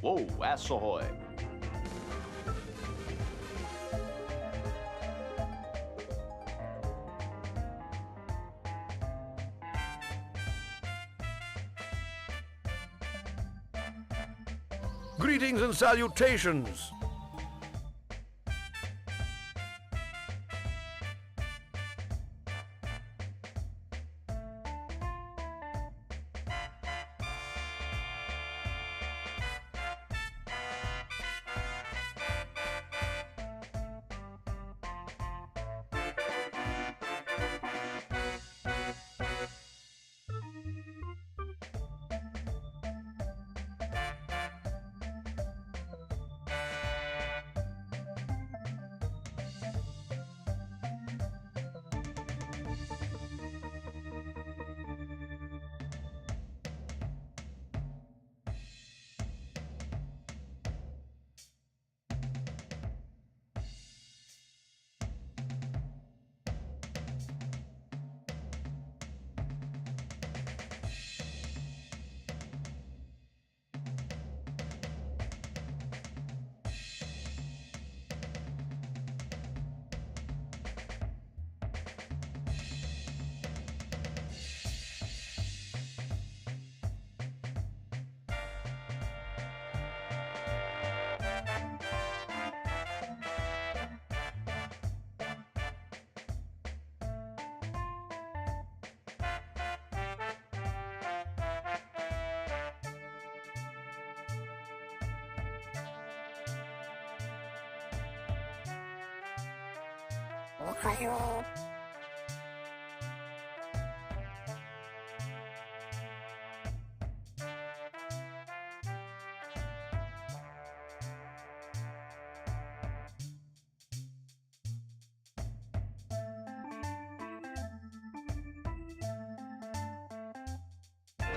Whoa, ass ahoy. Greetings and salutations!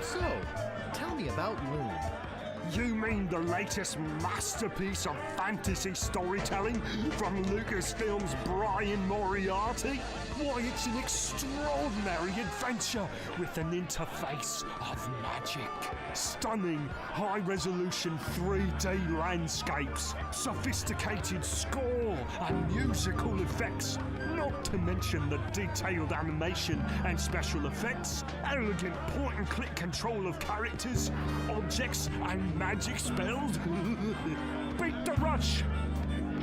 So, tell me about Loom. You mean the latest masterpiece of fantasy storytelling from Lucasfilm's Brian Moriarty? Why, it's an extraordinary adventure with an interface of magic. Stunning, high-resolution 3D landscapes, sophisticated score and musical effects, not to mention the detailed animation and special effects, elegant point-and-click control of characters, objects and magic spells. Beat the rush!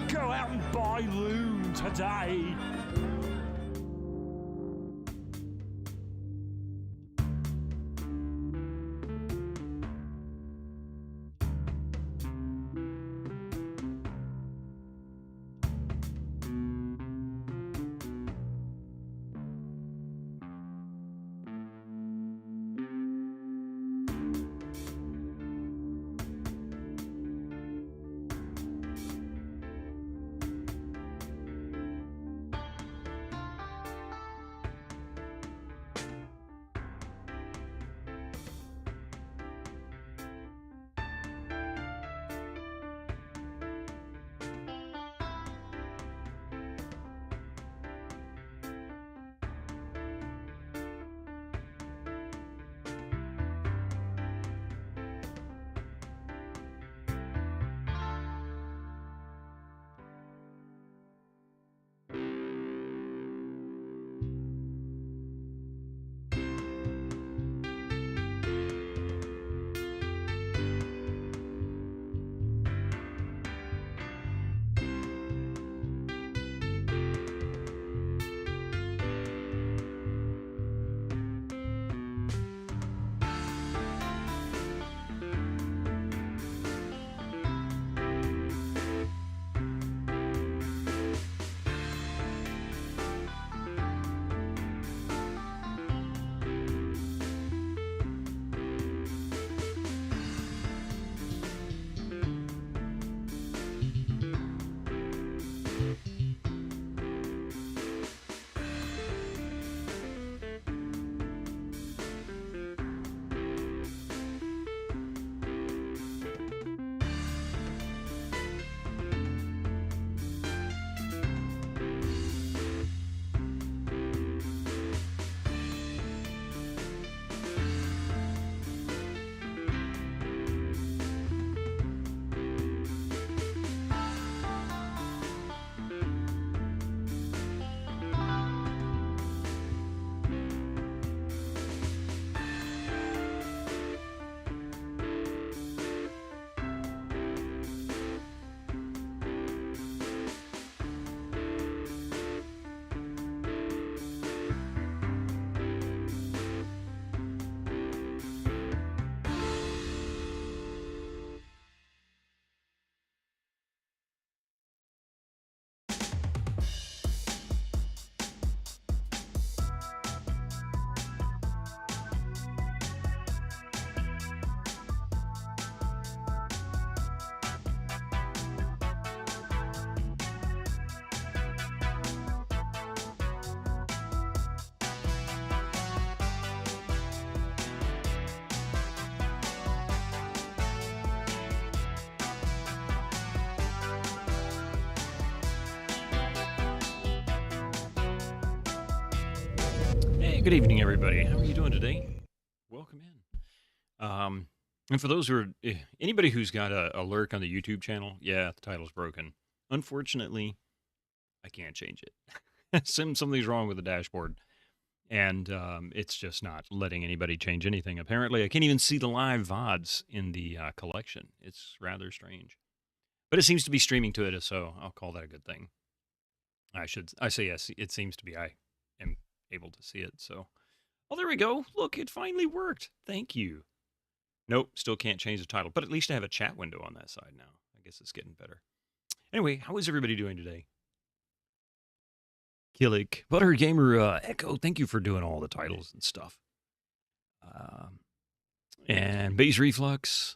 Go out and buy Loom today! Good evening, everybody. How are you doing today? Welcome in. And for those who are, anybody who's got a lurk on the YouTube channel, yeah, the title's broken. Unfortunately, I can't change it. Something's wrong with the dashboard. And it's just not letting anybody change anything. Apparently, I can't even see the live VODs in the collection. It's rather strange. But it seems to be streaming to it, so I'll call that a good thing. I say yes, it seems to be. I am able to see it, so. Oh, there we go. Look, it finally worked. Thank you. Nope, still can't change the title, but at least I have a chat window on that side now. I guess it's getting better. Anyway, how is everybody doing today? Killick, Butter Gamer, Echo, thank you for doing all the titles and stuff. And Base Reflux.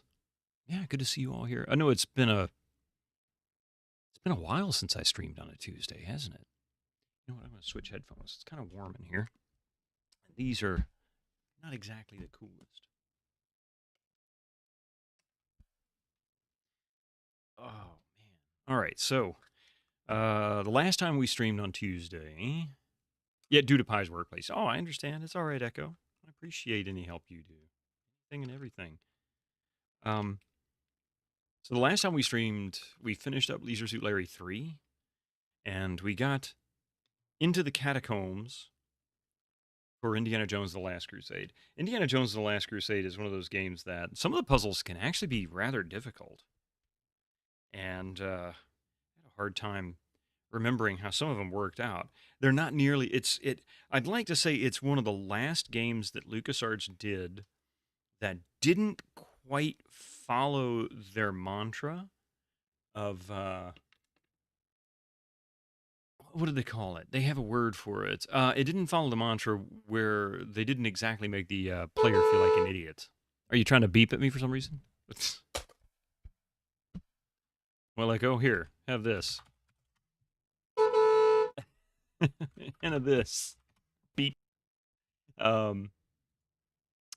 Yeah, good to see you all here. I know it's been a while since I streamed on a Tuesday, hasn't it? You know what? I'm going to switch headphones. It's kind of warm in here. These are not exactly the coolest. Oh, man. All right, so the last time we streamed on Tuesday, yeah, due to Pi's workplace. Oh, I understand. It's all right, Echo. I appreciate any help you do. Anything and everything. So the last time we streamed, we finished up Leisure Suit Larry 3, and we got into the catacombs for Indiana Jones The Last Crusade. Indiana Jones The Last Crusade is one of those games that some of the puzzles can actually be rather difficult. And I had a hard time remembering how some of them worked out. They're not nearly, I'd like to say it's one of the last games that LucasArts did that didn't quite follow their mantra of, what do they call it? They have a word for it. It didn't follow the mantra where they didn't exactly make the player feel like an idiot. Are you trying to beep at me for some reason? Well, like, oh, here, have this. And of this. Beep. But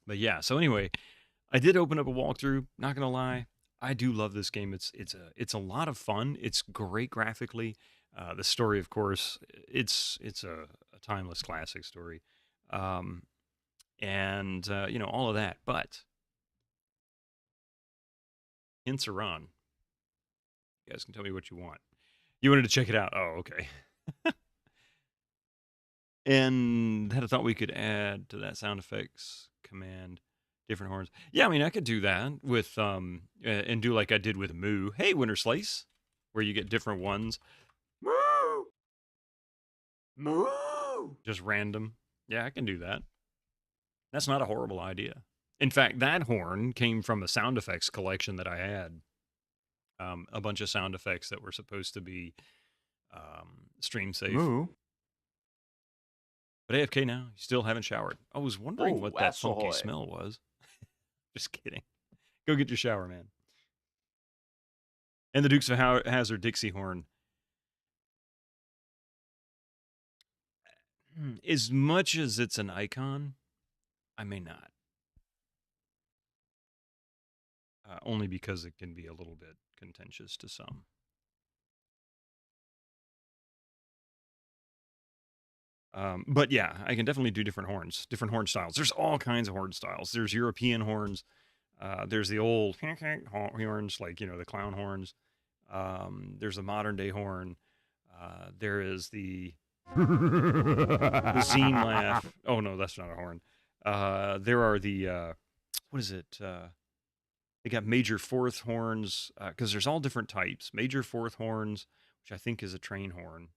yeah, so anyway, I did open up a walkthrough, not gonna lie. I do love this game. It's a lot of fun. It's great graphically. The story, of course, it's a timeless classic story. And you know, all of that. But hints are on. You guys can tell me what you want. You wanted to check it out. Oh, okay. And had a thought we could add to that sound effects command different horns. Yeah, I mean, I could do that with and do like I did with Moo. Hey, Winter Slice, where you get different ones. Moo! Moo! Just random. Yeah, I can do that. That's not a horrible idea. In fact, that horn came from a sound effects collection that I had. A bunch of sound effects that were supposed to be stream safe. Moo. But AFK now, you still haven't showered. I was wondering what that funky smell was. Just kidding. Go get your shower, man. And the Dukes of Hazzard Dixie horn. As much as it's an icon, I may not. Only because it can be a little bit contentious to some. But yeah, I can definitely do different horns, different horn styles. There's all kinds of horn styles. There's European horns. There's the old horns, like, you know, the clown horns. There's a modern day horn. There is the zine laugh. Oh no, that's not a horn. There are the, what is it? They got major fourth horns, because there's all different types. Major fourth horns, which I think is a train horn.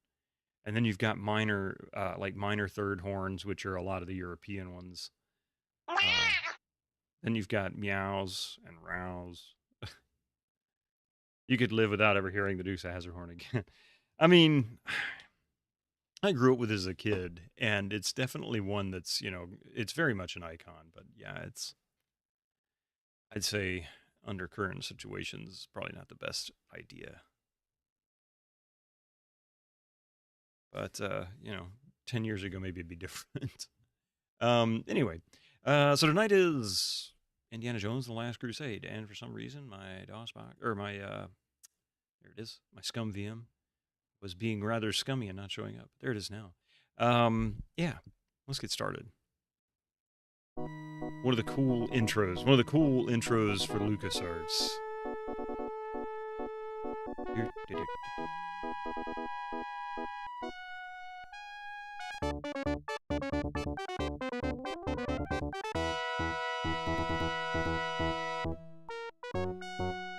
And then you've got minor, like minor third horns, which are a lot of the European ones. Then you've got meows and rows. You could live without ever hearing the Dukes of Hazzard horn again. I mean, I grew up with it as a kid, and it's definitely one that's, you know, it's very much an icon. But yeah, it's, I'd say under current situations, probably not the best idea. But, you know, 10 years ago, maybe it'd be different. Anyway, so tonight is Indiana Jones, The Last Crusade. And for some reason, my DOS box, or my, there it is, my SCUMM VM was being rather scummy and not showing up. There it is now. Yeah, let's get started. One of the cool intros. One of the cool intros for LucasArts.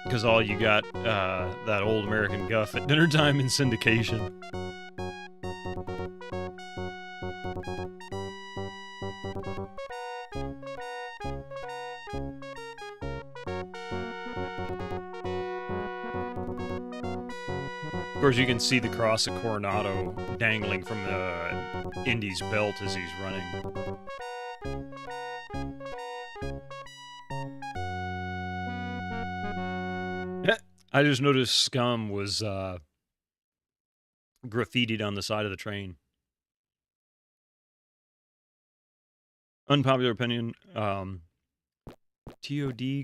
Because all you got, that old American guff at dinner time in syndication. Of course, you can see the cross of Coronado dangling from Indy's belt as he's running. I just noticed SCUMM was graffitied on the side of the train. Unpopular opinion, TOD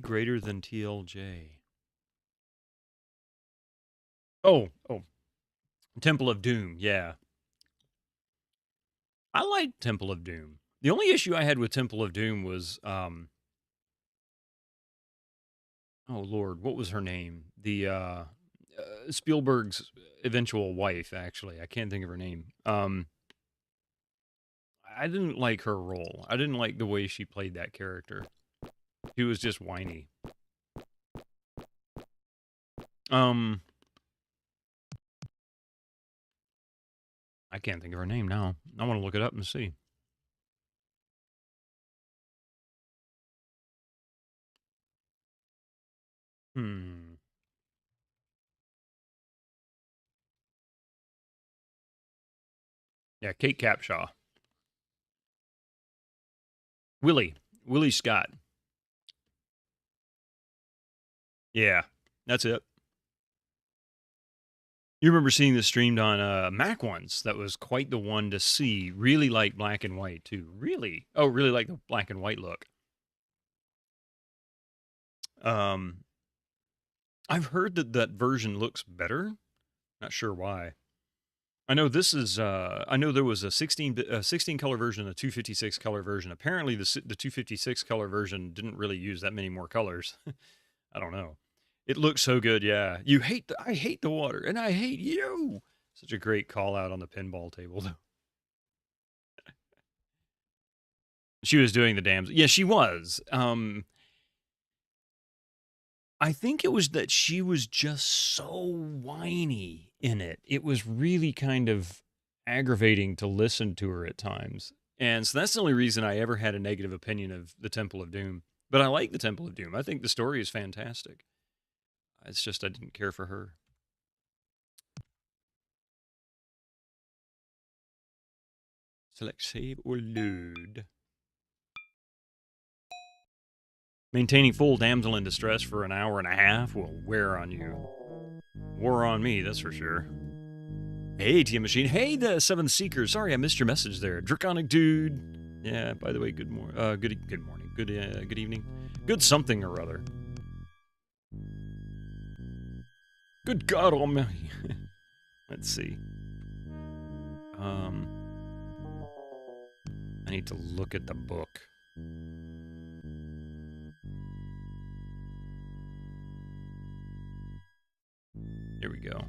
greater than TLJ. Oh, Temple of Doom, yeah. I liked Temple of Doom. The only issue I had with Temple of Doom was, oh Lord, what was her name? The, Spielberg's eventual wife, actually. I can't think of her name. I didn't like her role. I didn't like the way she played that character. She was just whiny. I can't think of her name now. I want to look it up and see. Yeah, Kate Capshaw. Willie Scott. Yeah, that's it. You remember seeing this streamed on Mac once. That was quite the one to see. Really like black and white, too. Really? Oh, really like the black and white look. I've heard that version looks better. Not sure why. I know this is, I know there was a 16 color version, a 256 color version. Apparently the 256 color version didn't really use that many more colors. I don't know. It looks so good, yeah. I hate the water, and I hate you. Such a great call out on the pinball table, though. She was doing the damn. Yeah, she was. I think it was that she was just so whiny in it. It was really kind of aggravating to listen to her at times. And so that's the only reason I ever had a negative opinion of the Temple of Doom. But I like the Temple of Doom. I think the story is fantastic. It's just I didn't care for her. Select save or load. Maintaining full damsel in distress for an hour and a half will wear on you. Wore on me, that's for sure. Hey, TM Machine. Hey, the Seventh Seeker. Sorry I missed your message there. Draconic Dude. Yeah, by the way, good morning. Good morning. Good evening. Good something or other. Good God Almighty. Let's see. I need to look at the book. Here we go.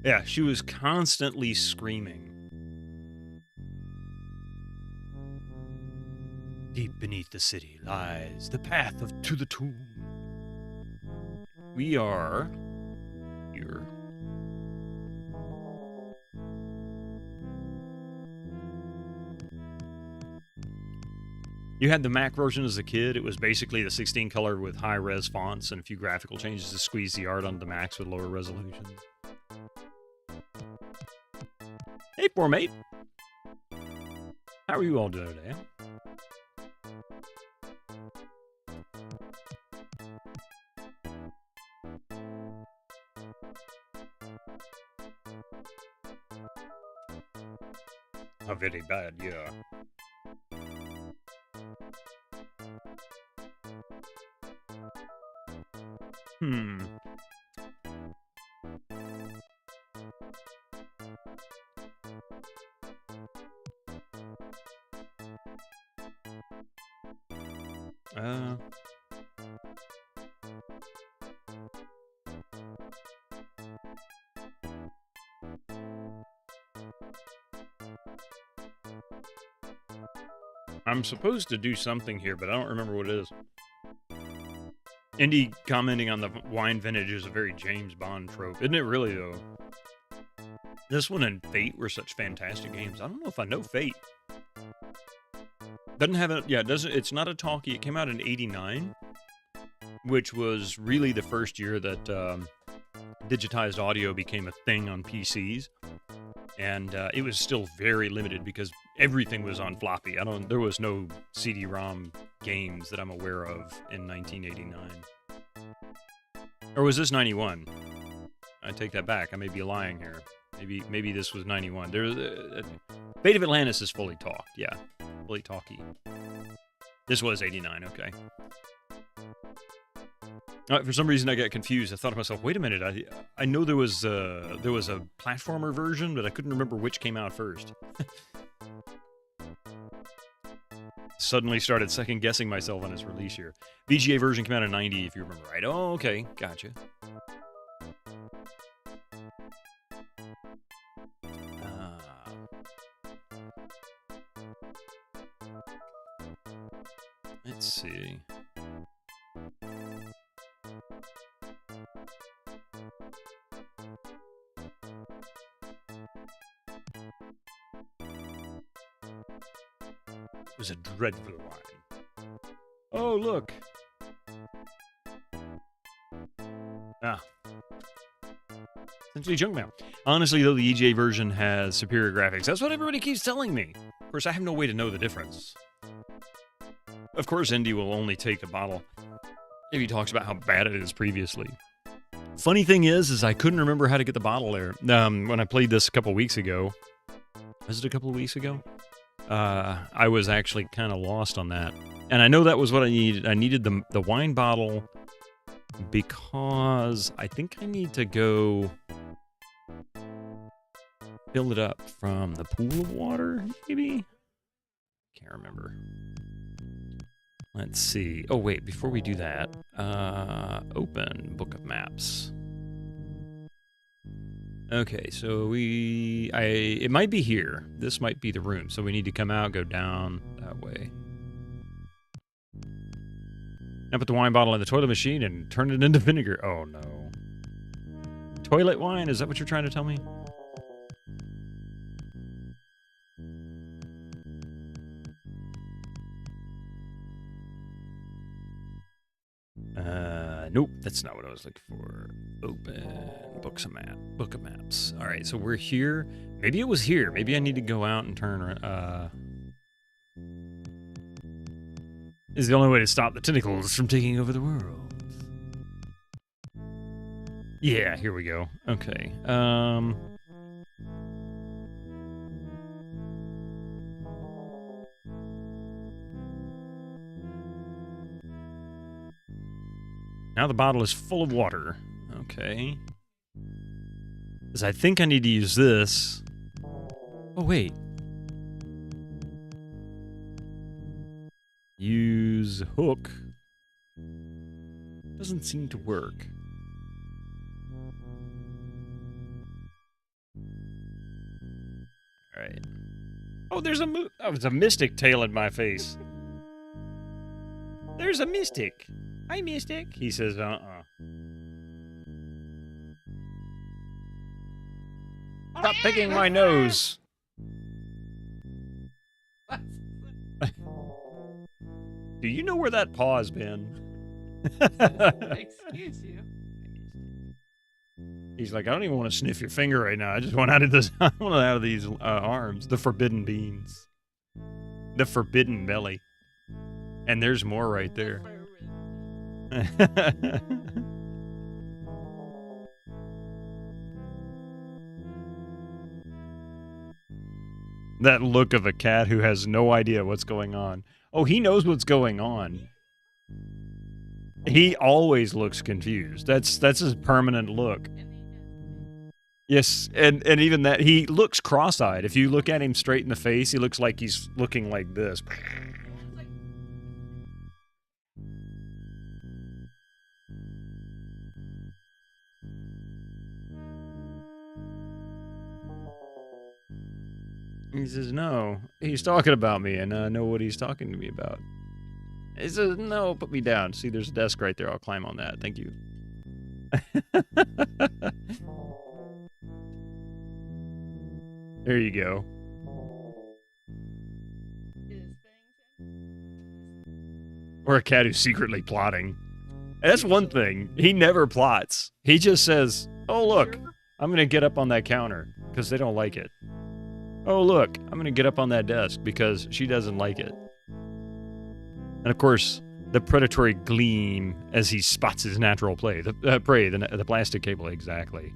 Yeah, she was constantly screaming. Deep beneath the city lies the path to the tomb. We are here. You had the Mac version as a kid. It was basically the 16 color with high-res fonts and a few graphical changes to squeeze the art onto the Macs with lower resolutions. Hey, poor mate. How are you all doing today? A very bad, yeah. I'm supposed to do something here, but I don't remember what it is. Indy commenting on the wine vintage is a very James Bond trope. Isn't it really, though? This one and Fate were such fantastic games. I don't know if I know Fate. Doesn't have it. Yeah, it doesn't. It's not a talkie. It came out in '89, which was really the first year that digitized audio became a thing on PCs, and it was still very limited because everything was on floppy. There was no CD-ROM games that I'm aware of in 1989. Or was this 91? I take that back. I may be lying here. Maybe this was 91. Fate of Atlantis is fully talked. Yeah, fully talkie. This was 89. Okay. For some reason, I got confused. I thought to myself, "Wait a minute! I know there was a platformer version, but I couldn't remember which came out first." Suddenly started second guessing myself on its release year. VGA version came out in '90, if you remember right. Oh, okay, gotcha. Let's see. It was a dreadful wine. Oh, look. Essentially junk mail. Honestly, though, the EGA version has superior graphics. That's what everybody keeps telling me. Of course, I have no way to know the difference. Of course, Indy will only take the bottle if he talks about how bad it is previously. Funny thing is I couldn't remember how to get the bottle there. When I played this a couple weeks ago. Was it a couple of weeks ago? I was actually kind of lost on that. And I know that was what I needed. I needed the wine bottle because I think I need to go fill it up from the pool of water, maybe? Can't remember. Let's see. Oh, wait, before we do that, open Book of Maps. Okay, so it might be here. This might be the room. So we need to come out, go down that way. Now put the wine bottle in the toilet machine and turn it into vinegar. Oh, no. Toilet wine? Is that what you're trying to tell me? Nope, that's not what I was looking for. Open Book of Maps. All right, so we're here. Maybe it was here. Maybe I need to go out and turn. Is the only way to stop the tentacles from taking over the world. Yeah, here we go. Okay. Now the bottle is full of water. Okay. Because I think I need to use this. Oh, wait. Use hook. Doesn't seem to work. Alright. Oh, there's a mystic tail in my face. There's a mystic. Hi, Mystic. He says, Stop picking my nose. Do you know where that paw's been? Excuse you. He's like, I don't even want to sniff your finger right now. I just want out of this. I want out of these arms. The forbidden beans. The forbidden belly. And there's more right there. That look of a cat who has no idea what's going on. Oh, he knows what's going on. He always looks confused. That's his permanent look. Yes, and even that, he looks cross-eyed. If you look at him straight in the face, he looks like he's looking like this. He says, no. He's talking about me, and I know what he's talking to me about. He says, no, put me down. See, there's a desk right there. I'll climb on that. Thank you. There you go. Or a cat who's secretly plotting. That's one thing. He never plots. He just says, oh, look, I'm going to get up on that counter because they don't like it. Oh, look, I'm going to get up on that desk because she doesn't like it. And of course, the predatory gleam as he spots his natural prey, the plastic cable, exactly.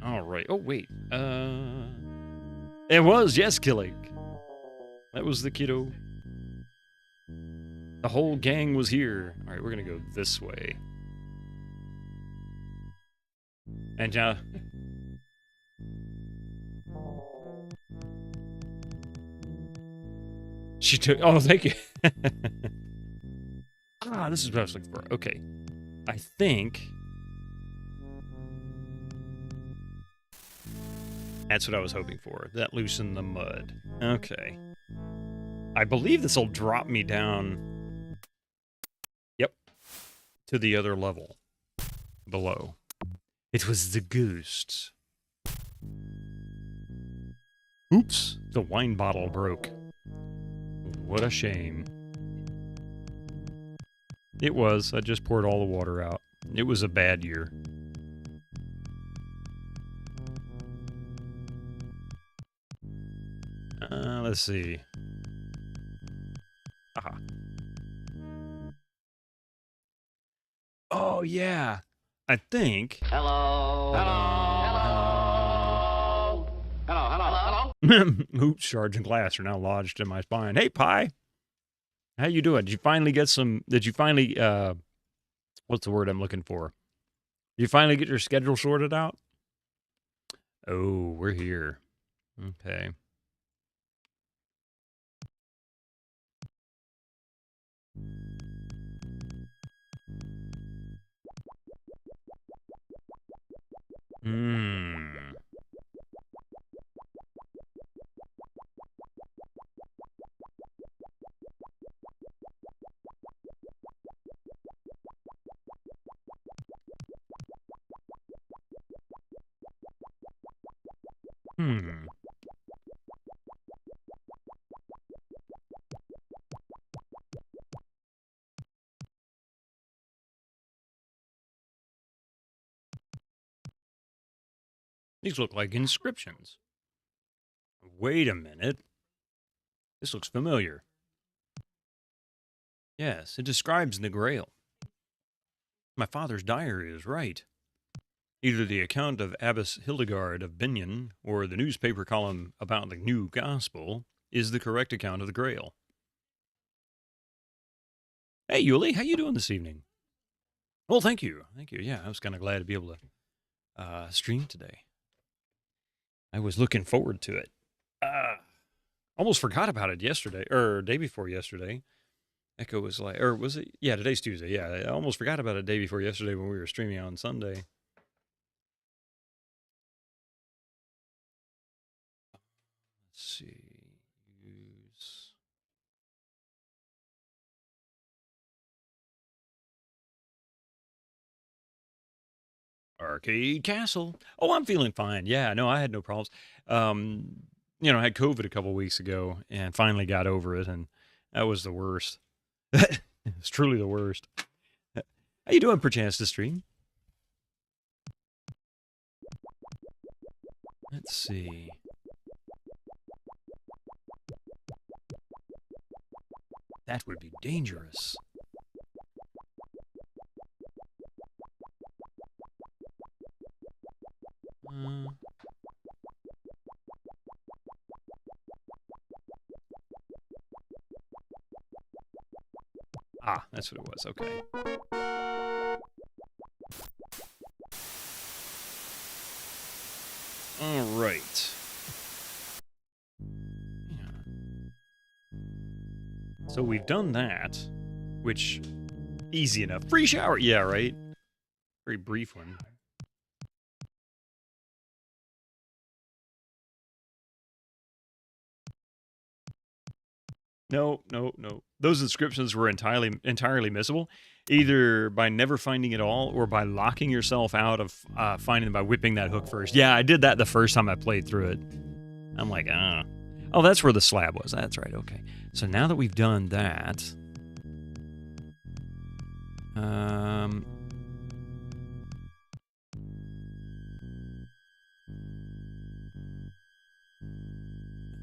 All right. Oh, wait. It was, yes, Killing. That was the kiddo. The whole gang was here. All right, we're going to go this way. And she took... Oh, thank you. This is what I was looking for. Okay. I think... That's what I was hoping for. That loosened the mud. Okay. I believe this will drop me down... Yep. To the other level. Below. It was the ghosts. Oops. The wine bottle broke. What a shame. It was. I just poured all the water out. It was a bad year. Let's see. Aha. Oh, yeah. I think... Hello. Hello. Hello. Hello. Hello. Oops, shards and glass are now lodged in my spine. Hey, Pi. How you doing? Did you finally get some... Did you finally... what's the word I'm looking for? Did you finally get your schedule sorted out? Oh, we're here. Okay. These look like inscriptions. Wait a minute. This looks familiar. Yes, it describes the Grail. My father's diary is right. Either the account of Abbess Hildegard of Bingen or the newspaper column about the new gospel is the correct account of the Grail. Hey, Yuli, how you doing this evening? Well, thank you. Thank you. Yeah, I was kind of glad to be able to stream today. I was looking forward to it. Almost forgot about it yesterday, or day before yesterday. Echo was like, or was it? Yeah, today's Tuesday. Yeah, I almost forgot about it day before yesterday when we were streaming on Sunday. Let's see. Use. Arcade Castle. Oh, I'm feeling fine. Yeah, no, I had no problems. I had COVID a couple weeks ago and finally got over it, and that was the worst. It's truly the worst. How you doing, perchance, to stream? Let's see. That would be dangerous. That's what it was. Okay. All right. So we've done that, which, easy enough. Free shower, yeah, right? Very brief one. No. Those inscriptions were entirely missable, either by never finding it all or by locking yourself out of finding them by whipping that hook first. Yeah, I did that the first time I played through it. I'm like, oh, that's where the slab was. That's right, okay. So now that we've done that,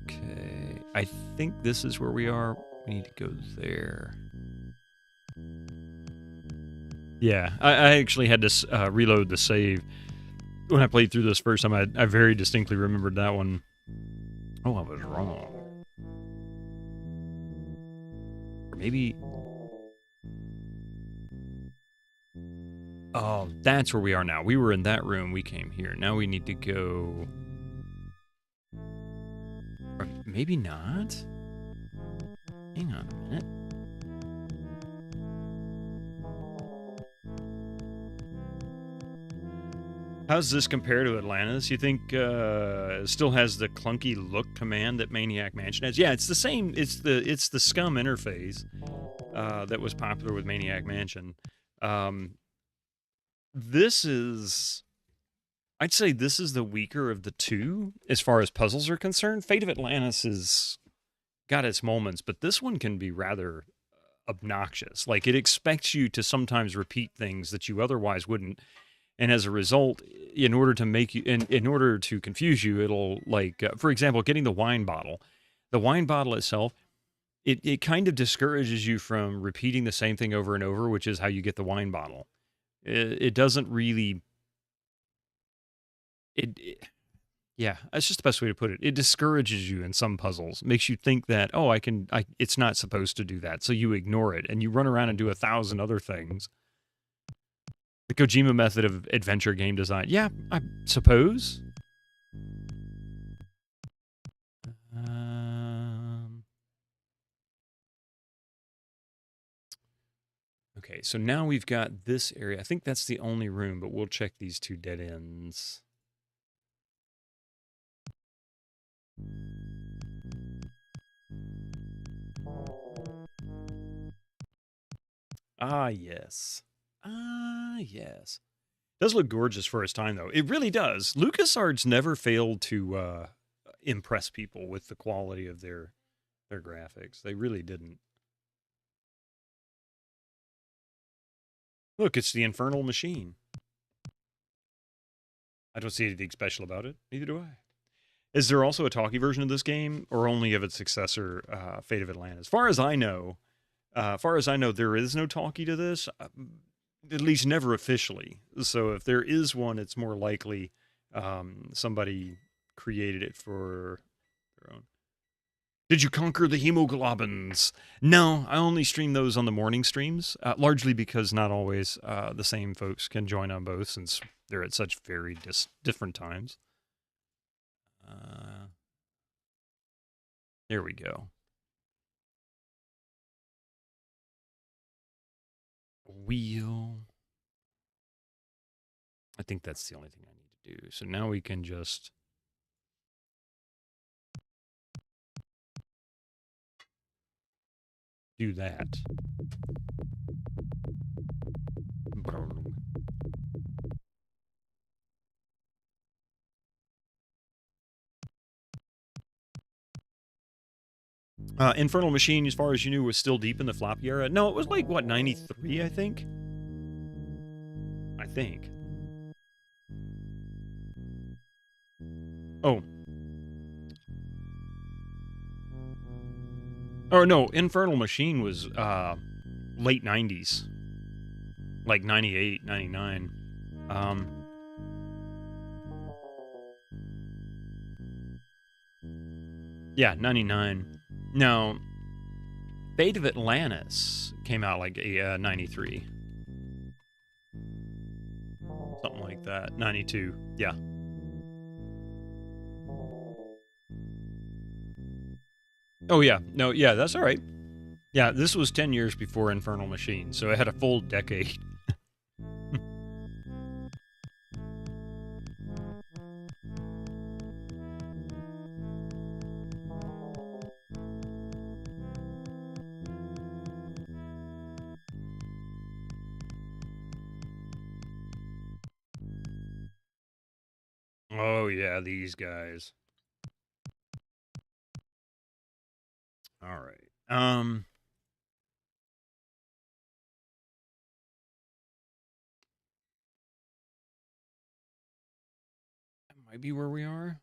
okay, I think this is where we are. We need to go there. Yeah, I actually had to reload the save. When I played through this first time, I very distinctly remembered that one. Oh, I was wrong. Or maybe... Oh, that's where we are now. We were in that room. We came here. Now we need to go... Or maybe not? Hang on a minute. How does this compare to Atlantis? You think it still has the clunky look command that Maniac Mansion has? Yeah, it's the same. It's the SCUMM interface that was popular with Maniac Mansion. This is, I'd say this is the weaker of the two as far as puzzles are concerned. Fate of Atlantis has got its moments, but this one can be rather obnoxious. Like, it expects you to sometimes repeat things that you otherwise wouldn't. And as a result, in order to make you, in order to confuse you, it'll, like, for example, getting the wine bottle. The wine bottle itself, it kind of discourages you from repeating the same thing over and over, which is how you get the wine bottle. It doesn't really... Yeah, that's just the best way to put it. It discourages you in some puzzles. Makes you think that, oh, it's not supposed to do that. So you ignore it, and you run around and do 1,000 other things. The Kojima method of adventure game design. Yeah, I suppose. Okay, so now we've got this area. I think that's the only room, but we'll check these two dead ends. Ah, yes. Ah, yes. Does look gorgeous for its time, though. It really does. LucasArts never failed to impress people with the quality of their graphics. They really didn't. Look, it's the Infernal Machine. I don't see anything special about it. Neither do I. Is there also a talkie version of this game, or only of its successor, Fate of Atlantis? As far as I know, there is no talkie to this. At least never officially. So if there is one, it's more likely somebody created it for their own. Did you conquer the hemoglobins? No, I only stream those on the morning streams, largely because not always the same folks can join on both, since they're at such very different times. There we go. Wheel. I think that's the only thing I need to do. So now we can just... do that. Infernal Machine, as far as you knew, was still deep in the floppy era. No, it was like, what, 93, I think? Oh. Oh, no, Infernal Machine was late 90s. Like 98, 99. Yeah, 99. Now, Fate of Atlantis came out like 93. Something like that. 92. Yeah. Oh, yeah. No, yeah, that's all right. Yeah, this was 10 years before Infernal Machine, so it had a full decade. Oh, yeah, these guys. All right. That might be where we are.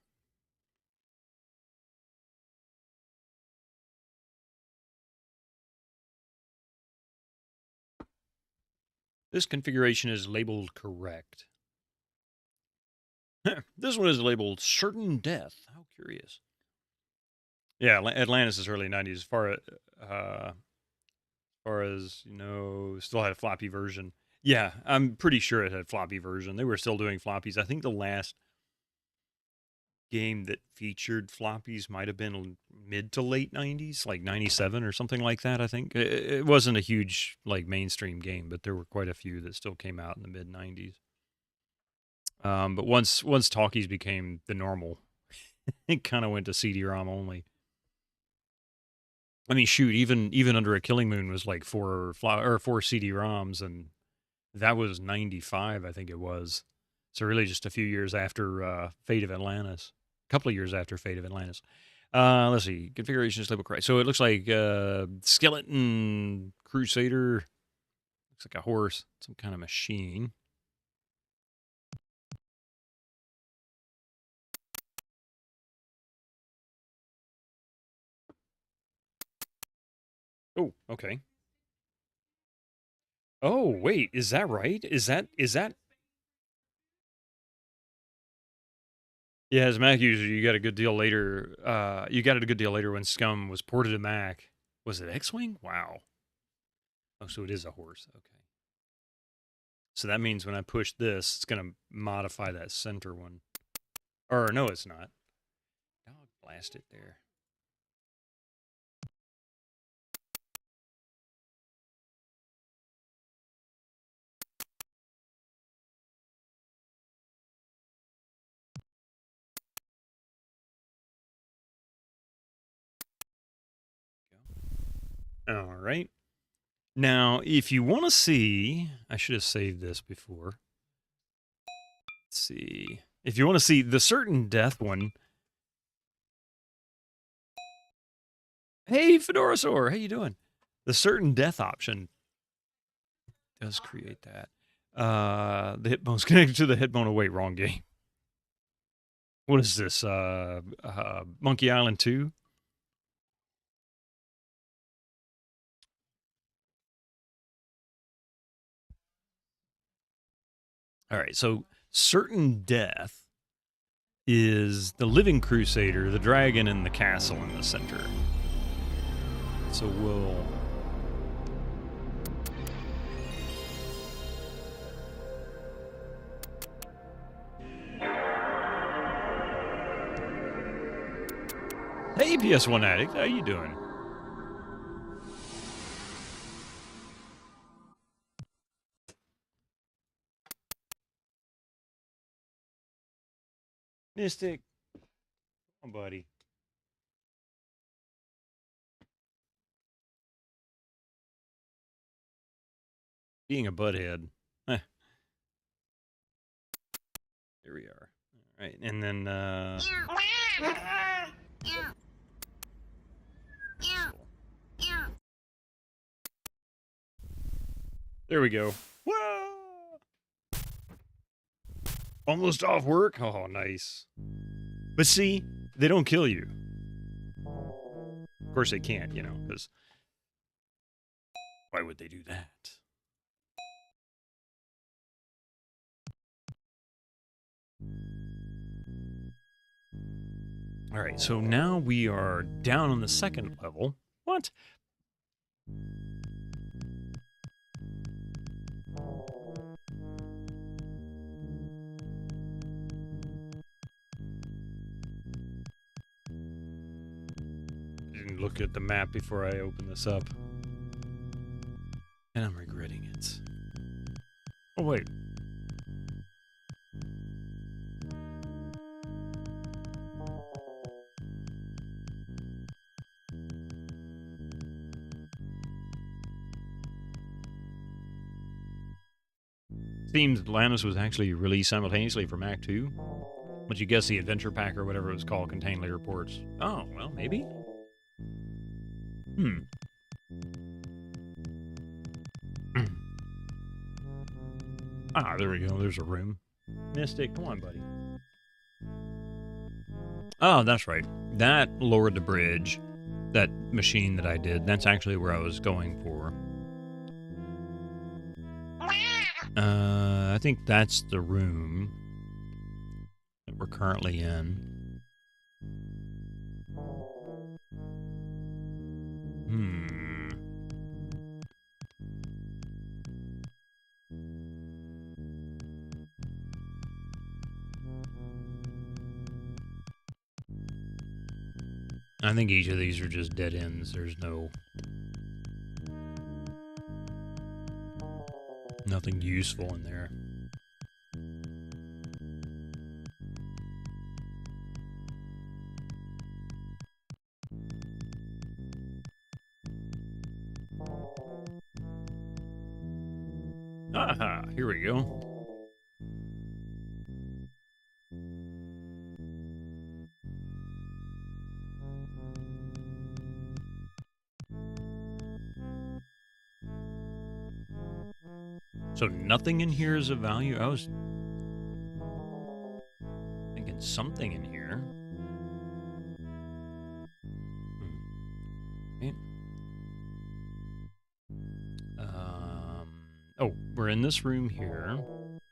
This configuration is labeled correct. This one is labeled certain death. How curious. Yeah, Atlantis is early 90s as far as, you know, still had a floppy version. Yeah, I'm pretty sure it had floppy version. They were still doing floppies. I think the last game that featured floppies might have been mid to late 90s, like 97 or something like that, I think. It wasn't a huge, like, mainstream game, but there were quite a few that still came out in the mid 90s. But once talkies became the normal, it kind of went to CD-ROM only. I mean, shoot, even Under a Killing Moon was like four CD-ROMs, and that was 95, I think it was. So really just a few years after Fate of Atlantis. A couple of years after Fate of Atlantis. Let's see. Configuration is labeled correct. So it looks like Skeleton Crusader. Looks like a horse. Some kind of machine. Oh, okay. Oh, wait. Is that right? Is that... Yeah, as a Mac user, you got a good deal later. You got it a good deal later when SCUMM was ported to Mac. Was it X-Wing? Wow. Oh, so it is a horse. Okay. So that means when I push this, it's going to modify that center one. Or no, it's not. Dog blast it there. All right. Now, if you want to see, I should have saved this before. Let's see. If you want to see the certain death one. Hey, Fedorasaur, how you doing? The certain death option does create that. The hit bone's connected to the hit bone. Oh, wait, wrong game. What is this? Monkey Island 2? All right, so certain death is the living crusader, the dragon, and the castle in the center. So we'll... Hey, PS1 Addict, how you doing? Mystic. Oh, buddy. Being a butthead. Here we are. All right, and then... There we go. Whoa! Almost off work? Oh, nice. But see, they don't kill you. Of course they can't, you know, because why would they do that? All right, so now we are down on the second level. What? didn't look at the map before I opened this up. And I'm regretting it. Oh, wait. Seems Atlantis was actually released simultaneously for Mac 2. But you guess the adventure pack or whatever it was called contained later ports. Oh, well, maybe. Ah, there we go. There's a room. Mystic, come on, buddy. Oh, that's right. That lowered the bridge. That machine that I did, that's actually where I was going for. I think that's the room that we're currently in. I think each of these are just dead ends. There's nothing useful in there. Aha, here we go. So nothing in here is of value? I was thinking something in here. Okay. Oh, we're in this room here.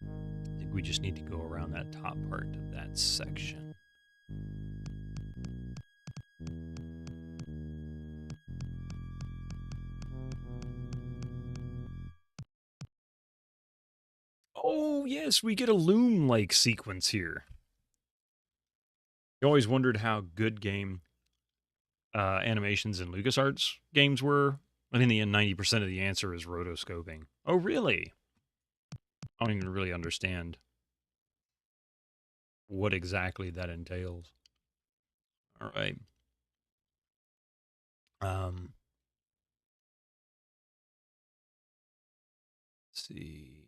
I think we just need to go around that top part of that section. Oh, yes, we get a loom-like sequence here. You always wondered how good game animations in Lucasarts games were. And in the end, 90% of the answer is rotoscoping. Oh, really? I don't even really understand what exactly that entails. All right. Let's see.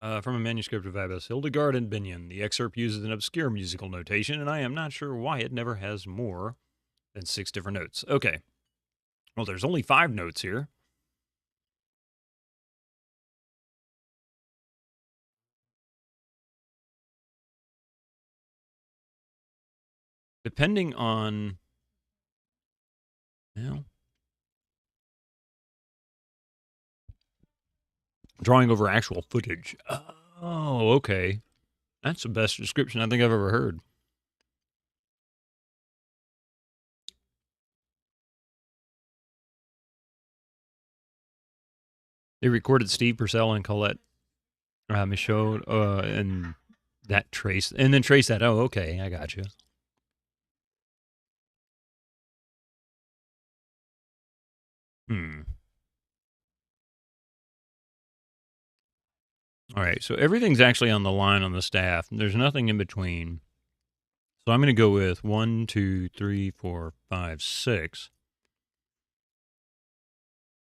From a manuscript of Abbess Hildegard and Binion, the excerpt uses an obscure musical notation, and I am not sure why it never has more than 6 different notes. Okay. Well, there's only 5 notes here. Depending on... Well... Drawing over actual footage. Oh, okay. That's the best description I think I've ever heard. They recorded Steve Purcell and Colette Michaud, and that trace, and then trace that. Oh, okay, I got you. All right, so everything's actually on the line on the staff. There's nothing in between. So I'm going to go with 1, 2, 3, 4, 5, 6.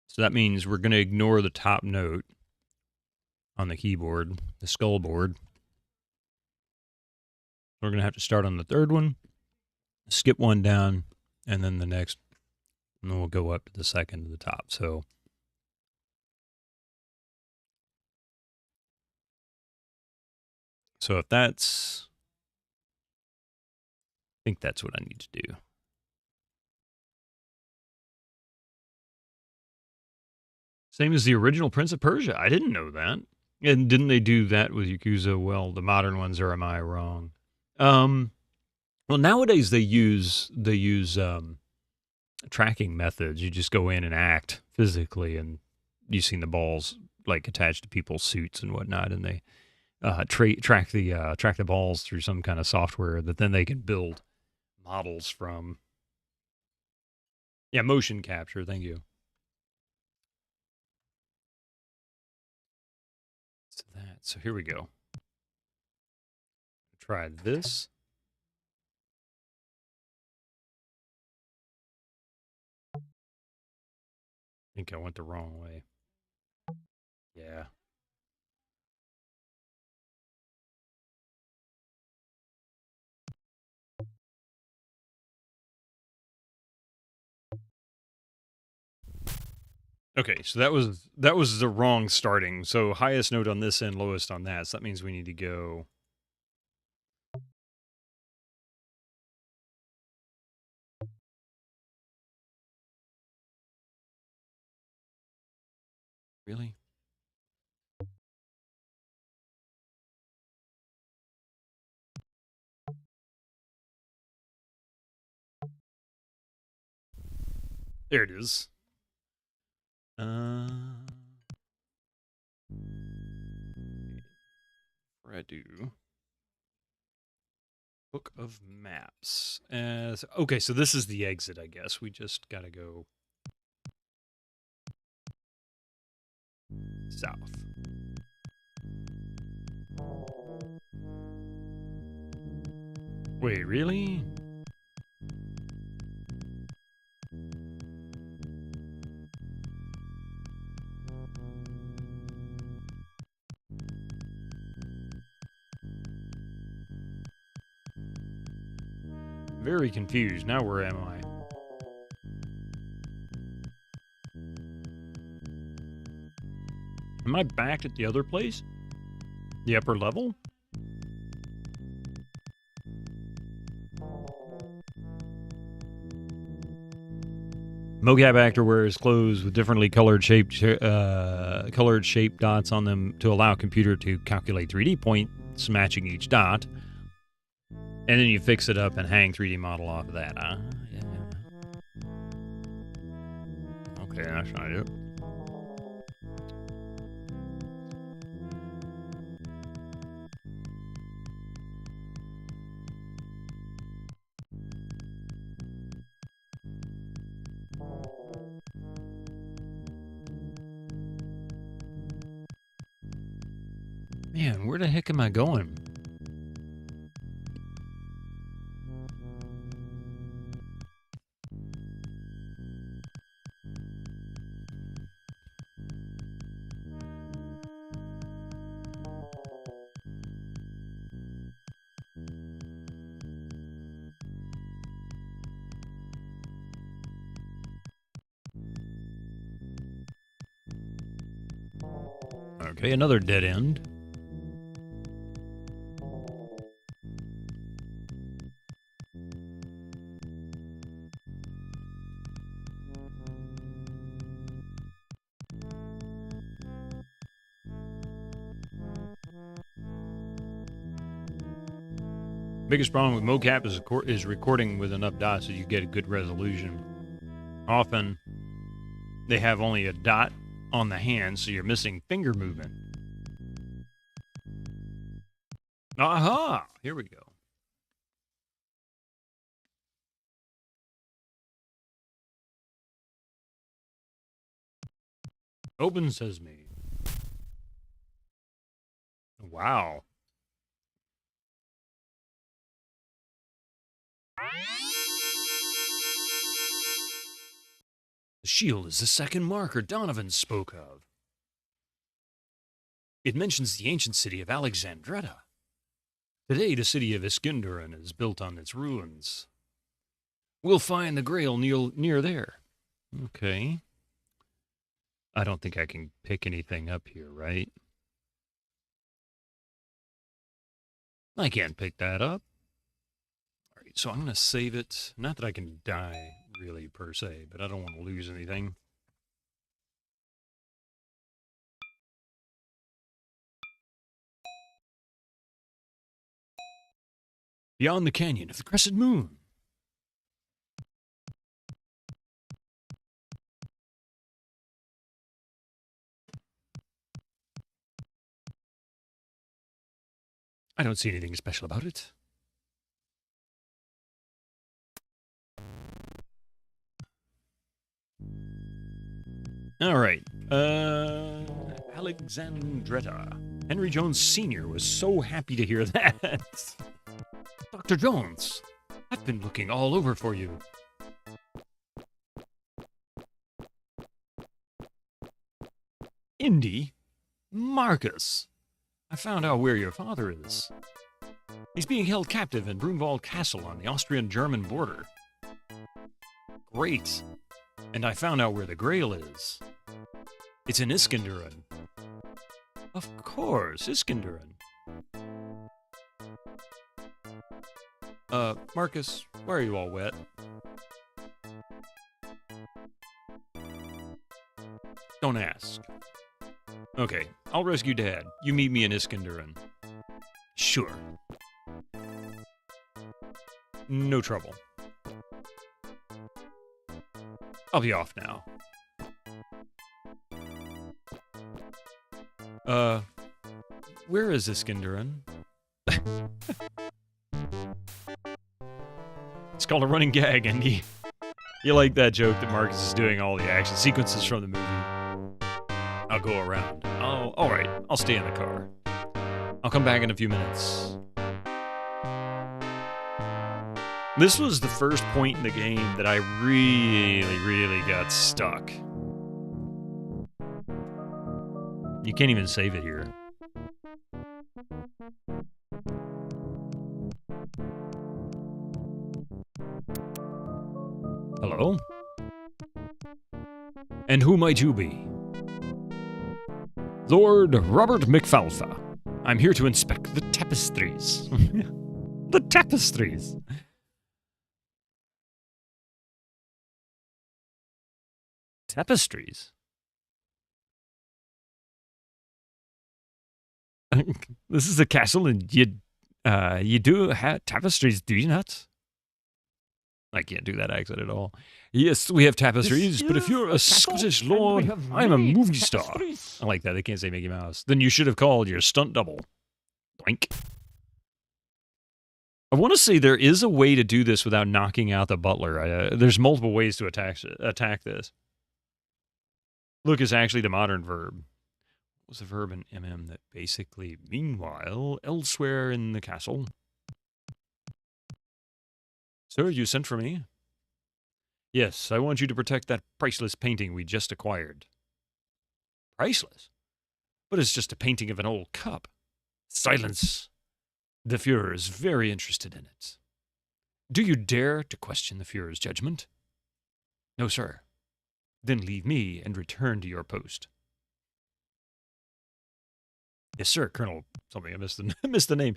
So that means we're going to ignore the top note on the keyboard, the skull board. We're going to have to start on the 3rd one, skip 1 down, and then the next, and then we'll go up to the 2nd to the top. So if that's, I think that's what I need to do. Same as the original Prince of Persia. I didn't know that. And didn't they do that with Yakuza? Well, the modern ones, or am I wrong? Well, nowadays they use tracking methods. You just go in and act physically, and you've seen the balls like attached to people's suits and whatnot, and they track the balls through some kind of software that then they can build models from. Yeah, motion capture. Thank you. So that. So here we go. Try this. I think I went the wrong way. Yeah. Okay, so that was the wrong starting. So highest note on this end, lowest on that. So that means we need to go. Really? There it is. Where I do. Book of Maps. Okay, so this is the exit, I guess. We just gotta go south. Wait, really? Very confused. Now where am I? Am I back at the other place? The upper level? Mocap actor wears clothes with differently colored shaped dots on them to allow computer to calculate 3D points matching each dot. And then you fix it up and hang 3D model off of that. Yeah. Okay, that's not it. Man, where the heck am I going? Okay, another dead end. Biggest problem with mocap is recording with enough dots so you get a good resolution. Often, they have only a dot on the hand, so you're missing finger movement. Aha! Here we go. Open sesame. Wow. The shield is the second marker Donovan spoke of. It mentions the ancient city of Alexandretta. Today, the city of Iskenderun is built on its ruins. We'll find the Grail near there. Okay. I don't think I can pick anything up here, right? I can't pick that up. All right, so I'm going to save it. Not that I can die, really, per se, but I don't want to lose anything. Beyond the canyon of the Crescent Moon. I don't see anything special about it. All right. Alexandretta. Henry Jones Sr. was so happy to hear that. Dr. Jones, I've been looking all over for you. Indy? Marcus! I found out where your father is. He's being held captive in Brunwald Castle on the Austrian-German border. Great. And I found out where the Grail is. It's in Iskenderun. Of course, Iskenderun. Marcus, why are you all wet? Don't ask. Okay, I'll rescue Dad. You meet me in Iskenderun. Sure. No trouble. I'll be off now. Where is Iskenderun? It's called a running gag, Andy. You like that joke that Marcus is doing all the action sequences from the movie? I'll go around. Oh, alright. I'll stay in the car. I'll come back in a few minutes. This was the first point in the game that I really got stuck. You can't even save it here. Hello? And who might you be? Lord Robert McFalfa. I'm here to inspect the tapestries. The tapestries. Tapestries? This is a castle and you do have tapestries, do you not? I can't do that accent at all. Yes, we have tapestries, but if you're a Scottish lord, I'm a movie star. I like that. They can't say Mickey Mouse. Then you should have called your stunt double. Doink. I want to say there is a way to do this without knocking out the butler. There's multiple ways to attack this. Look is actually the modern verb. What was the verb in MM that basically, meanwhile, elsewhere in the castle? Sir, you sent for me? Yes, I want you to protect that priceless painting we just acquired. Priceless? But it's just a painting of an old cup. Silence! The Fuhrer is very interested in it. Do you dare to question the Fuhrer's judgment? No, sir. Then leave me and return to your post. Yes, sir, Colonel something. I missed the name.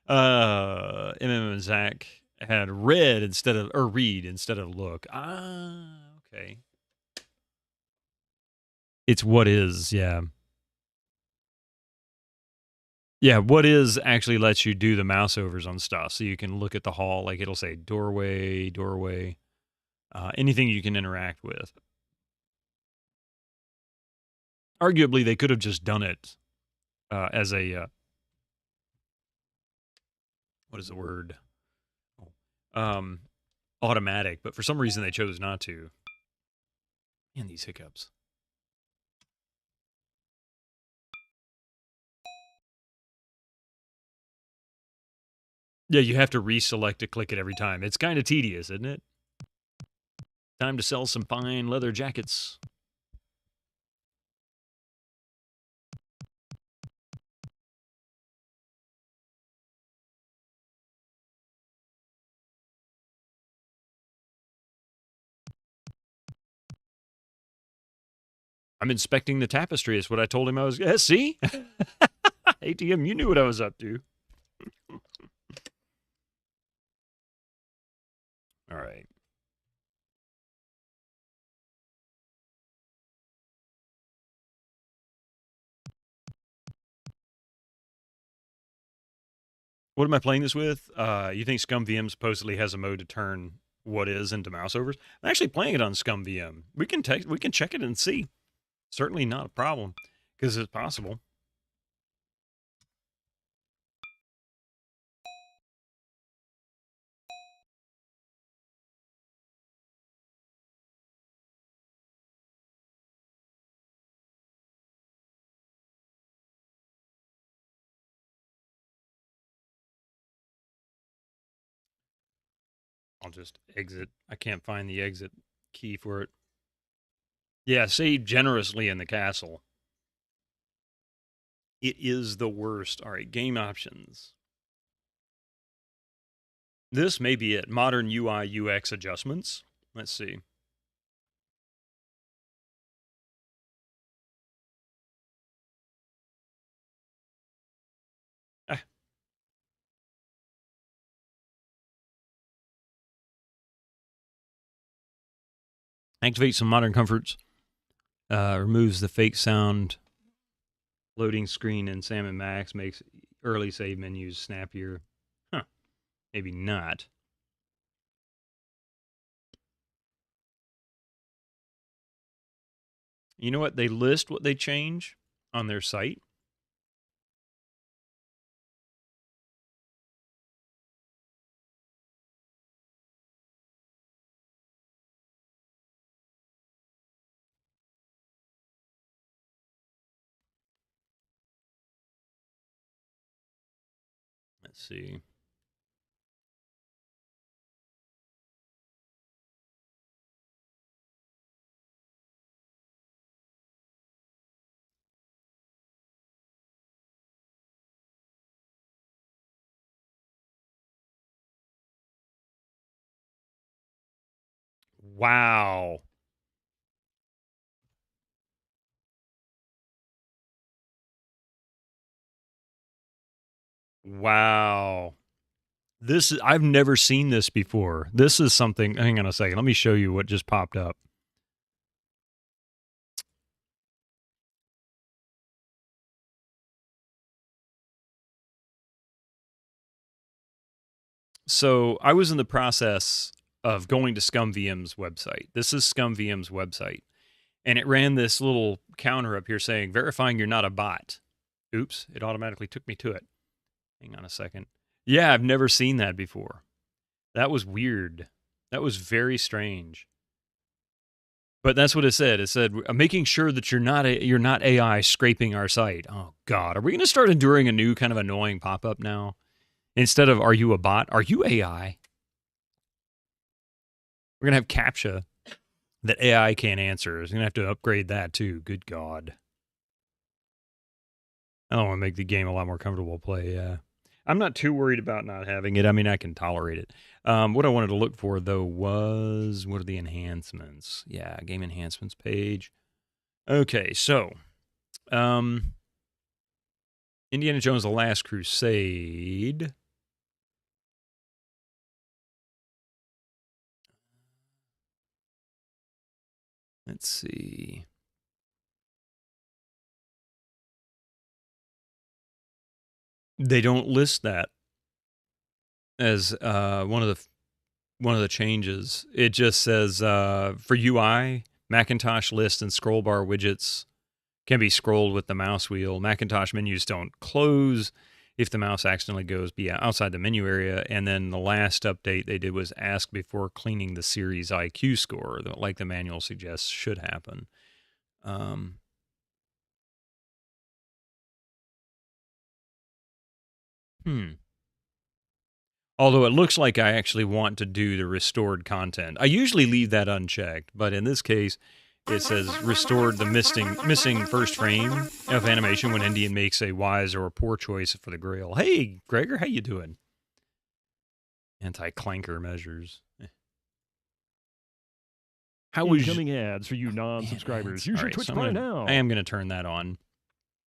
MM and Zach had read instead of, or read instead of look. Ah, okay. It's what is, yeah. Yeah, what is actually lets you do the mouse overs on stuff. So you can look at the hall, like it'll say doorway, anything you can interact with. Arguably, they could have just done it as a, what is the word? Automatic, but for some reason they chose not to. Man, these hiccups. Yeah, you have to reselect to click it every time. It's kind of tedious, isn't it? Time to sell some fine leather jackets. I'm inspecting the tapestry is what I told him I was. Yeah, see? ATM, you knew what I was up to. All right. What am I playing this with? You think SCUMM VM supposedly has a mode to turn what is into mouse overs? I'm actually playing it on SCUMM VM. We can check it and see. Certainly not a problem, because it's possible. just exit. I can't find the exit key for it. Yeah, save generously in the castle. It is the worst. All right, game options. This may be it. Modern UI UX adjustments. Let's see. Activate some modern comforts. Removes the fake sound. Loading screen in Sam and Max makes early save menus snappier. Huh. Maybe not. You know what? They list what they change on their site. Let's see. Wow. Wow. I've never seen this before. This is something, hang on a second. Let me show you what just popped up. So I was in the process of going to SCUMVM's website. This is SCUMVM's website. And it ran this little counter up here saying, verifying you're not a bot. Oops, it automatically took me to it. Hang on a second. Yeah, I've never seen that before. That was weird. That was very strange. But that's what it said. It said, making sure that you're not AI scraping our site. Oh, God. Are we going to start enduring a new kind of annoying pop-up now? Instead of, are you a bot? Are you AI? We're going to have CAPTCHA that AI can't answer. It's going to have to upgrade that, too. Good God. I don't want to make the game a lot more comfortable to play, yeah. I'm not too worried about not having it. I mean, I can tolerate it. What I wanted to look for, though, was, what are the enhancements? Yeah, game enhancements page. Okay, so, Indiana Jones: The Last Crusade. Let's see. They don't list that as one of the changes. It just says for UI, Macintosh list and scroll bar widgets can be scrolled with the mouse wheel. Macintosh menus don't close if the mouse accidentally goes outside the menu area. And then the last update they did was ask before cleaning the series IQ score, like the manual suggests should happen. Although it looks like I actually want to do the restored content. I usually leave that unchecked, but in this case, it says restored the missing first frame of animation when Indian makes a wise or a poor choice for the grail. Hey, Gregor, how you doing? Anti-clanker measures. How was incoming ads for you non-subscribers? Use your Twitch Prime now. I am going to turn that on.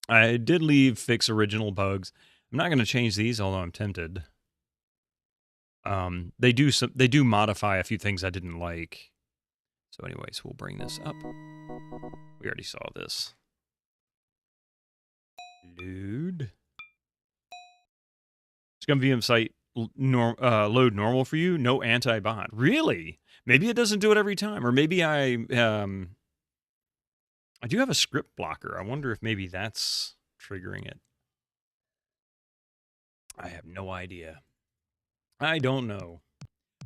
I did leave fix original bugs. I'm not going to change these, although I'm tempted. They do modify a few things I didn't like. So anyways, we'll bring this up. We already saw this. Load. SCUMVM site load normal for you? No anti-bot. Really? Maybe it doesn't do it every time. Or maybe I do have a script blocker. I wonder if maybe that's triggering it. I have no idea. I don't know.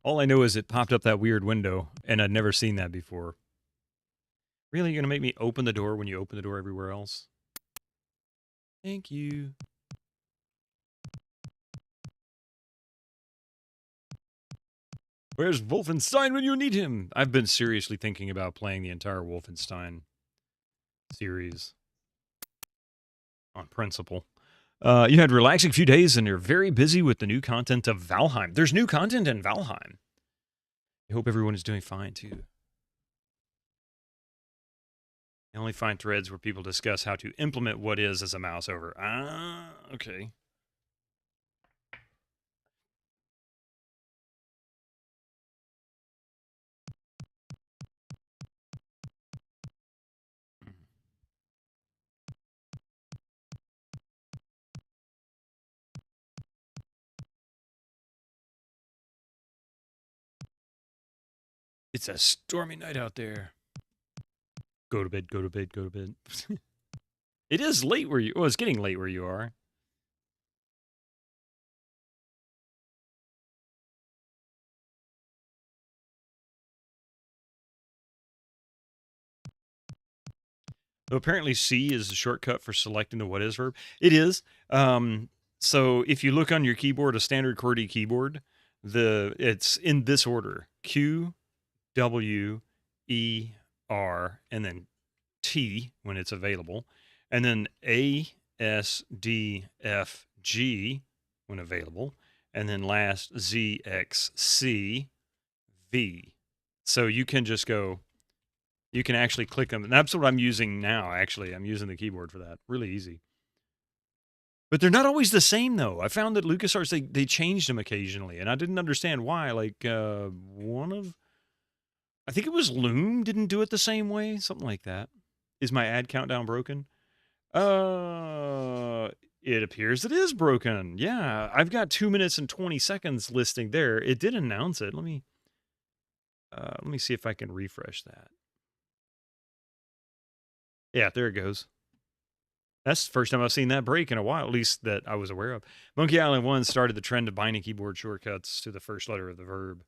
All I know is it popped up that weird window, and I'd never seen that before. Really? You're going to make me open the door when you open the door everywhere else? Thank you. Where's Wolfenstein when you need him? I've been seriously thinking about playing the entire Wolfenstein series on principle. You had relaxing few days and you're very busy with the new content of Valheim. There's new content in Valheim. I hope everyone is doing fine too. I only find threads where people discuss how to implement what is as a mouse over. Ah, okay. It's a stormy night out there. Go to bed, go to bed, go to bed. It is late where you... Well, it's getting late where you are. So apparently C is the shortcut for selecting the what is verb. It is. So if you look on your keyboard, a standard QWERTY keyboard, it's in this order. Q, W, E, R, and then T when it's available. And then A, S, D, F, G when available. And then last Z, X, C, V. So you can just go, you can actually click them. And that's what I'm using now, actually. I'm using the keyboard for that. Really easy. But they're not always the same, though. I found that LucasArts, they changed them occasionally, and I didn't understand why. Like, I think it was Loom didn't do it the same way. Something like that. Is my ad countdown broken? It appears it is broken. Yeah, I've got 2 minutes and 20 seconds listing there. It did announce it. Let me see if I can refresh that. Yeah, there it goes. That's the first time I've seen that break in a while, at least that I was aware of. Monkey Island 1 started the trend of binding keyboard shortcuts to the first letter of the verb.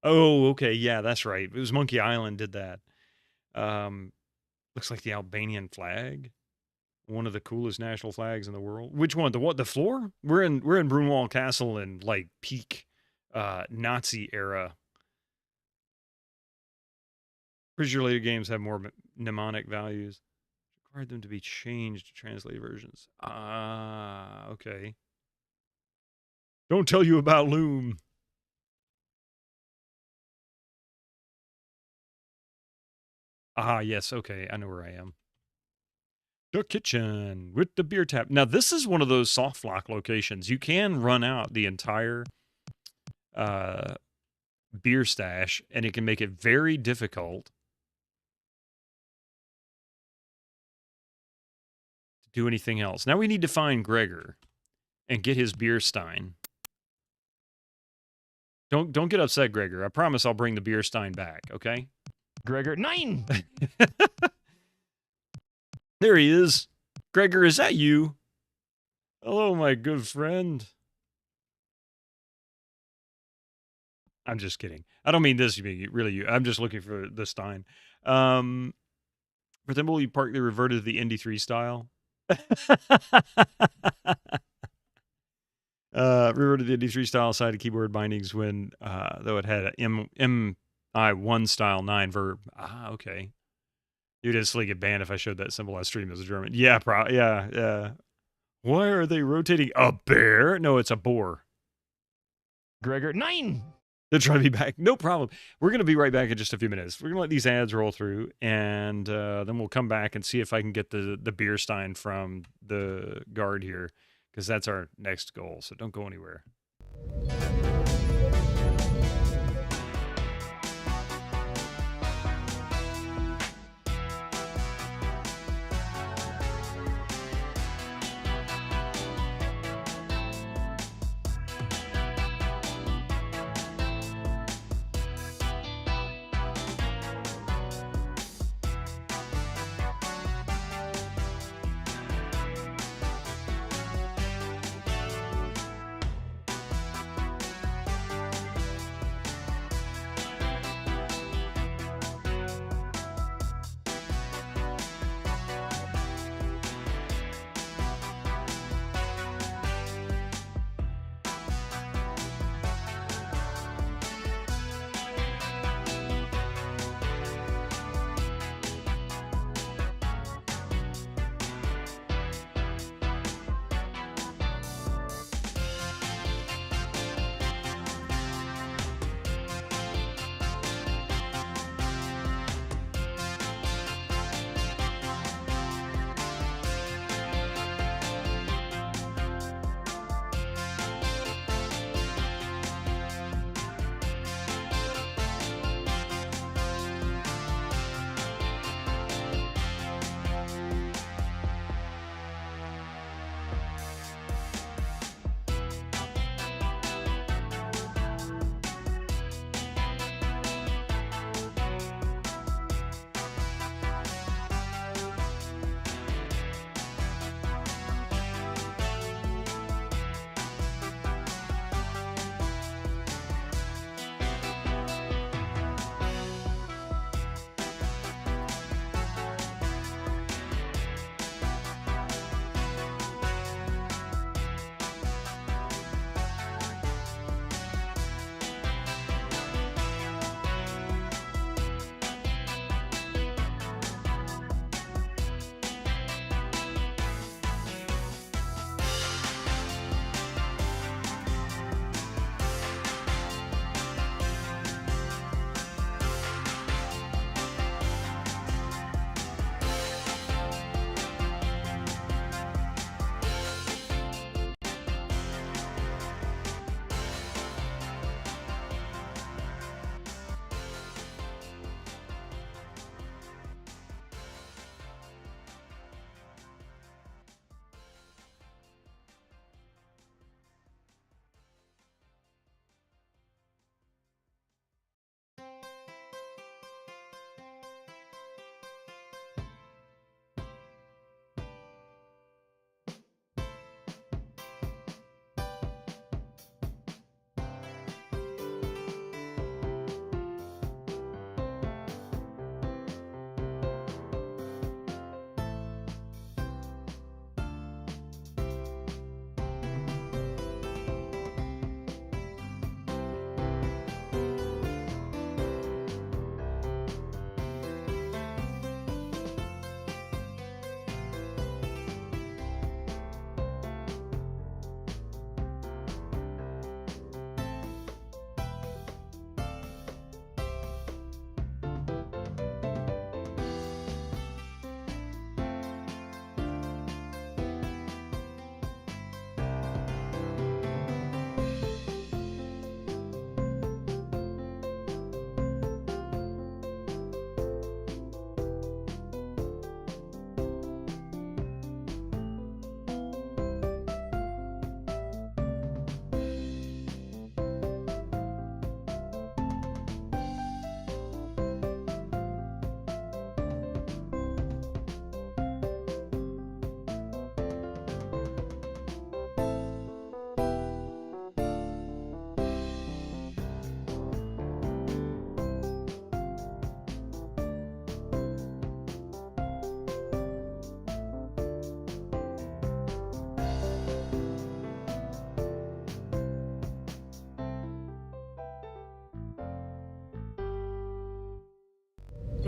Oh, okay. Yeah, that's right. It was Monkey Island did that. Looks like the Albanian flag. One of the coolest national flags in the world. Which one? The what? The floor? We're in Brunwald Castle in like peak Nazi era. Pretty sure later games have more mnemonic values. Required them to be changed to translated versions. Ah, okay. Don't tell you about Loom. Ah, yes, okay. I know where I am. The kitchen with the beer tap. Now, this is one of those soft lock locations. You can run out the entire beer stash, and it can make it very difficult to do anything else. Now we need to find Gregor and get his beer stein. Don't get upset, Gregor. I promise I'll bring the beer stein back, okay? Gregor, 9! There he is. Gregor, is that you? Hello, my good friend. I'm just kidding. I don't mean this to be really you. I'm just looking for the stein. For example, you partly reverted to the Indy 3 style. Reverted to the Indy 3 style sided keyboard bindings when, though it had a MI1 style 9 verb. Ah, okay. You'd instantly get banned if I showed that symbol on stream as a German. Yeah, yeah. Why are they rotating a bear? No, it's a boar. Gregor, 9! They'll try to be back. No problem. We're going to be right back in just a few minutes. We're going to let these ads roll through, and then we'll come back and see if I can get the beer stein from the guard here, because that's our next goal. So don't go anywhere.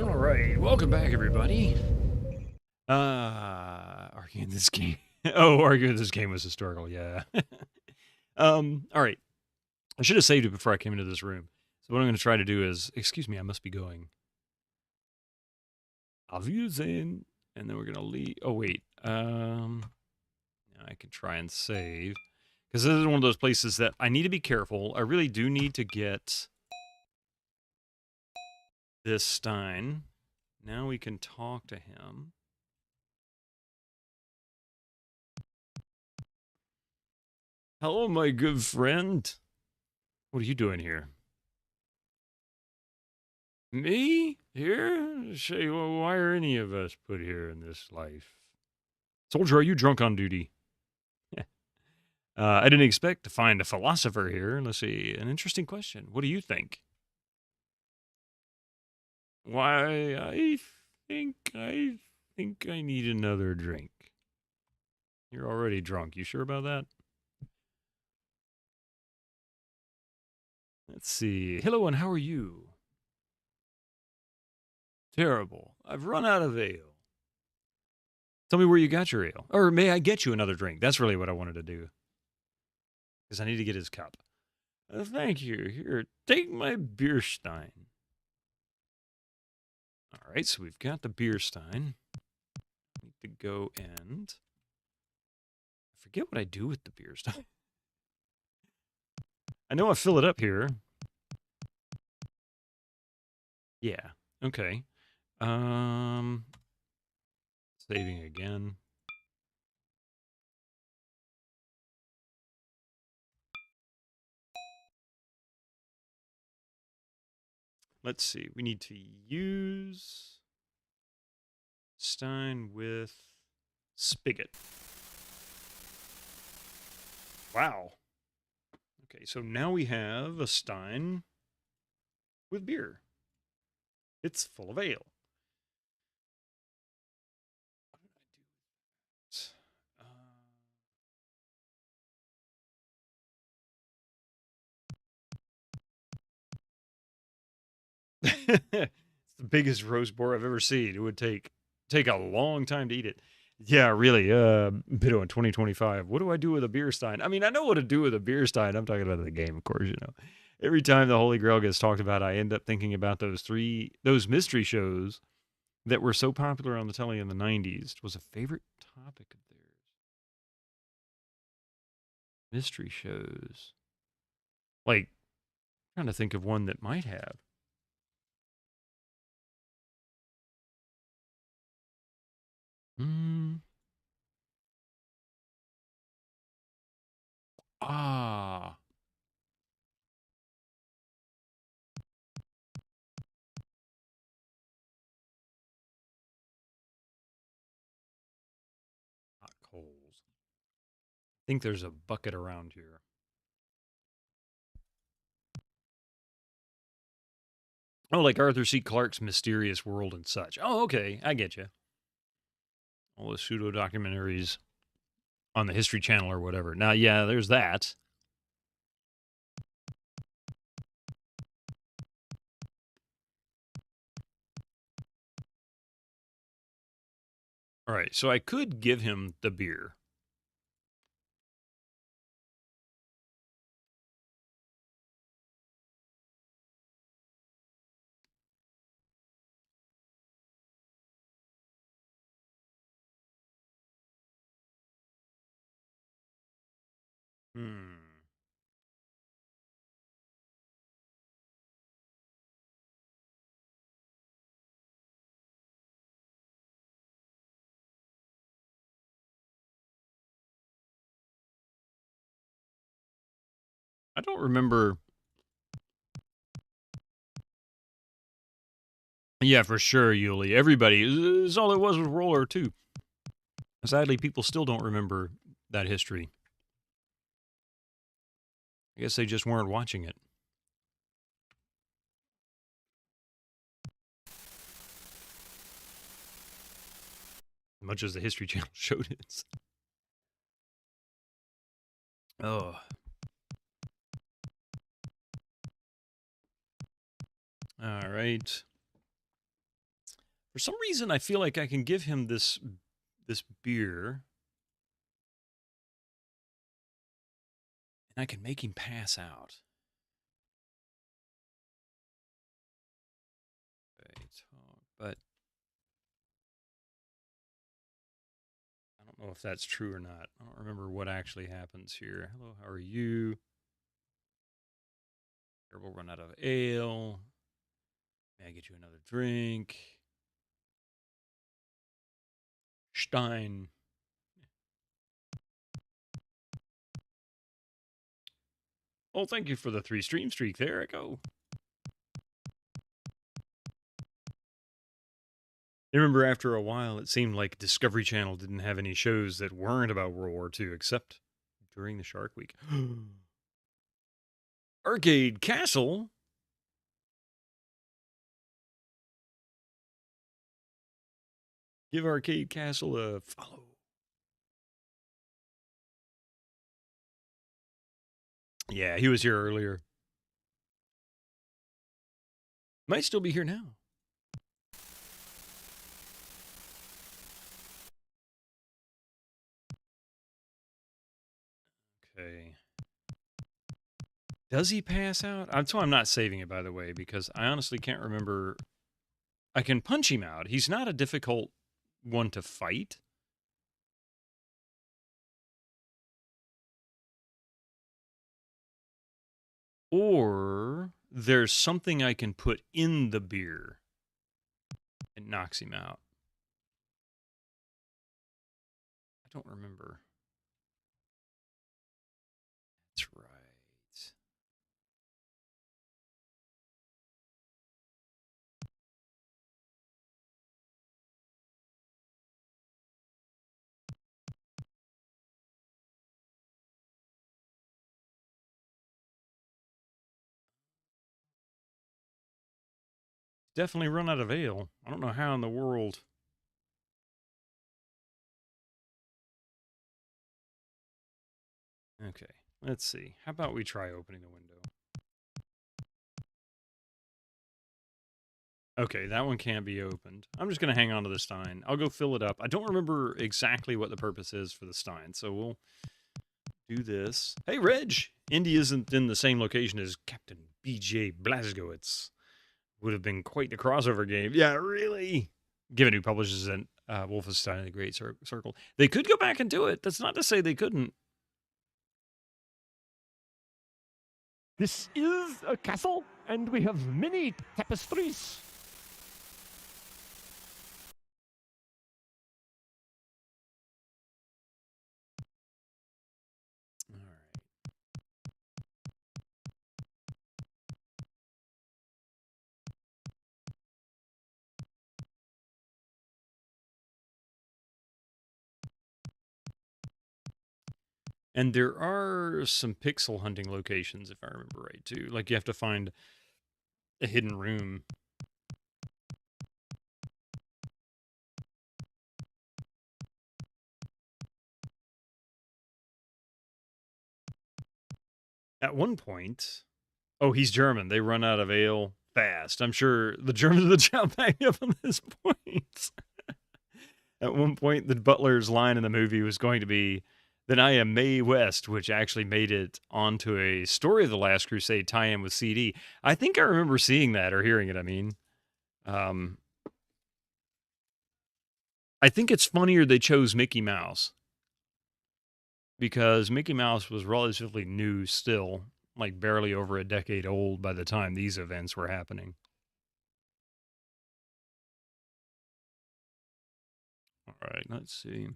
All right, welcome back, everybody. Arguing this game. Oh, arguing this game was historical. Yeah. All right. I should have saved it before I came into this room. So what I'm going to try to do is, excuse me, I must be going. Auf Wiedersehen, and then we're going to leave. Oh wait. I can try and save because this is one of those places that I need to be careful. I really do need to get this Stein. Now we can talk to him. Hello, my good friend. What are you doing here? Me? Here? Say, well, why are any of us put here in this life? Soldier, are you drunk on duty? I didn't expect to find a philosopher here. Let's see. An interesting question. What do you think? Why, I think I need another drink. You're already drunk. You sure about that? Let's see. Hello, and how are you? Terrible. I've run out of ale. Tell me where you got your ale. Or may I get you another drink? That's really what I wanted to do. Because I need to get his cup. Thank you. Here, take my beer stein. All right, so we've got the beer stein. Need to go and... I forget what I do with the beer stein. I know I fill it up here. Yeah, okay. Saving again. Let's see. We need to use Stein with spigot. Wow. Okay, so now we have a Stein with beer. It's full of ale. What did I do with that? It's the biggest roast boar I've ever seen. It would take a long time to eat it. Yeah, really. Bido in 2025. What do I do with a beer stein? I mean, I know what to do with a beer stein. I'm talking about the game, of course, you know. Every time the Holy Grail gets talked about, I end up thinking about those mystery shows that were so popular on the telly in the 90s. It was a favorite topic of theirs. Mystery shows. Like, I'm trying to think of one that might have. Ah. Hot coals. I think there's a bucket around here. Oh, like Arthur C. Clarke's Mysterious World and such. Oh, okay. I get you. All the pseudo documentaries on the History Channel or whatever. Now, yeah, there's that. All right, so I could give him the beer. I don't remember. Yeah, for sure, Yuli. Everybody. This is all it was Roller 2. Sadly, people still don't remember that history. I guess they just weren't watching it. Much as the History Channel showed it. Oh. All right. For some reason, I feel like I can give him this beer, and I can make him pass out. Okay, but I don't know if that's true or not. I don't remember what actually happens here. Hello, how are you? We'll run out of ale. May I get you another drink? Stein. Oh, thank you for the 3 stream streak. There I go. I remember after a while, it seemed like Discovery Channel didn't have any shows that weren't about World War II, except during the Shark Week. Arcade Castle? Give Arcade Castle a follow. Yeah, he was here earlier. Might still be here now. Okay. Does he pass out? So I'm not saving it, by the way, because I honestly can't remember. I can punch him out. He's not a difficult one to fight. Or there's something I can put in the beer. It knocks him out. I don't remember. That's right. Definitely run out of ale. I don't know how in the world. Okay, let's see. How about we try opening the window? Okay, that one can't be opened. I'm just going to hang on to the Stein. I'll go fill it up. I don't remember exactly what the purpose is for the Stein, so we'll do this. Hey, Reg! Indy isn't in the same location as Captain B.J. Blazkowicz. Would have been quite the crossover game. Yeah, really? Given who publishes it, Wolfenstein and the Great Circle. They could go back and do it. That's not to say they couldn't. This is a castle, and we have many tapestries. All right. And there are some pixel hunting locations, if I remember right, too. Like, you have to find a hidden room. At one point... Oh, he's German. They run out of ale fast. I'm sure the Germans would jump back up on this point. At one point, the butler's line in the movie was going to be, "Then I am Mae West," which actually made it onto a Story of the Last Crusade tie-in with CD. I think I remember seeing that or hearing it, I mean. I think it's funnier they chose Mickey Mouse. Because Mickey Mouse was relatively new still, like barely over a decade old by the time these events were happening. All right, let's see.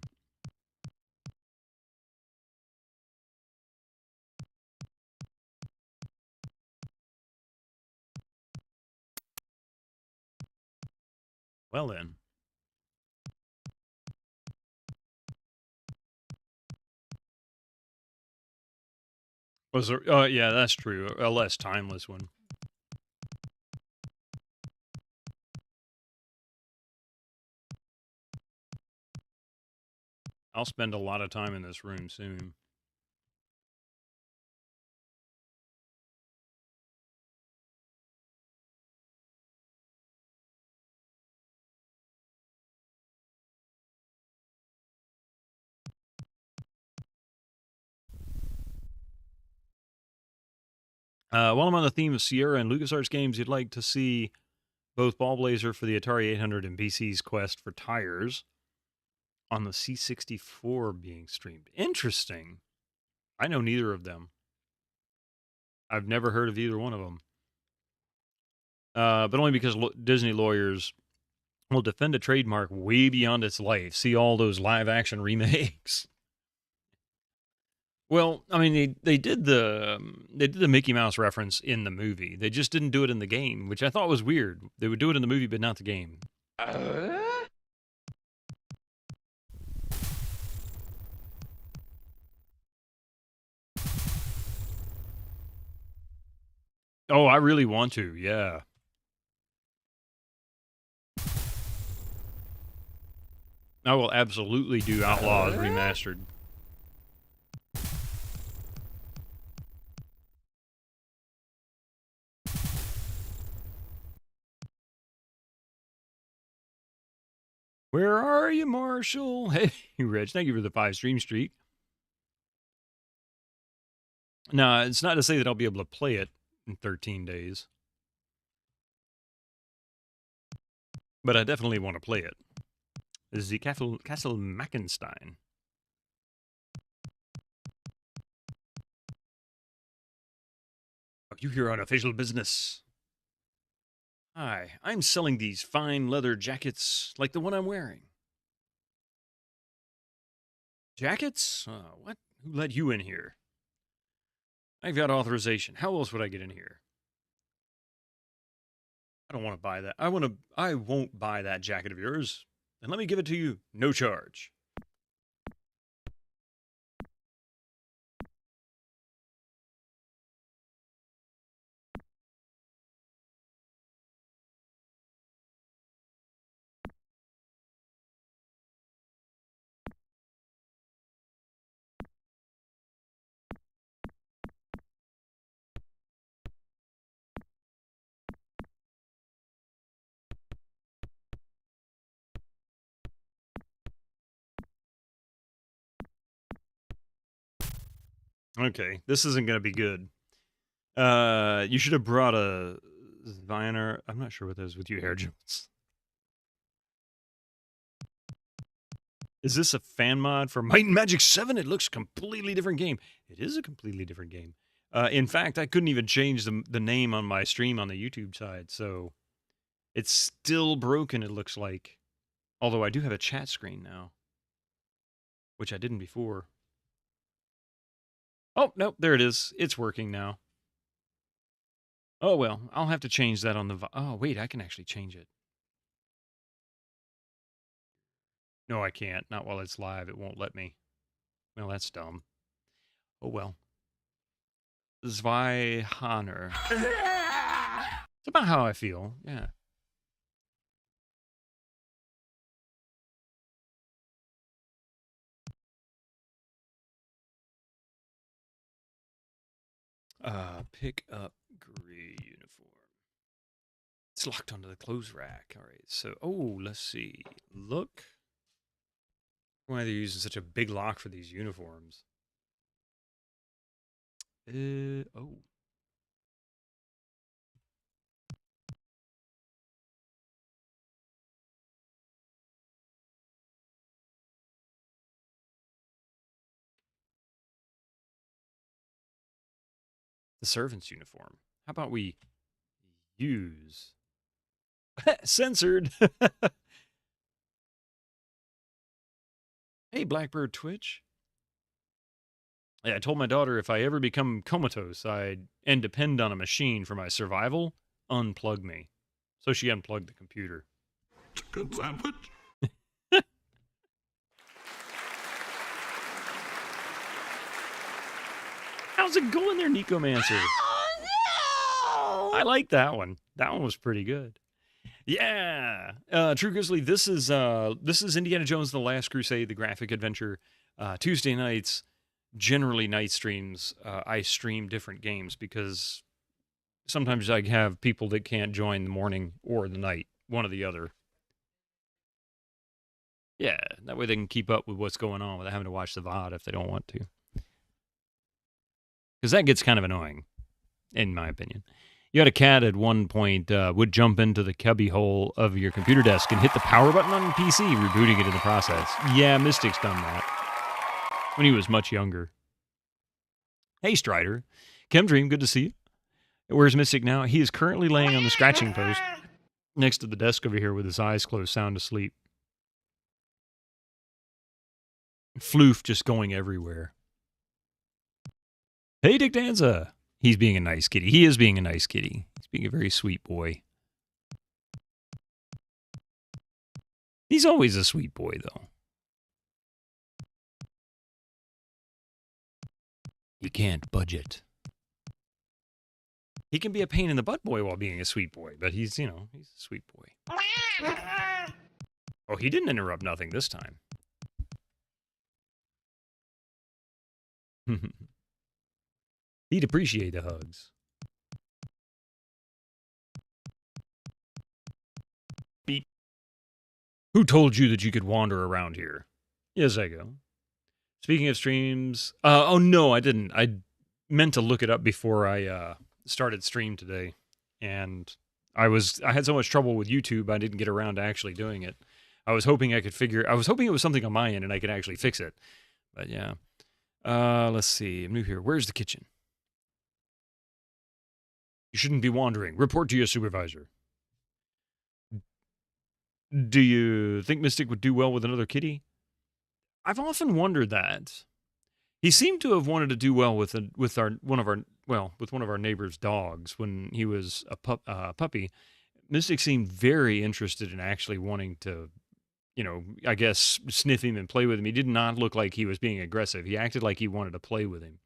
Well then. Was there? Oh, yeah, that's true. A less timeless one. I'll spend a lot of time in this room soon. While I'm on the theme of Sierra and LucasArts games, you'd like to see both Ball Blazer for the Atari 800 and BC's Quest for Tires on the C64 being streamed. Interesting. I know neither of them. I've never heard of either one of them. But only because Disney lawyers will defend a trademark way beyond its life. See all those live-action remakes. Well, I mean, they did the Mickey Mouse reference in the movie. They just didn't do it in the game, which I thought was weird. They would do it in the movie, but not the game. Oh, I really want to, yeah. I will absolutely do Outlaws Remastered. Where are you, Marshall? Hey, Rich, thank you for the 5 stream streak. No, it's not to say that I'll be able to play it in 13 days. But I definitely want to play it. This is the Castle Mackenstein. Are you here on official business? Hi, I'm selling these fine leather jackets like the one I'm wearing. Jackets? What? Who let you in here? I've got authorization. How else would I get in here? I don't want to buy that. I won't buy that jacket of yours. And let me give it to you, no charge. Okay, this isn't going to be good. You should have brought a Viner. I'm not sure what that is with you, Hair Jones. Is this a fan mod for Might and Magic 7? It looks a completely different game. It is a completely different game. In fact, I couldn't even change the name on my stream on the YouTube side, so it's still broken, it looks like. Although I do have a chat screen now, which I didn't before. Oh, nope, there it is. It's working now. Oh, well, I'll have to change that on the... Oh, wait, I can actually change it. No, I can't. Not while it's live. It won't let me. Well, that's dumb. Oh, well. Zweihaner. It's about how I feel, yeah. Pick up gray uniform. It's locked onto the clothes rack. All right, so, oh, let's see. Look. Why they're using such a big lock for these uniforms. Oh. The servant's uniform. How about we use... Censored! Hey, Blackbird Twitch. Yeah, I told my daughter if I ever become comatose and depend on a machine for my survival, unplug me. So she unplugged the computer. Chicken sandwich? How's it going there, Nicomancer? Oh, no! I like that one. That one was pretty good. Yeah. True Grizzly, this is Indiana Jones and the Last Crusade, the graphic adventure. Tuesday nights, generally night streams, I stream different games because sometimes I have people that can't join the morning or the night, one or the other. Yeah, that way they can keep up with what's going on without having to watch the VOD if they don't want to. Because that gets kind of annoying. in my opinion. You had a cat at one point would jump into the cubby hole of your computer desk and hit the power button on your PC, rebooting it in the process. Yeah, Mystic's done that when he was much younger. Hey, Strider. Chemdream, good to see you. Where's Mystic now? He is currently laying on the scratching post next to the desk over here with his eyes closed, sound asleep. Floof just going everywhere. Hey, Dick Danza. He's being a nice kitty. He is being a nice kitty. He's being a very sweet boy. He's always a sweet boy, though. You can't budget. He can be a pain in the butt boy while being a sweet boy, but he's, you know, he's a sweet boy. Oh, he didn't interrupt nothing this time. He'd appreciate the hugs. Beep. Who told you that you could wander around here? Yes, I go. Speaking of streams, oh no, I didn't. I meant to look it up before I started stream today, and I had so much trouble with YouTube, I didn't get around to actually doing it. I was hoping it was something on my end and I could actually fix it. But yeah. Let's see. I'm new here. Where's the kitchen? You shouldn't be wandering. Report to your supervisor. Do you think Mystic would do well with another kitty? I've often wondered that. He seemed to have wanted to do well with one of our neighbor's dogs when he was a puppy. Mystic seemed very interested in actually wanting to, I guess, sniff him and play with him. He did not look like he was being aggressive. He acted like he wanted to play with him.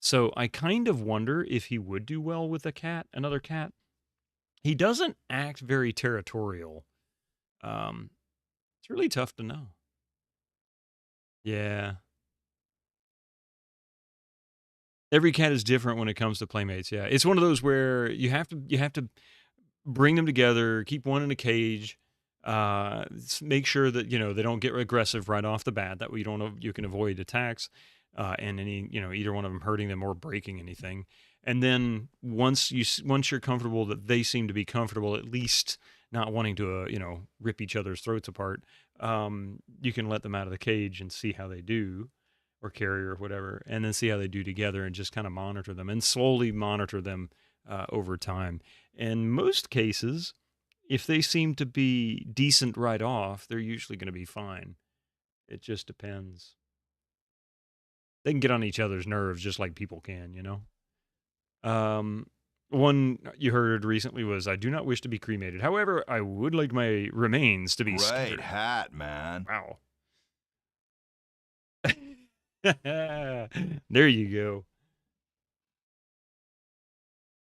So I kind of wonder if he would do well with another cat. He doesn't act very territorial. It's really tough to know. Yeah. Every cat is different when it comes to playmates. Yeah. It's one of those where you have to bring them together, keep one in a cage, make sure that, they don't get aggressive right off the bat. That way you can avoid attacks, and either one of them hurting them or breaking anything. And then once you're comfortable that they seem to be comfortable, at least not wanting to, rip each other's throats apart, you can let them out of the cage and see how they do, or carry or whatever, and then see how they do together and just kind of monitor them and slowly monitor them over time. In most cases, if they seem to be decent right off, they're usually going to be fine. It just depends. They can get on each other's nerves just like people can, One you heard recently was, I do not wish to be cremated. However, I would like my remains to be Great Great hat, man. Wow. There you go.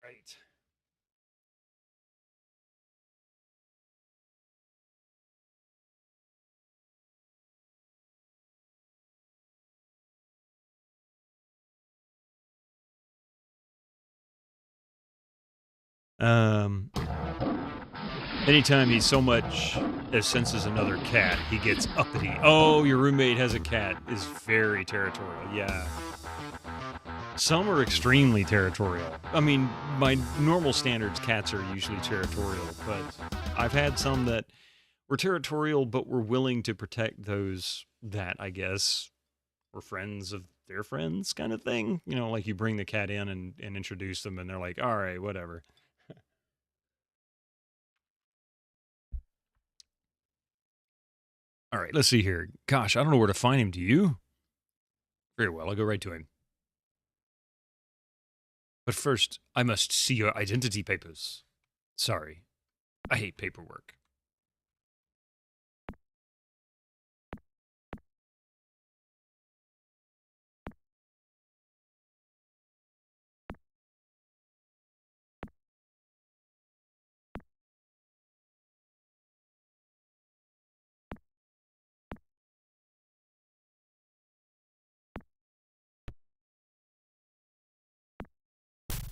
Right. Anytime he so much as senses another cat, he gets uppity. Oh, your roommate has a cat is very territorial. Yeah. Some are extremely territorial. I mean, by normal standards, cats are usually territorial, but I've had some that were territorial but were willing to protect those that, I guess, were friends of their friends kind of thing. Like you bring the cat in and introduce them and they're like, all right, whatever. All right, let's see here. Gosh, I don't know where to find him. Do you? Very well, I'll go right to him. But first, I must see your identity papers. Sorry, I hate paperwork.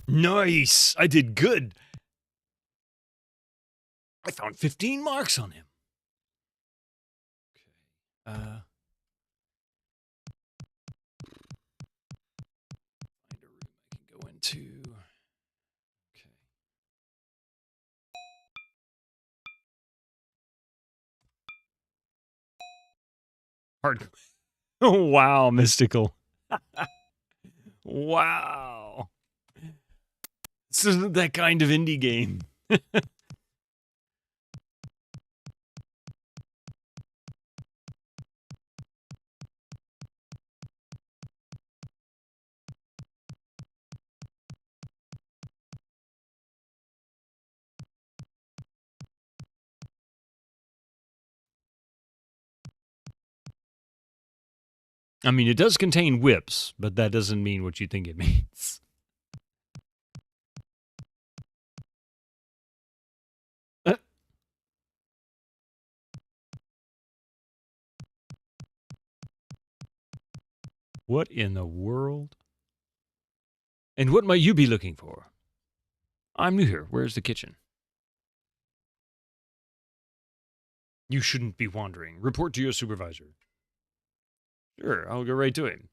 Nice! I did good! I found 15 marks on him. Okay. Find a room I can go into. Hard. Oh, wow, mystical. Wow. This isn't that kind of indie game. I mean, it does contain whips, but that doesn't mean what you think it means. What in the world? And what might you be looking for? I'm new here. Where's the kitchen? You shouldn't be wandering. Report to your supervisor. Sure, I'll go right to him.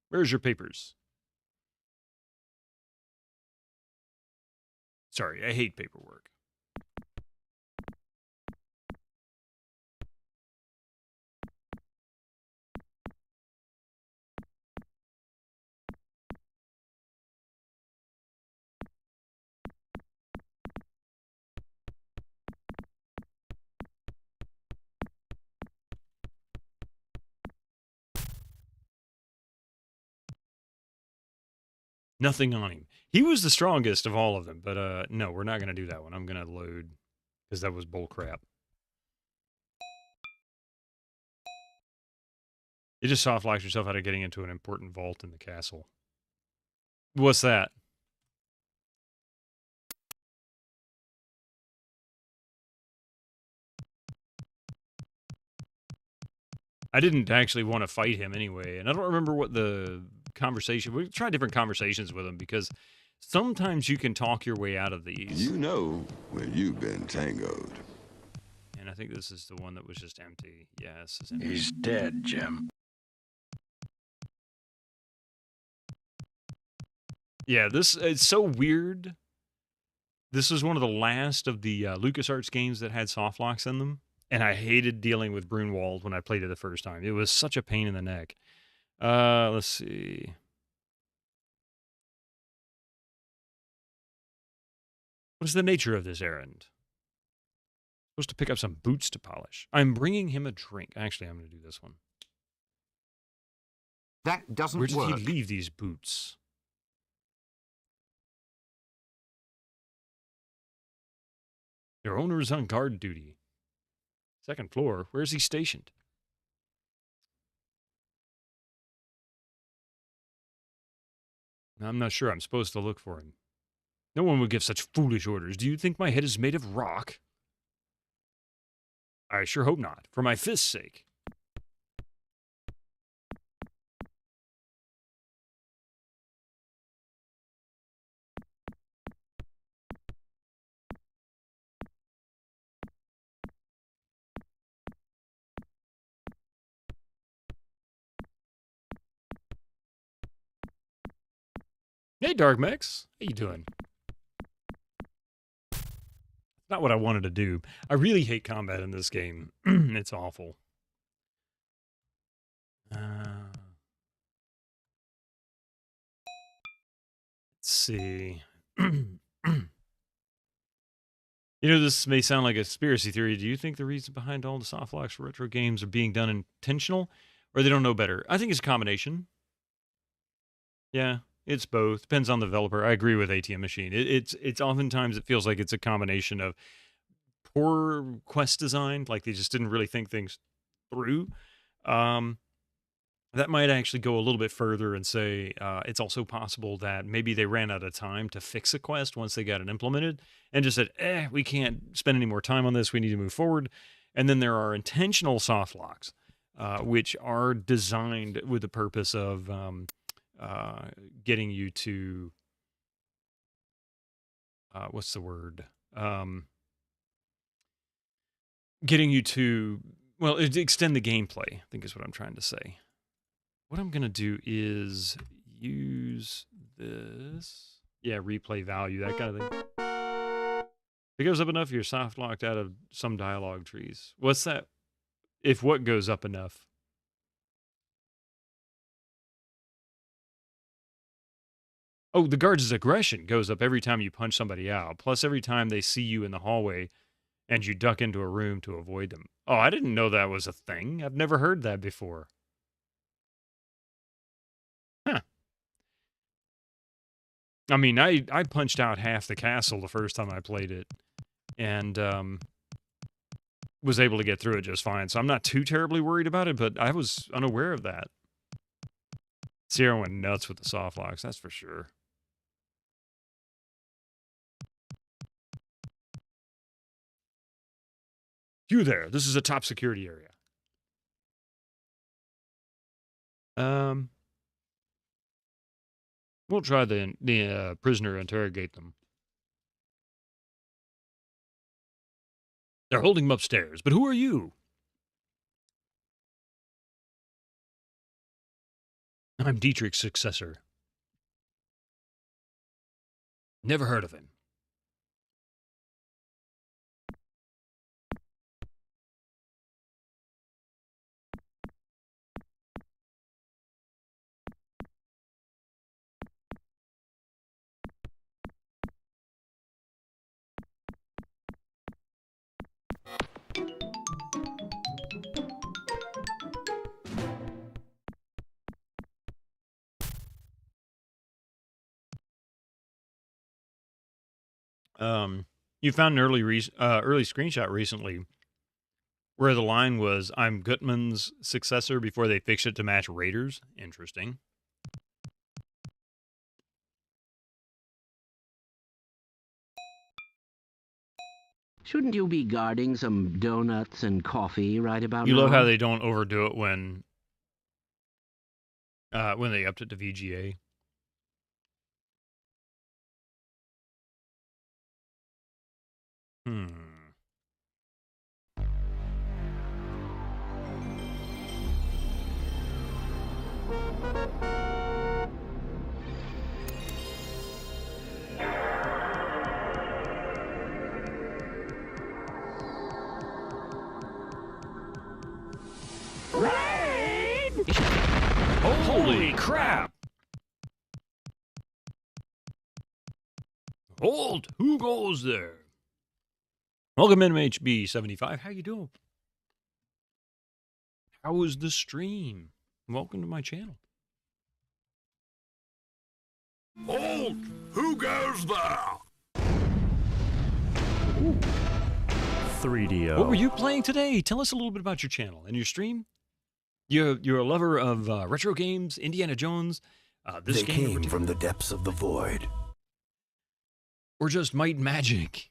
Where's your papers? Sorry, I hate paperwork. Nothing on him. He was the strongest of all of them, but no, we're not going to do that one. I'm going to load, because that was bull crap. You just soft locked yourself out of getting into an important vault in the castle. What's that? I didn't actually want to fight him anyway, and I don't remember what the conversation... We tried different conversations with him, because sometimes you can talk your way out of these. You know when you've been tangoed. And I think this is the one that was just empty. Yeah, this is empty. He's dead, Jim. Yeah, it's so weird. This was one of the last of the Lucasarts games that had softlocks in them. And I hated dealing with Brunwald when I played it the first time. It was such a pain in the neck. Let's see. What is the nature of this errand? Supposed to pick up some boots to polish. I'm bringing him a drink. Actually, I'm going to do this one. That doesn't Where did work. he leave these boots? Your owner is on guard duty. Second floor. Where's he stationed? I'm not sure. I'm supposed to look for him. No one would give such foolish orders. Do you think my head is made of rock? I sure hope not. For my fist's sake. Hey, Dark Mix. How you doing? Not what I wanted to do. I really hate combat in this game. It's awful. Let's see. You know, this may sound like a conspiracy theory. Do you think the reason behind all the softlocks for retro games are being done intentional, or they don't know better? I think it's a combination. Yeah, it's both. Depends on the developer. I agree with ATM Machine. It's oftentimes it feels like it's a combination of poor quest design, like they just didn't really think things through. That might actually go a little bit further and say it's also possible that maybe they ran out of time to fix a quest once they got it implemented and just said, we can't spend any more time on this. We need to move forward. And then there are intentional soft locks, which are designed with the purpose of getting you to, what's the word? Getting you to, well, extend the gameplay, I think is what I'm trying to say. What I'm going to do is use this. Yeah, replay value, that kind of thing. If it goes up enough, you're soft locked out of some dialogue trees. What's that? If what goes up enough? Oh, the guards' aggression goes up every time you punch somebody out, plus every time they see you in the hallway and you duck into a room to avoid them. Oh, I didn't know that was a thing. I've never heard that before. Huh. I mean, I punched out half the castle the first time I played it, and was able to get through it just fine. So I'm not too terribly worried about it, but I was unaware of that. Sierra went nuts with the softlocks, that's for sure. You there, this is a top security area. We'll try the prisoner interrogate them. They're holding him upstairs, but who are you? I'm Dietrich's successor. Never heard of him. You found an early screenshot recently where the line was, I'm Gutman's successor before they fixed it to match Raiders. Interesting. Shouldn't you be guarding some donuts and coffee right about now? You love how they don't overdo it when they upped it to VGA. Holy crap! Hold! Who goes there? Welcome in, HB75. How you doing? How was the stream? Welcome to my channel. Hold! Who goes there? 3DO. What were you playing today? Tell us a little bit about your channel and your stream. You're a lover of retro games, Indiana Jones. This They game came from the depths of the void. or just Might and Magic.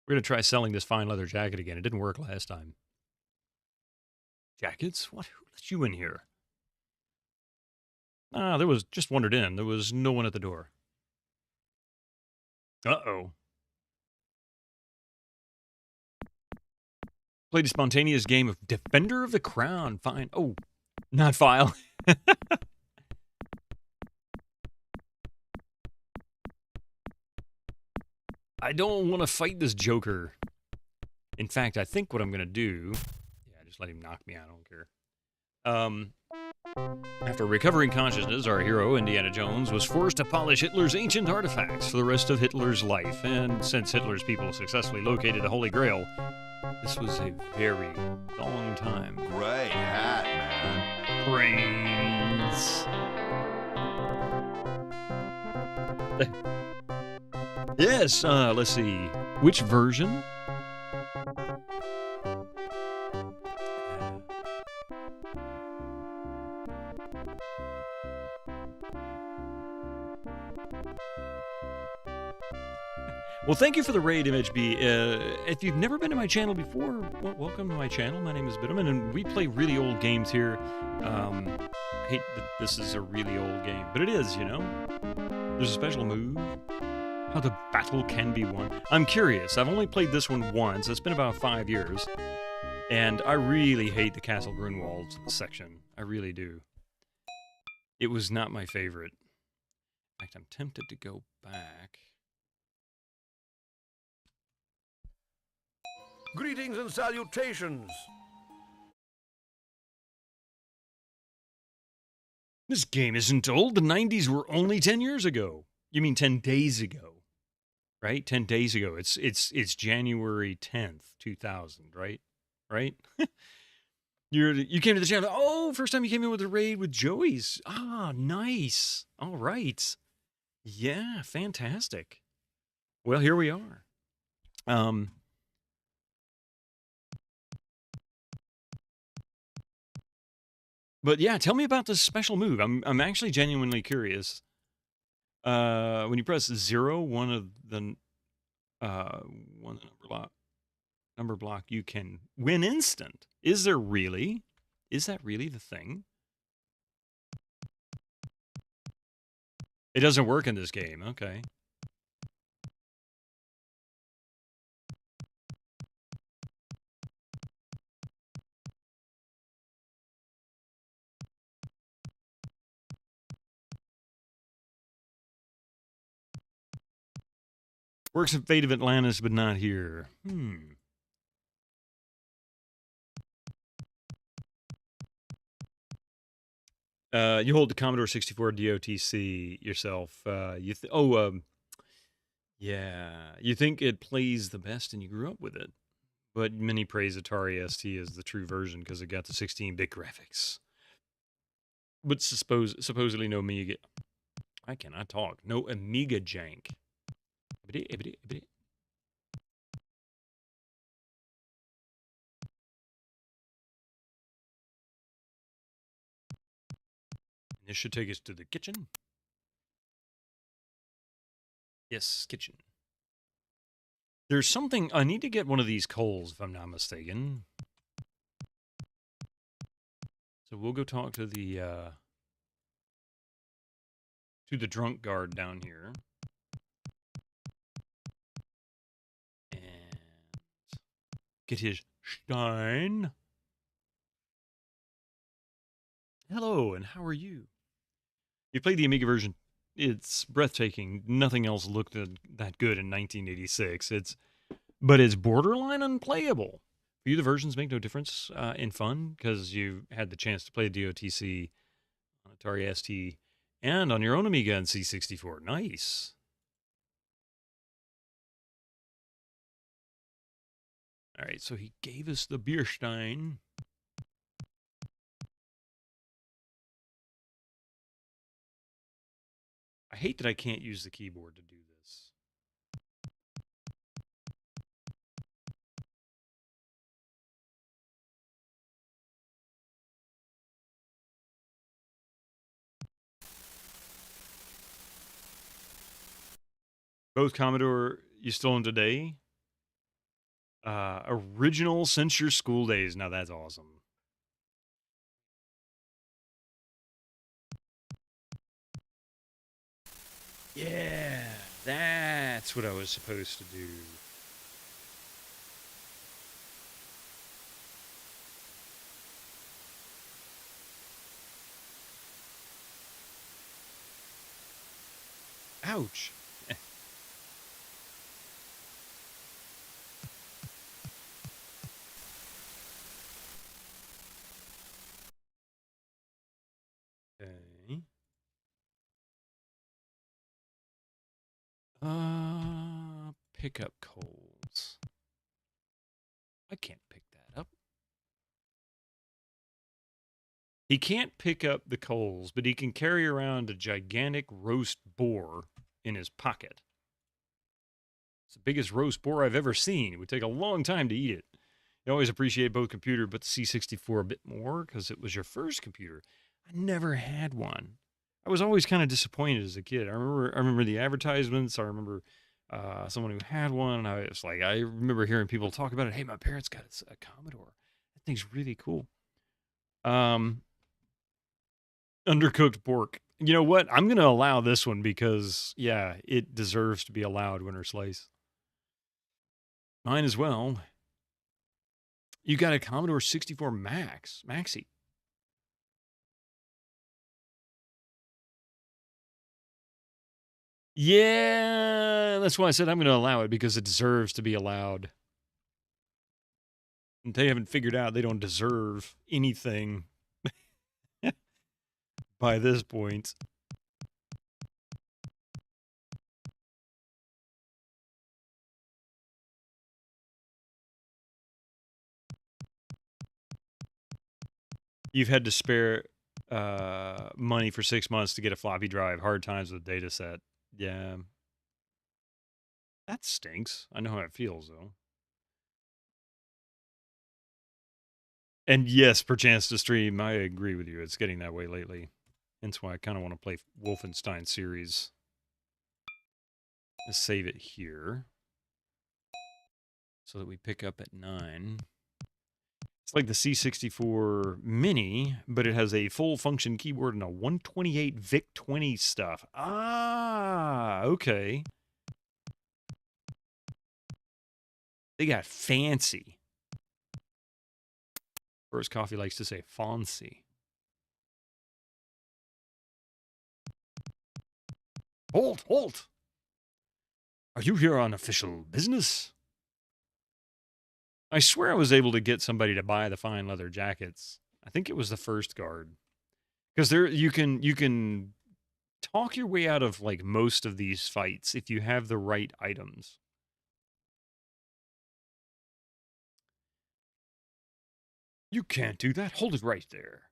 We're gonna try selling this fine leather jacket again. It didn't work last time. Jackets? What? Who let you in here? Ah, there was just wandered in. There was no one at the door. Uh-oh. Played a spontaneous game of Defender of the Crown. Fine. Oh, not file. I don't want to fight this Joker. In fact, I think what I'm going to do... Yeah, just let him knock me out. I don't care. After recovering consciousness, our hero, Indiana Jones, was forced to polish Hitler's ancient artifacts for the rest of Hitler's life. And since Hitler's people successfully located the Holy Grail, this was a very long time. Great hat, man. Brains. Yes, let's see. Which version? Well, thank you for the raid, MHB. If you've never been to my channel before, well, welcome to my channel. My name is Bitterman, and we play really old games here. I hate that this is a really old game, but it is, you know? There's a special move. How the battle can be won. I'm curious. I've only played this one once. It's been about 5 years. And I really hate the Castle Brunwald section. I really do. It was not my favorite. In fact, I'm tempted to go back. Greetings and salutations. This game isn't old. The 90s were only 10 years ago. You mean 10 days ago, right? 10 days ago. It's January 10th, 2000, right? Right? You came to the channel. Oh, first time you came in with a raid with Joey's. Ah, nice. All right. Yeah, fantastic. Well, here we are. But yeah, tell me about this special move. I'm actually genuinely curious. When you press 0, one number block, you can win instant. Is there really? Is that really the thing? It doesn't work in this game. Okay. Works in Fate of Atlantis, but not here. You hold the Commodore 64 DOTC yourself. Yeah. You think it plays the best and you grew up with it. But many praise Atari ST as the true version because it got the 16-bit graphics. But supposedly no Amiga. I cannot talk. No Amiga jank. This should take us to the kitchen. Yes, kitchen. There's something... I need to get one of these coals, if I'm not mistaken. So we'll go talk to the drunk guard down here. And get his stein. Hello, and how are you? You played the Amiga version. It's breathtaking. Nothing else looked that good in 1986. But it's borderline unplayable. For you, the versions make no difference in fun because you had the chance to play DOTC on Atari ST and on your own Amiga and C64. Nice. All right, so he gave us the Bierstein. I hate that I can't use the keyboard to do this. Both Commodore you still own today? Original since your school days. Now that's awesome. Yeah, that's what I was supposed to do. Ouch. Okay. Pick up coals. I can't pick that up. He can't pick up the coals, but he can carry around a gigantic roast boar in his pocket. It's the biggest roast boar I've ever seen. It would take a long time to eat it. You always appreciate both computer, but the C64 a bit more because it was your first computer. I never had one. I was always kind of disappointed as a kid. I remember the advertisements. I remember someone who had one. I remember hearing people talk about it. Hey, my parents got a Commodore. That thing's really cool. Undercooked pork. You know what? I'm going to allow this one because, yeah, it deserves to be allowed, Winter Slice. Mine as well. You got a Commodore 64 Maxi. Yeah, that's why I said I'm going to allow it because it deserves to be allowed. And they haven't figured out they don't deserve anything by this point. You've had to spare money for 6 months to get a floppy drive. Hard times with data set. Yeah. That stinks. I know how it feels, though. And yes, perchance to stream, I agree with you. It's getting that way lately. Hence why I kind of want to play Wolfenstein series. Let's save it here. So that we pick up at 9. It's like the C64 Mini, but it has a full function keyboard and a 128 VIC-20 stuff. Ah, okay. They got fancy. First Coffee likes to say fancy. Halt, halt! Are you here on official business? I swear I was able to get somebody to buy the fine leather jackets. I think it was the first guard. Because there you can talk your way out of like most of these fights if you have the right items. You can't do that. Hold it right there.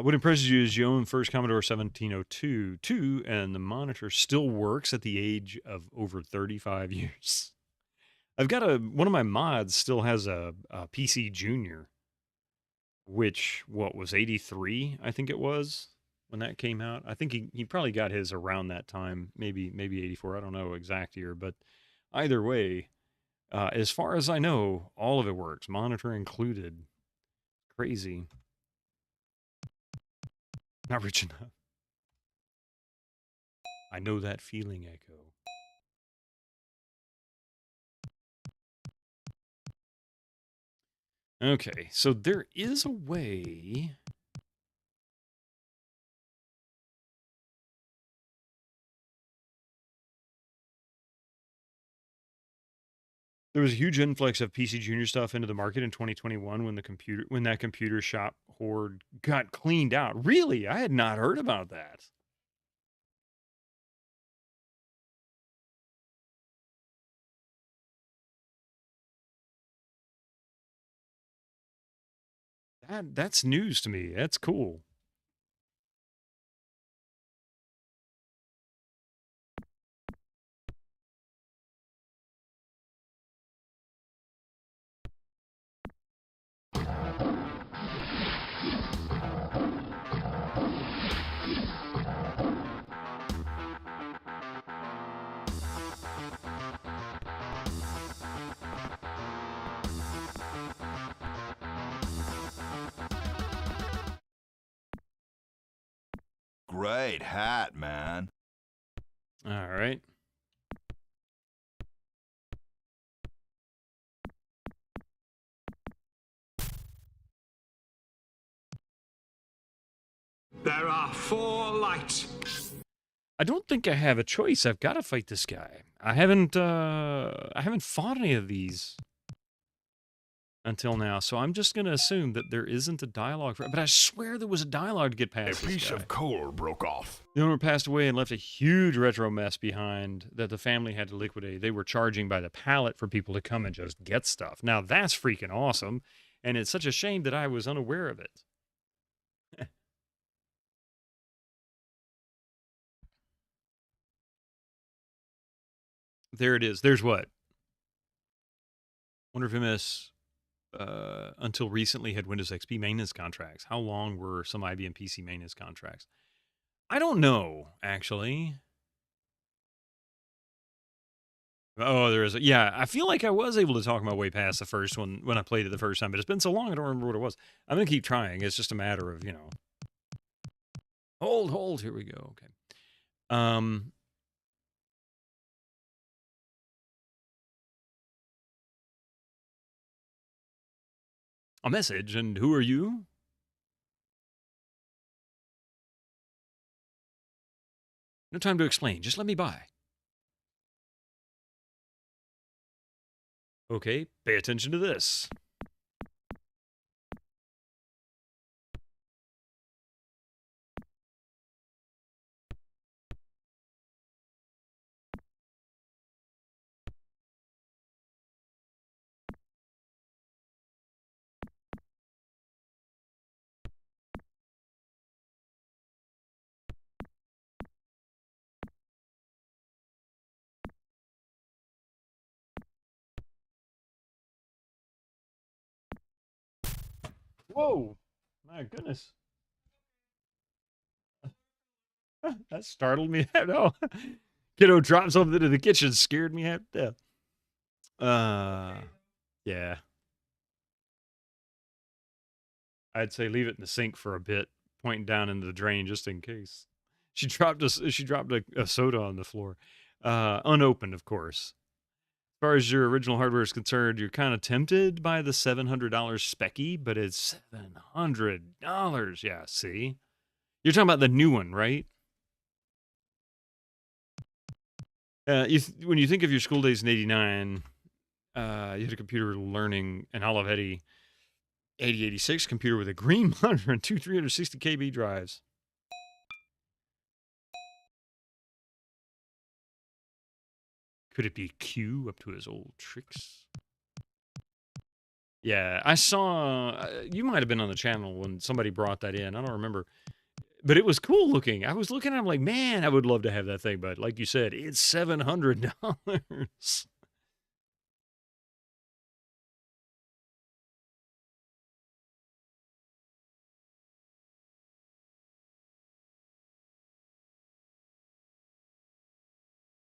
What impresses you is you own first Commodore 1702 too, and the monitor still works at the age of over 35 years. I've got one of my mods still has a PC Junior, which, what was 83, I think it was, when that came out. I think he probably got his around that time, maybe 84, I don't know exact year, but either way, as far as I know, all of it works, monitor included. Crazy. Not rich enough. I know that feeling, Echo. Okay, so there is a way. There was a huge influx of PC Junior stuff into the market in 2021 when that computer shop horde got cleaned out. Really? I had not heard about that. That's news to me. That's cool. Great hat, man. All right. There are 4 lights. I don't think I have a choice. I've got to fight this guy. I haven't fought any of these until now, so I'm just going to assume that there isn't a dialogue. But I swear there was a dialogue to get past A this piece guy. of coal broke off. The owner passed away and left a huge retro mess behind that the family had to liquidate. They were charging by the pallet for people to come and just get stuff. Now that's freaking awesome, and it's such a shame that I was unaware of it. There it is. There's what? Wonder if MS until recently had Windows XP maintenance contracts. How long were some IBM PC maintenance contracts? I don't know, actually. Oh, there is. Yeah, I feel like I was able to talk my way past the first one when I played it the first time, but it's been so long I don't remember what it was. I'm gonna keep trying. It's just a matter of, hold. Here we go. Okay. A message, and who are you? No time to explain. Just let me by. Okay, pay attention to this. Whoa! My goodness. That startled me. No. Kiddo dropped something into the kitchen, scared me half to death. Yeah. I'd say leave it in the sink for a bit, pointing down into the drain just in case. She dropped a soda on the floor. Unopened, of course. As far as your original hardware is concerned, you're kind of tempted by the $700 specky, but it's $700. Yeah, see? You're talking about the new one, right? When you think of your school days in '89, you had a computer learning an Olivetti 8086 computer with a green monitor and two 360 KB drives. Could it be Q up to his old tricks? Yeah, I saw, you might have been on the channel when somebody brought that in. I don't remember. But it was cool looking. I was looking at it, I'm like, man, I would love to have that thing. But like you said, it's $700.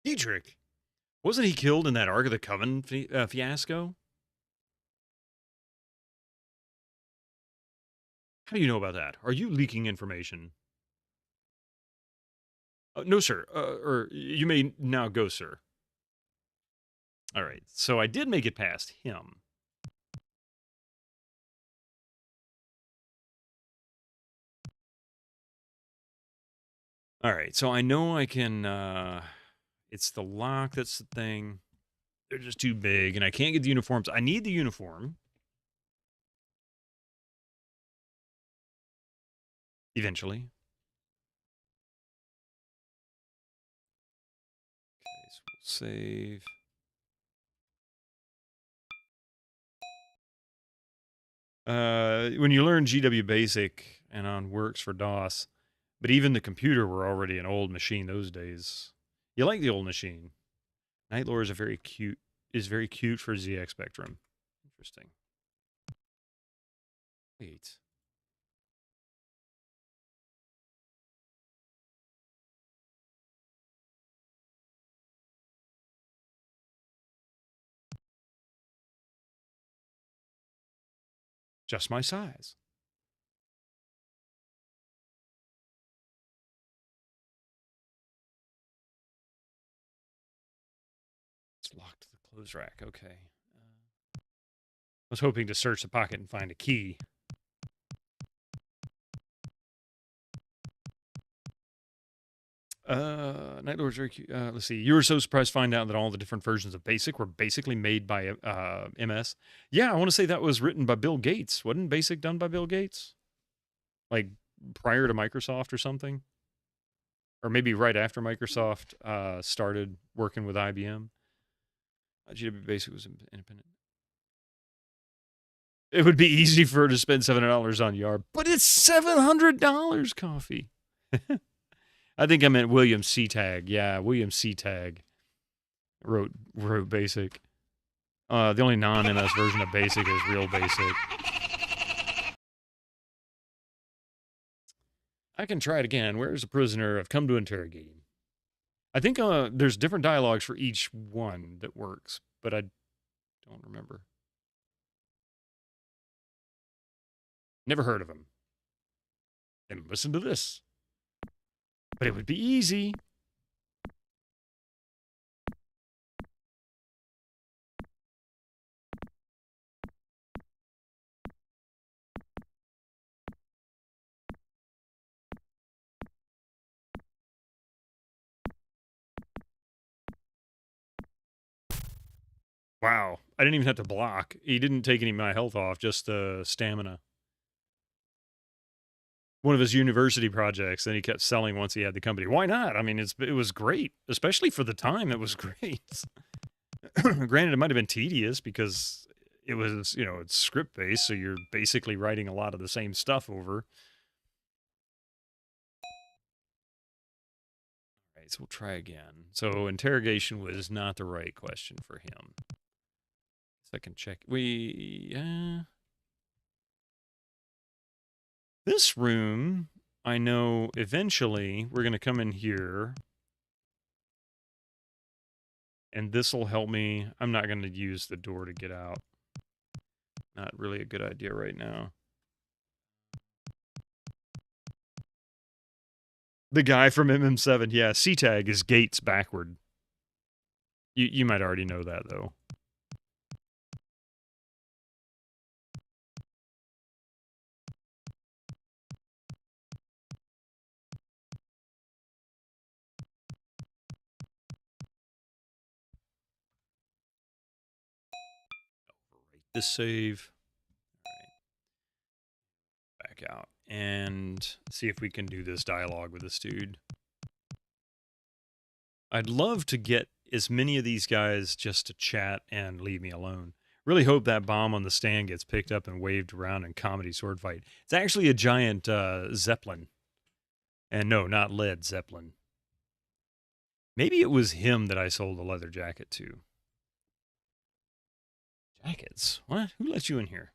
Dietrich, wasn't he killed in that Ark of the Covenant fiasco? How do you know about that? Are you leaking information? No, sir. Or you may now go, sir. All right. So I did make it past him. All right. So I know I can... it's the lock. That's the thing. They're just too big, and I can't get the uniforms. I need the uniform. Eventually. Okay, so we'll save. When you learn GW Basic and on Works for DOS, but even the computer were already an old machine those days. You like the old machine. Night Lore is very cute for ZX Spectrum. Interesting. Wait. Just my size. It's locked to the clothes rack. Okay. I was hoping to search the pocket and find a key. Night Lord's very cute. Let's see. You were so surprised to find out that all the different versions of BASIC were basically made by MS. Yeah, I want to say that was written by Bill Gates. Wasn't BASIC done by Bill Gates? Like prior to Microsoft or something? Or maybe right after Microsoft started working with IBM. GW Basic was independent. It would be easy for her to spend $700 on Yarb, but it's $700, Coffee. I think I meant William Seatag. Yeah, William Seatag wrote BASIC. The only non-MS version of BASIC is Real Basic. I can try it again. Where's the prisoner? I've come to interrogate him. I think there's different dialogues for each one that works, but I don't remember. Never heard of him. Then listen to this. But it would be easy. Wow. I didn't even have to block. He didn't take any of my health off, just stamina. One of his university projects, and he kept selling once he had the company. Why not? I mean, it was great, especially for the time. It was great. Granted, it might have been tedious because it was, it's script based, so you're basically writing a lot of the same stuff over. All right, so we'll try again. So interrogation was not the right question for him. Second check. This room, I know eventually we're going to come in here. And this will help me. I'm not going to use the door to get out. Not really a good idea right now. The guy from MM7, yeah, C-Tag is gates backward. You might already know that, though. Overwrite this save. All right. Back out. And see if we can do this dialogue with this dude. I'd love to get as many of these guys just to chat and leave me alone. Really hope that bomb on the stand gets picked up and waved around in comedy sword fight. It's actually a giant Zeppelin. And no, not Led Zeppelin. Maybe it was him that I sold the leather jacket to. Jackets? What? Who let you in here?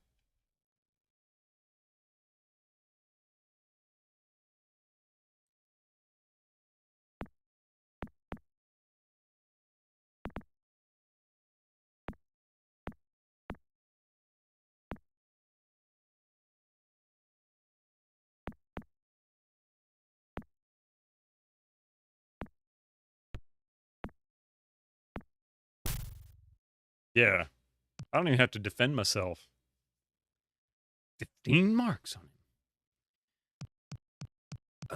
Yeah. I don't even have to defend myself. 15 marks on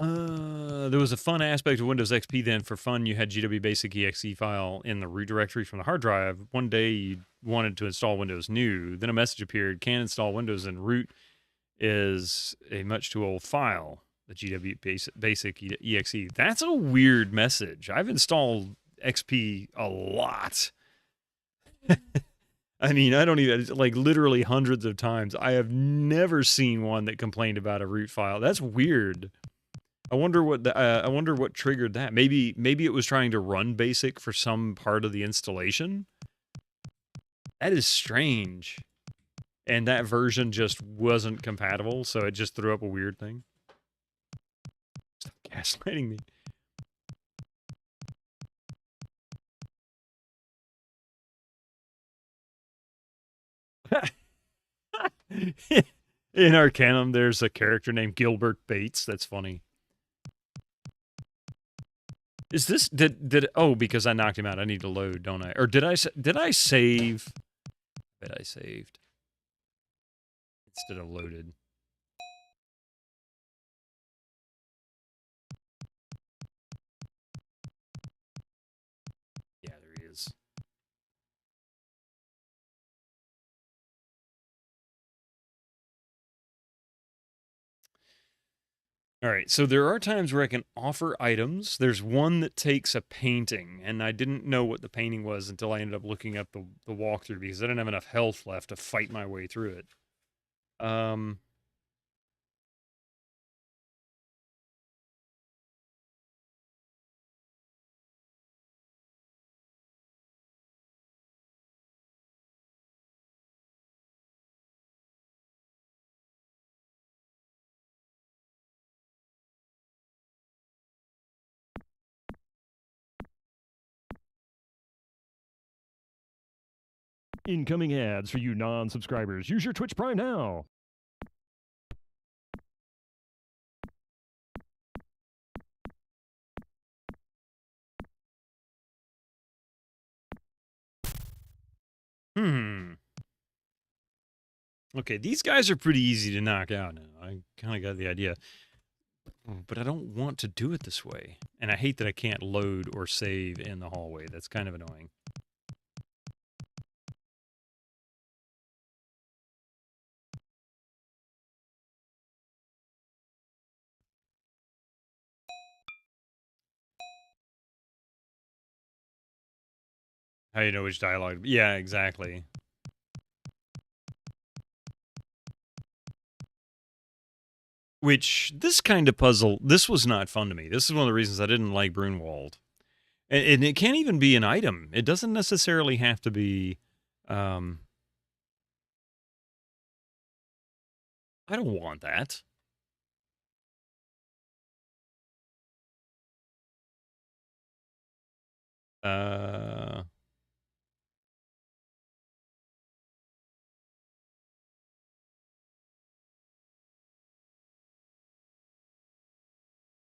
him. There was a fun aspect of Windows XP then. For fun, you had GW Basic EXE file in the root directory from the hard drive. One day you wanted to install Windows new. Then a message appeared, can't install Windows and root is a much too old file. The GW Basic EXE. That's a weird message. I've installed XP a lot. I mean, I don't even, like, literally hundreds of times. I have never seen one that complained about a root file. That's weird. I wonder what triggered that. Maybe it was trying to run BASIC for some part of the installation. That is strange. And that version just wasn't compatible, so it just threw up a weird thing. Stop gaslighting me. In Arcanum, there's a character named Gilbert Bates. That's funny. Is this oh, because I knocked him out, I need to load, don't I? Or did I save? I bet I saved instead of loaded. Yeah, there he is. All right, so there are times where I can offer items. There's one that takes a painting, and I didn't know what the painting was until I ended up looking up the walkthrough because I didn't have enough health left to fight my way through it. Incoming ads for you non-subscribers. Use your Twitch Prime now. Okay, these guys are pretty easy to knock out now. I kind of got the idea. But I don't want to do it this way. And I hate that I can't load or save in the hallway. That's kind of annoying. How do you know which dialogue? Yeah, exactly. Which, this kind of puzzle, this was not fun to me. This is one of the reasons I didn't like Brunwald. And it can't even be an item. It doesn't necessarily have to be... I don't want that.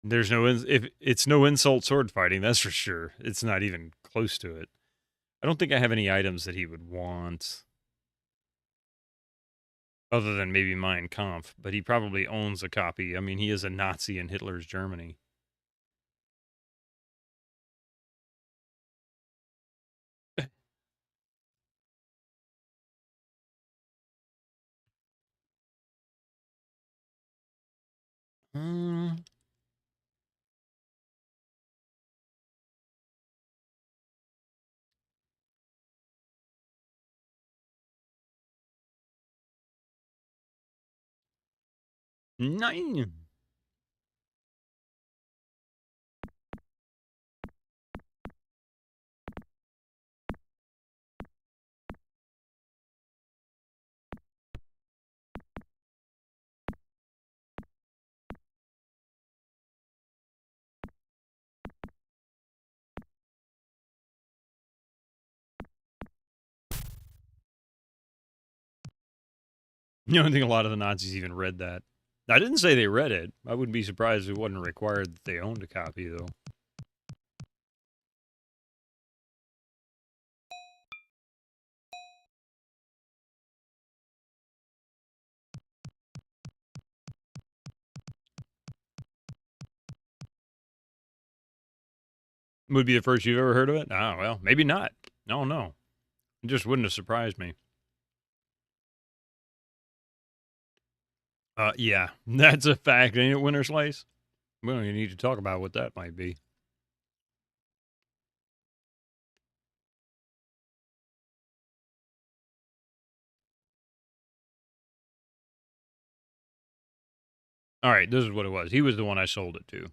There's no... If it's no insult sword fighting, that's for sure. It's not even close to it. I don't think I have any items that he would want. Other than maybe Mein Kampf, but he probably owns a copy. I mean, he is a Nazi in Hitler's Germany. Nine. I don't think a lot of the Nazis even read that. I didn't say they read it. I wouldn't be surprised if it wasn't required that they owned a copy, though. Would be the first you've ever heard of it? Oh, well, maybe not. No, no. It just wouldn't have surprised me. Yeah, that's a fact, ain't it, Winter Slice? Well, you need to talk about what that might be. All right, this is what it was. He was the one I sold it to.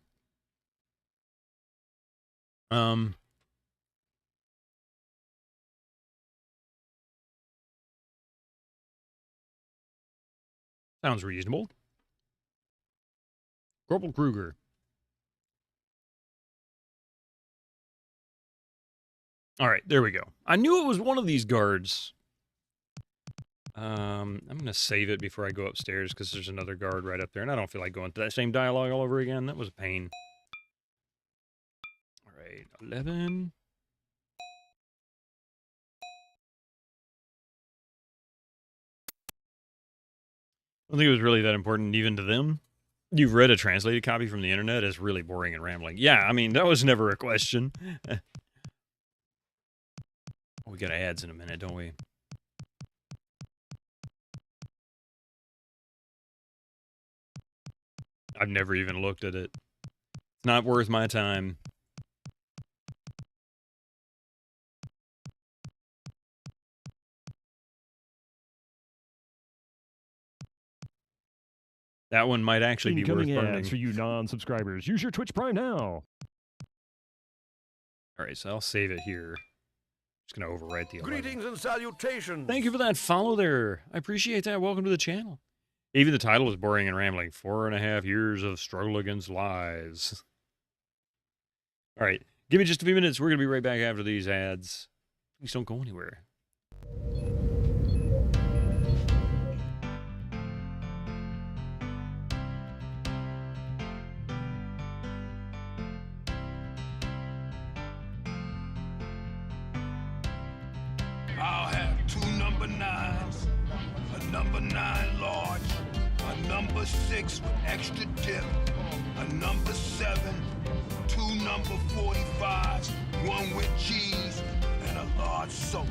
Sounds reasonable. Corporal Kruger. All right, there we go. I knew it was one of these guards. I'm going to save it before I go upstairs because there's another guard right up there, and I don't feel like going through that same dialogue all over again. That was a pain. All right, 11. I don't think it was really that important even to them. You've read a translated copy from the internet. It's really boring and rambling. Yeah, I mean, that was never a question. We got ads in a minute, don't we? I've never even looked at it. It's not worth my time. That one might actually be worth Incoming burning. ads for you non-subscribers. Use your Twitch Prime now. All right, so I'll save it here. Just going to overwrite the 11. Greetings and salutations. Thank you for that follow there. I appreciate that. Welcome to the channel. Even the title is boring and rambling. 4.5 years of struggle against lies. All right, give me just a few minutes. We're going to be right back after these ads. Please don't go anywhere. I'll have 2 number 9s, a number 9 large, a number 6 with extra dip, a number 7, 2 number 45s, 1 with cheese, and a large soda.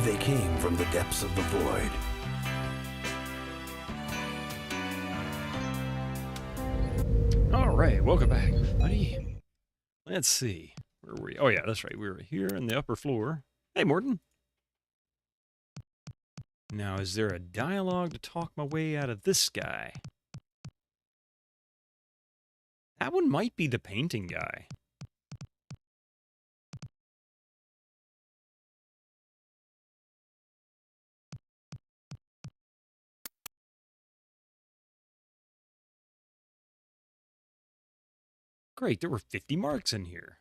They came from the depths of the void. All right, welcome back, everybody. Let's see. Where were we? Oh, yeah, that's right. We were here in the upper floor. Hey, Morton. Now, is there a dialogue to talk my way out of this guy? That one might be the painting guy. Great, there were 50 marks in here.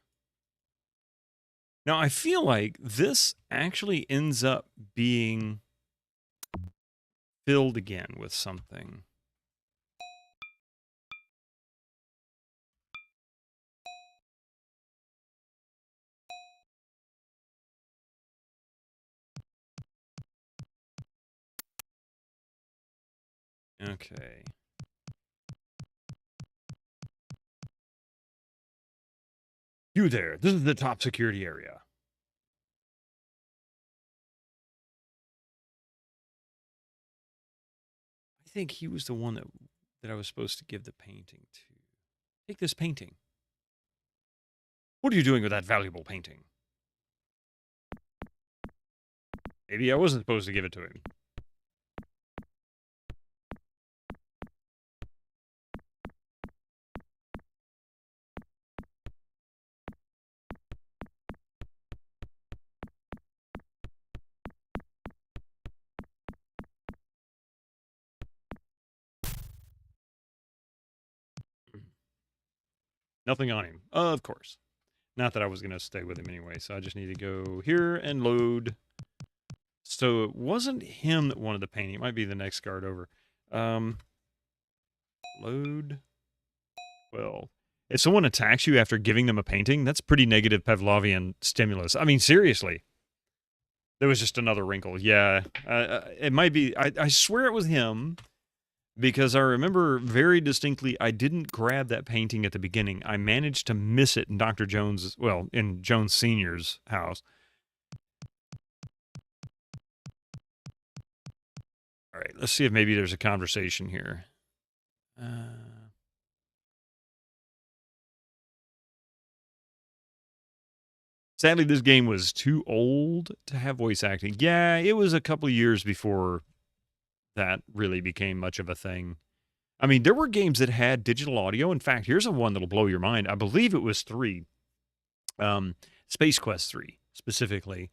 Now, I feel like this actually ends up being filled again with something. Okay. You there. This is the top security area. I think he was the one that I was supposed to give the painting to. Take this painting. What are you doing with that valuable painting? Maybe I wasn't supposed to give it to him. Nothing on him. Of course. Not that I was going to stay with him anyway, so I just need to go here and load. So it wasn't him that wanted the painting. It might be the next guard over. Load. Well, if someone attacks you after giving them a painting, that's pretty negative Pavlovian stimulus. I mean, seriously. There was just another wrinkle. Yeah, it might be. I swear it was him. Because I remember very distinctly, I didn't grab that painting at the beginning. I managed to miss it in Dr. Jones, well, in Jones Sr.'s house. All right, let's see if maybe there's a conversation here. Sadly, this game was too old to have voice acting. Yeah, it was a couple of years before that really became much of a thing. I mean, there were games that had digital audio. In fact, here's a one that'll blow your mind. I believe it was 3. Space Quest 3, specifically.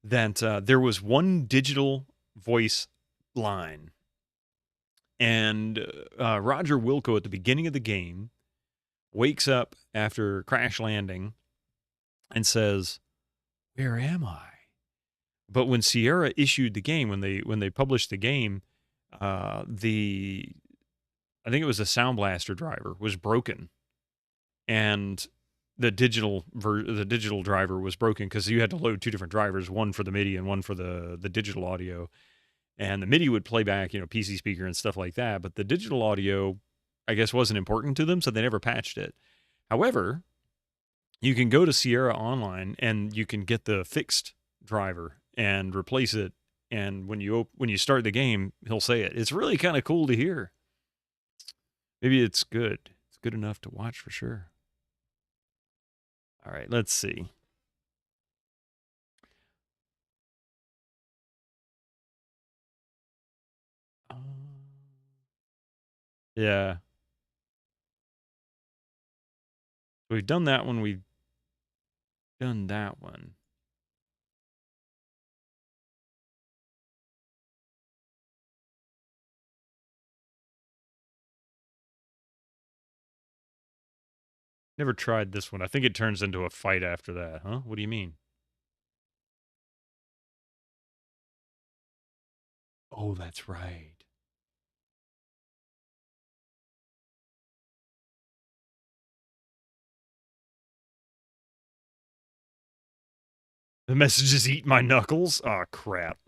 That there was one digital voice line. And Roger Wilco at the beginning of the game wakes up after crash landing and says, "Where am I?" But when Sierra issued the game, when they published the game, I think it was a Sound Blaster driver was broken, and the digital driver was broken because you had to load 2 different drivers, one for the MIDI and one for the digital audio. And the MIDI would play back, PC speaker and stuff like that, but the digital audio, I guess, wasn't important to them, so they never patched it. However, you can go to Sierra Online and you can get the fixed driver and replace it. And when you start the game, he'll say it. It's really kind of cool to hear. Maybe it's good. It's good enough to watch for sure. All right, let's see. Yeah. We've done that one. We've done that one. Never tried this one. I think it turns into a fight after that, huh? What do you mean? Oh, that's right. The messages eat my knuckles? Oh, crap.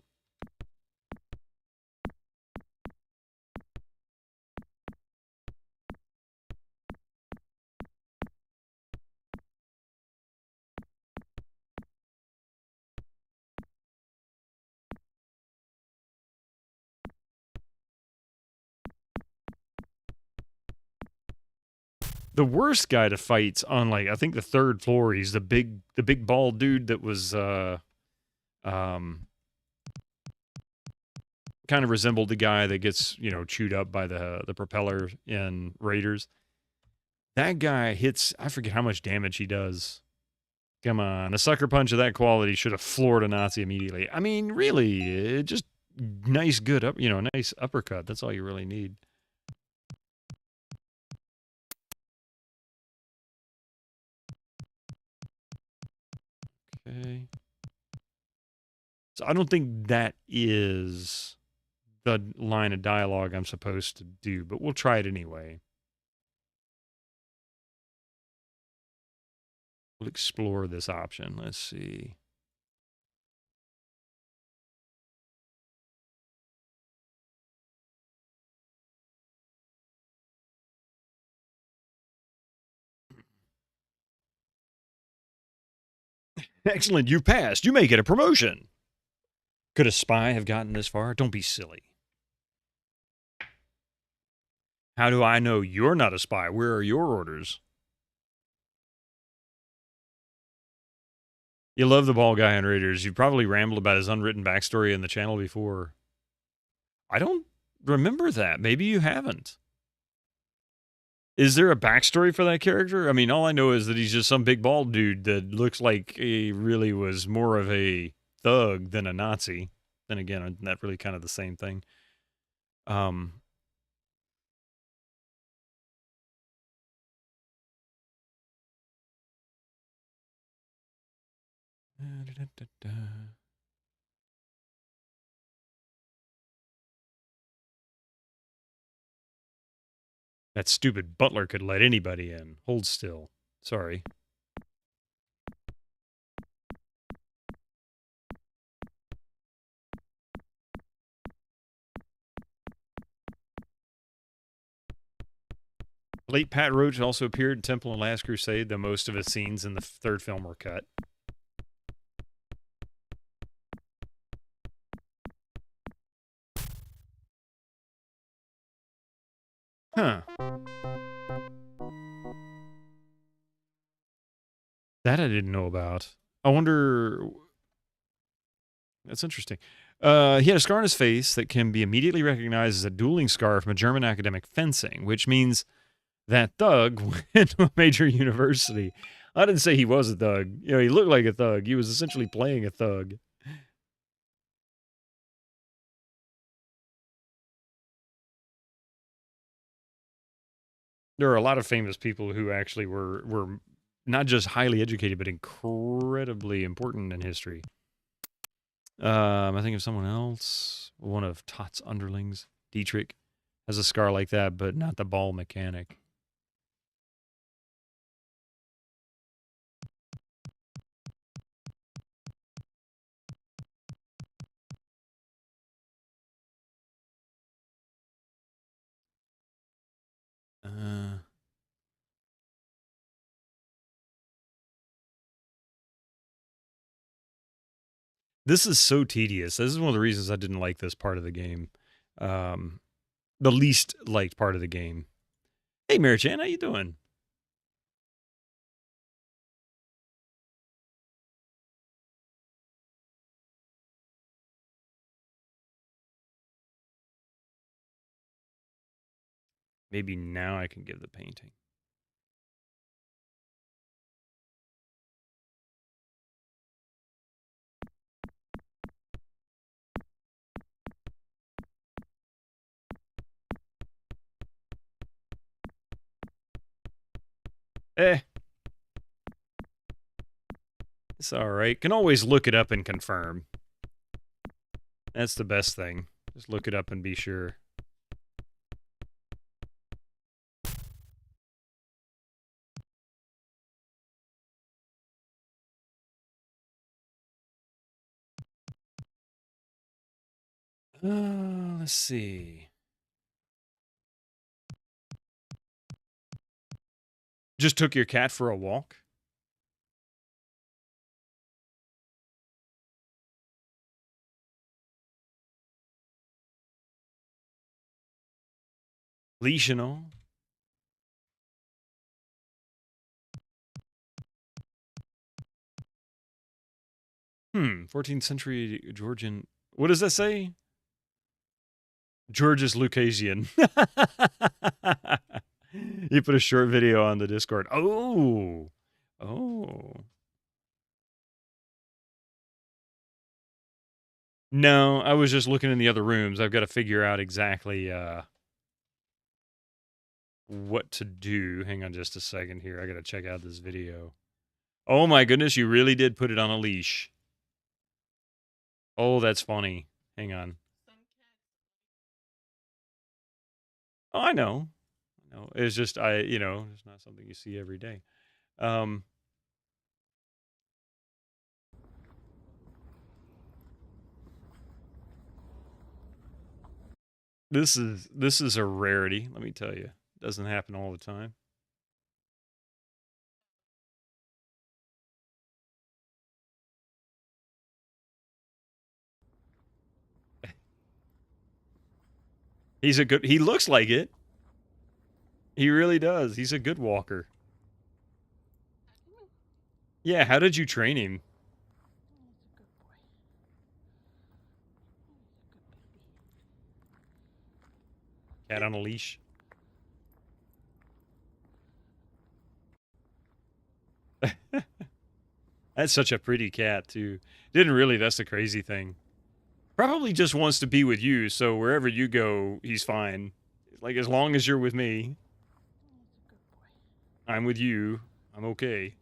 The worst guy to fight's on, like, I think the 3rd floor. He's the big bald dude that was Kind of resembled the guy that gets, chewed up by the propeller in Raiders. That guy hits, I forget how much damage he does. Come on, a sucker punch of that quality should have floored a Nazi immediately. I mean, really, just nice, good nice uppercut. That's all you really need. Okay. So I don't think that is the line of dialogue I'm supposed to do, but we'll try it anyway. We'll explore this option. Let's see. Excellent, you've passed. You may get a promotion. Could a spy have gotten this far? Don't be silly. How do I know you're not a spy? Where are your orders? You love the ball guy on Raiders. You've probably rambled about his unwritten backstory in the channel before. I don't remember that. Maybe you haven't. Is there a backstory for that character? I mean, all I know is that he's just some big bald dude that looks like he really was more of a thug than a Nazi. Then again, isn't that really kind of the same thing? That stupid butler could let anybody in. Hold still. Sorry. Late Pat Roach also appeared in Temple and Last Crusade, though most of his scenes in the third film were cut. Huh. That I didn't know about. I wonder... That's interesting. He had a scar on his face that can be immediately recognized as a dueling scar from a German academic fencing, which means that thug went to a major university. I didn't say he was a thug. He looked like a thug. He was essentially playing a thug. There are a lot of famous people who actually were not just highly educated, but incredibly important in history. I think of someone else. One of Tot's underlings, Dietrich, has a scar like that, but not the ball mechanic. This is so tedious. This is one of the reasons I didn't like this part of the game. The least liked part of the game. Hey, Marichan, how you doing? Maybe now I can give the painting. It's all right. Can always look it up and confirm. That's the best thing. Just look it up and be sure. Let's see. Just took your cat for a walk? Leash and all? 14th century Georgian. What does that say? Georges Lucasian. You put a short video on the Discord. Oh. No, I was just looking in the other rooms. I've got to figure out exactly what to do. Hang on just a second here. I got to check out this video. Oh my goodness, you really did put it on a leash. Oh, that's funny. Hang on. Oh, I know. It's just, it's not something you see every day. This is a rarity, let me tell you. It doesn't happen all the time. He looks like it. He really does. He's a good walker. Yeah, how did you train him? Cat on a leash. That's such a pretty cat, too. Didn't really, that's the crazy thing. Probably just wants to be with you, so wherever you go, he's fine. Like, as long as you're with me, I'm with you, I'm okay.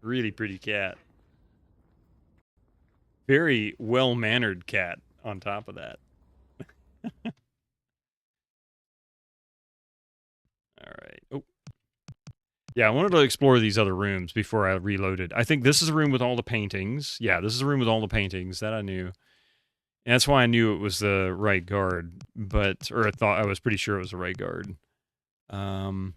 Really pretty cat. Very well-mannered cat on top of that. All right. Oh. Yeah, I wanted to explore these other rooms before I reloaded. I think this is a room with all the paintings. Yeah, this is a room with all the paintings. That I knew. And that's why I knew it was the right guard. I was pretty sure it was the right guard. And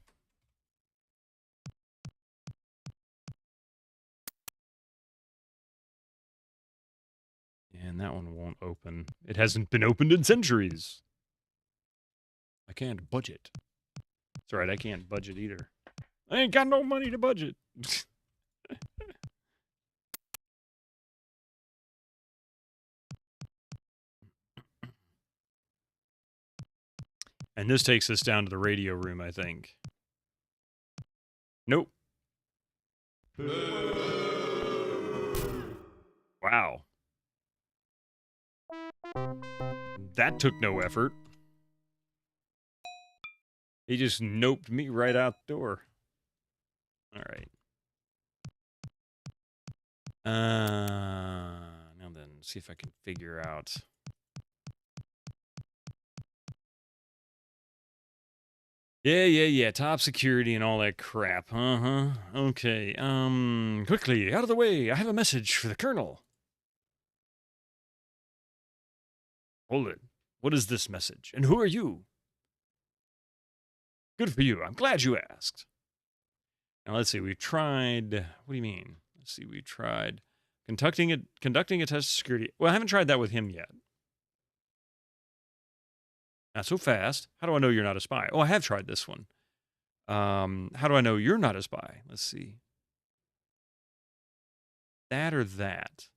that one won't open. It hasn't been opened in centuries. I can't budget. That's right, I can't budget either. I ain't got no money to budget. And this takes us down to the radio room, I think. Nope. Wow. That took no effort. He just noped me right out the door. All right. Now then, see if I can figure out. Yeah. Top security and all that crap. Okay. Quickly, out of the way. I have a message for the Colonel. Hold it. What is this message? And who are you? Good for you. I'm glad you asked. Now, let's see. We've tried... What do you mean? Let's see. We tried conducting a test of security. Well, I haven't tried that with him yet. Not so fast. How do I know you're not a spy? Oh, I have tried this one. How do I know you're not a spy? Let's see. That or that?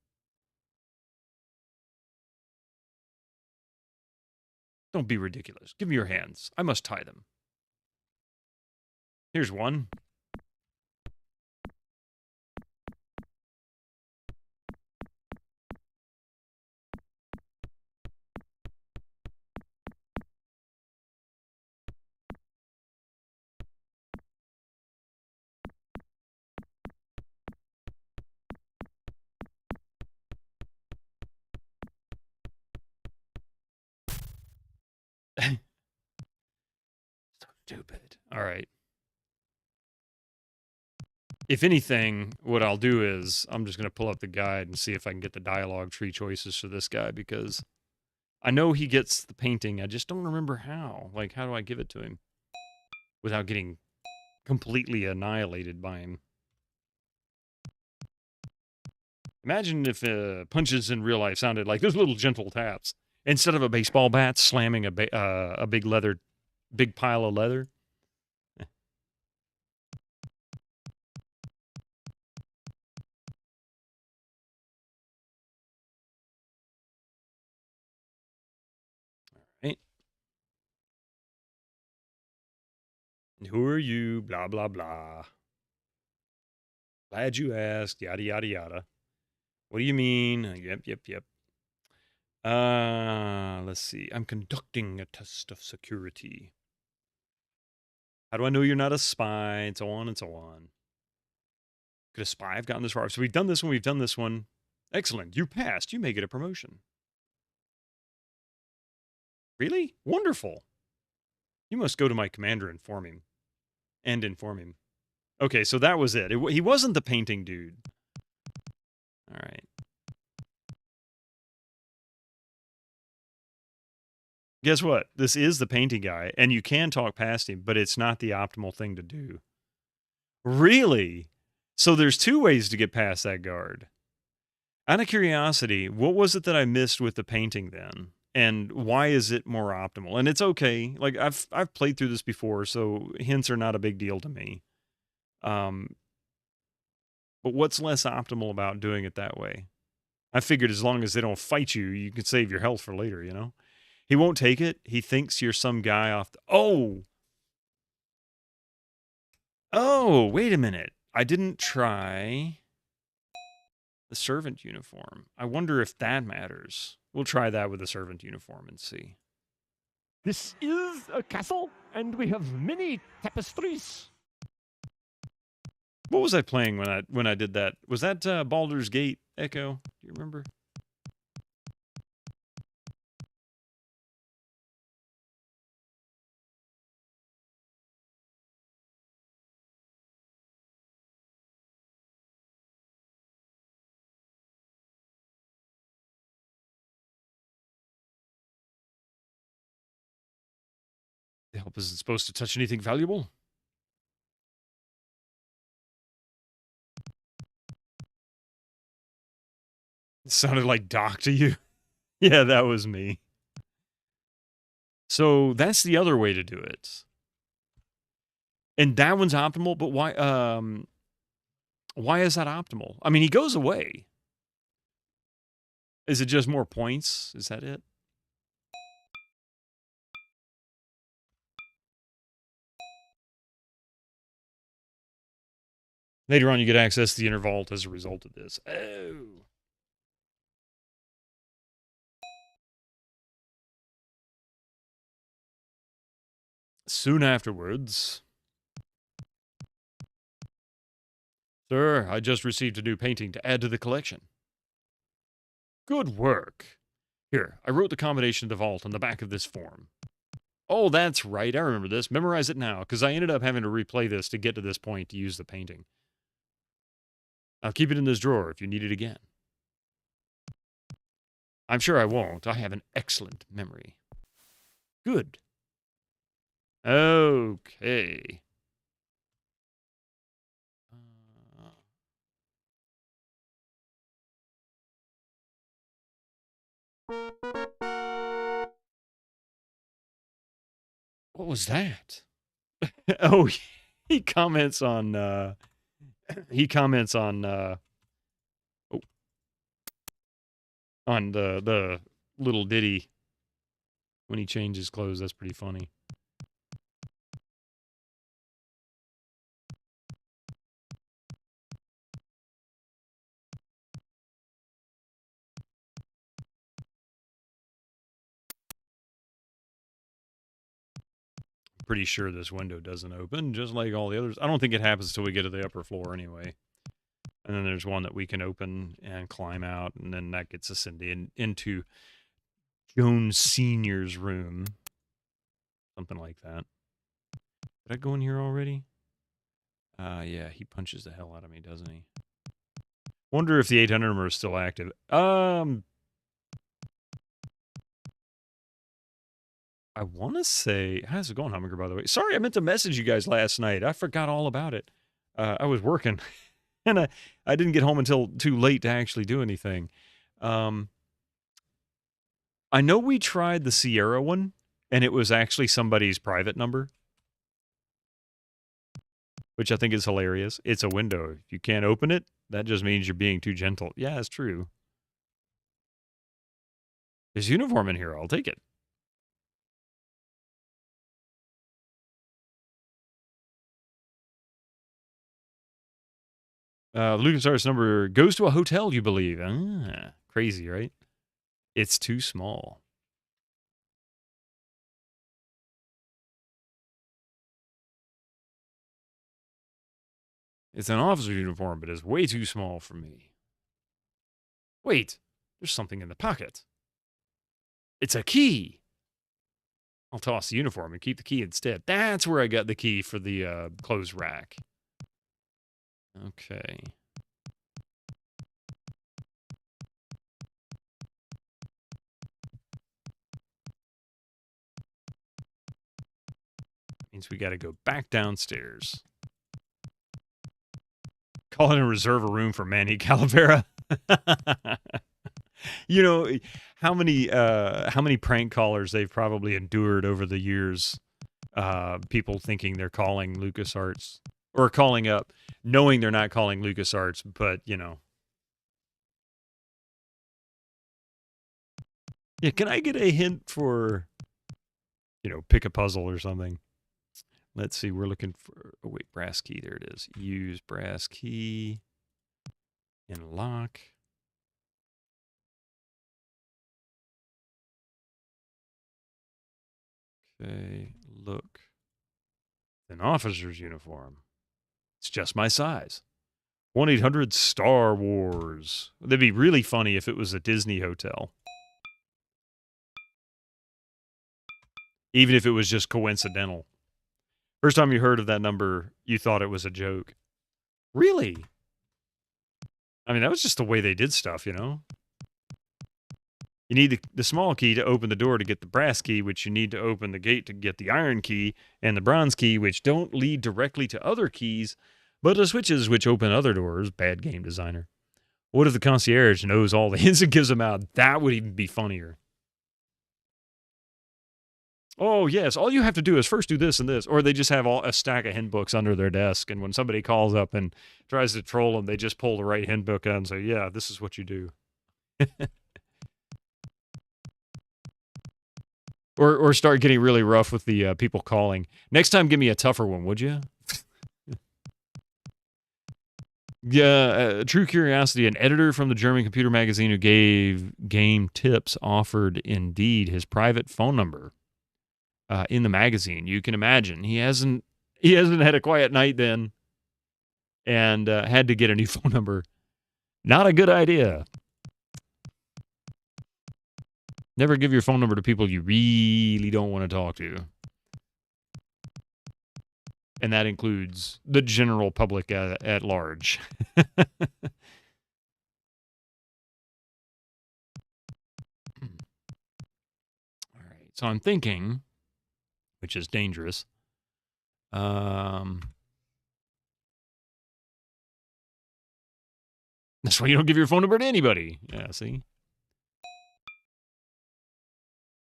Don't be ridiculous. Give me your hands. I must tie them. Here's one. So stupid. All right. If anything, what I'll do is I'm just going to pull up the guide and see if I can get the dialogue tree choices for this guy, because I know he gets the painting. I just don't remember how. Like, how do I give it to him without getting completely annihilated by him? Imagine if punches in real life sounded like those little gentle taps instead of a baseball bat slamming a big pile of leather. Who are you? Blah, blah, blah. Glad you asked. Yada, yada, yada. What do you mean? Yep. Let's see. I'm conducting a test of security. How do I know you're not a spy? And so on and so on. Could a spy have gotten this far? So we've done this one. We've done this one. Excellent. You passed. You may get a promotion. Really? Wonderful. You must go to my commander and inform him. Okay, so that was it. He wasn't the painting dude. All right. Guess what? This is the painting guy, and you can talk past him, but it's not the optimal thing to do. Really? So there's two ways to get past that guard. Out of curiosity, what was it that I missed with the painting then? And why is it more optimal? And it's okay. Like I've played through this before, so hints are not a big deal to me. But what's less optimal about doing it that way? I figured as long as they don't fight you, you can save your health for later, you know? He won't take it. He thinks you're some guy off the... Oh, wait a minute. I didn't try the servant uniform. I wonder if that matters. We'll try that with the servant uniform and see. This is a castle, and we have many tapestries. What was I playing when I did that? Was that Baldur's Gate Echo? Do you remember? The help isn't supposed to touch anything valuable. It sounded like Doc to you. Yeah, that was me. So that's the other way to do it. And that one's optimal, but why is that optimal? I mean, he goes away. Is it just more points? Is that it? Later on, you get access to the inner vault as a result of this. Oh. Soon afterwards... Sir, I just received a new painting to add to the collection. Good work. Here, I wrote the combination of the vault on the back of this form. Oh, that's right. I remember this. Memorize it now, because I ended up having to replay this to get to this point to use the painting. I'll keep it in this drawer if you need it again. I'm sure I won't. I have an excellent memory. Good. Okay. What was that? Oh, he comments on on the little ditty when he changes clothes. That's pretty funny. Pretty sure this window doesn't open, just like all the others. I don't think it happens till we get to the upper floor anyway. And then there's one that we can open and climb out, and then that gets us into Jones Sr.'s room. Something like that. Did I go in here already? Yeah, he punches the hell out of me, doesn't he? Wonder if the 800 number is still active. I want to say, how's it going, Hummingbird, by the way? Sorry, I meant to message you guys last night. I forgot all about it. I was working, and I didn't get home until too late to actually do anything. I know we tried the Sierra one, and it was actually somebody's private number, which I think is hilarious. It's a window. If you can't open it, that just means you're being too gentle. Yeah, it's true. There's uniform in here. I'll take it. LucasArts number goes to a hotel, you believe. Ah, crazy, right? It's too small. It's an officer uniform, but it's way too small for me. Wait, there's something in the pocket. It's a key. I'll toss the uniform and keep the key instead. That's where I got the key for the clothes rack. Okay. Means we got to go back downstairs. Call it and reserve a room for Manny Calavera. You know, how many prank callers they've probably endured over the years. People thinking they're calling LucasArts or calling up, knowing they're not calling LucasArts, but you know. Yeah, can I get a hint for, you know, pick a puzzle or something? Let's see, we're looking for, oh wait, brass key, there it is. Use brass key and lock. Okay, look. An officer's uniform. It's just my size. 1-800-STAR Wars. That'd be really funny if it was a Disney hotel. Even if it was just coincidental. First time you heard of that number, you thought it was a joke. Really? I mean, that was just the way they did stuff, you know? You need the small key to open the door to get the brass key, which you need to open the gate to get the iron key, and the bronze key, which don't lead directly to other keys, but to switches which open other doors. Bad game designer. What if the concierge knows all the hints and gives them out? That would even be funnier. Oh, yes, all you have to do is first do this and this. Or they just have a stack of hint books under their desk, and when somebody calls up and tries to troll them, they just pull the right hint book out and say, yeah, this is what you do. Or start getting really rough with the people calling. Next time, give me a tougher one, would you? Yeah, True Curiosity, an editor from the German computer magazine who gave game tips, offered Indeed his private phone number in the magazine. You can imagine he hasn't had a quiet night then, and had to get a new phone number. Not a good idea. Never give your phone number to people you really don't want to talk to. And that includes the general public at large. All right. So I'm thinking, which is dangerous, that's why you don't give your phone number to anybody. Yeah, see?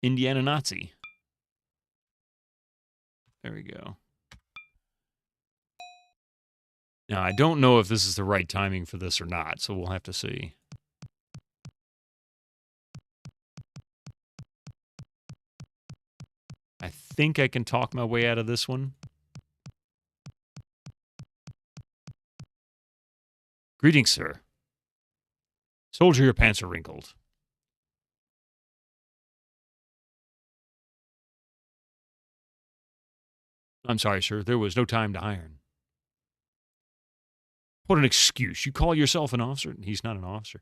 Indiana Nazi. There we go. Now, I don't know if this is the right timing for this or not, so we'll have to see. I think I can talk my way out of this one. Greetings, sir. Soldier, your pants are wrinkled. I'm sorry, sir. There was no time to iron. What an excuse. You call yourself an officer? He's not an officer.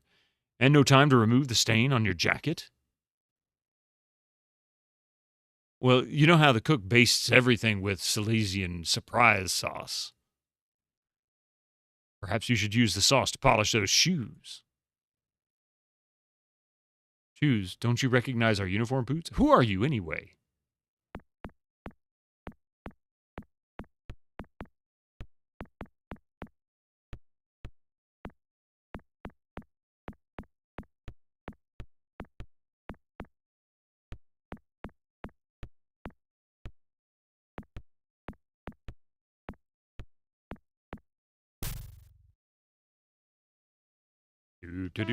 And no time to remove the stain on your jacket? Well, you know how the cook bastes everything with Silesian surprise sauce. Perhaps you should use the sauce to polish those shoes. Shoes? Don't you recognize our uniform boots? Who are you anyway? All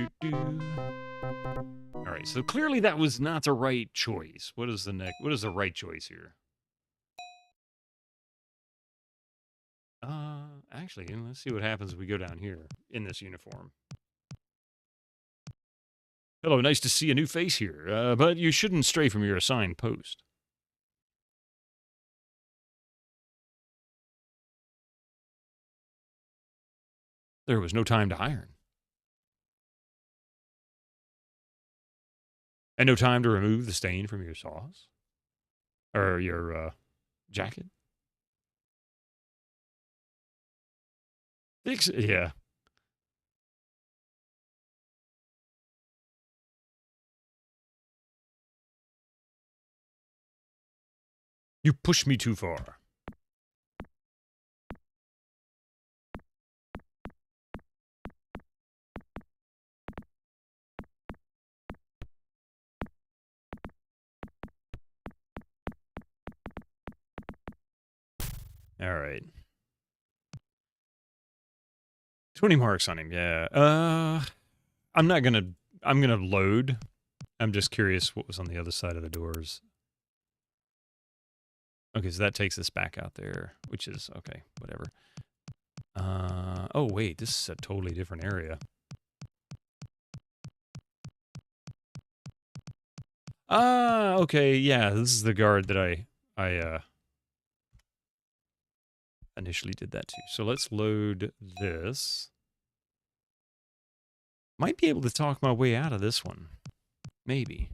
right, so clearly that was not the right choice. What is the right choice here? Actually, let's see what happens if we go down here in this uniform. Hello, nice to see a new face here, but you shouldn't stray from your assigned post. There was no time to iron. And no time to remove the stain from your sauce? Or your, jacket? Yeah. You push me too far. All right. 20 marks on him, yeah. I'm gonna load. I'm just curious what was on the other side of the doors. Okay, so that takes us back out there, which is, okay, whatever. Oh, wait, this is a totally different area. Okay, yeah, this is the guard that I initially did that to. So let's load this. Might be able to talk my way out of this one. Maybe.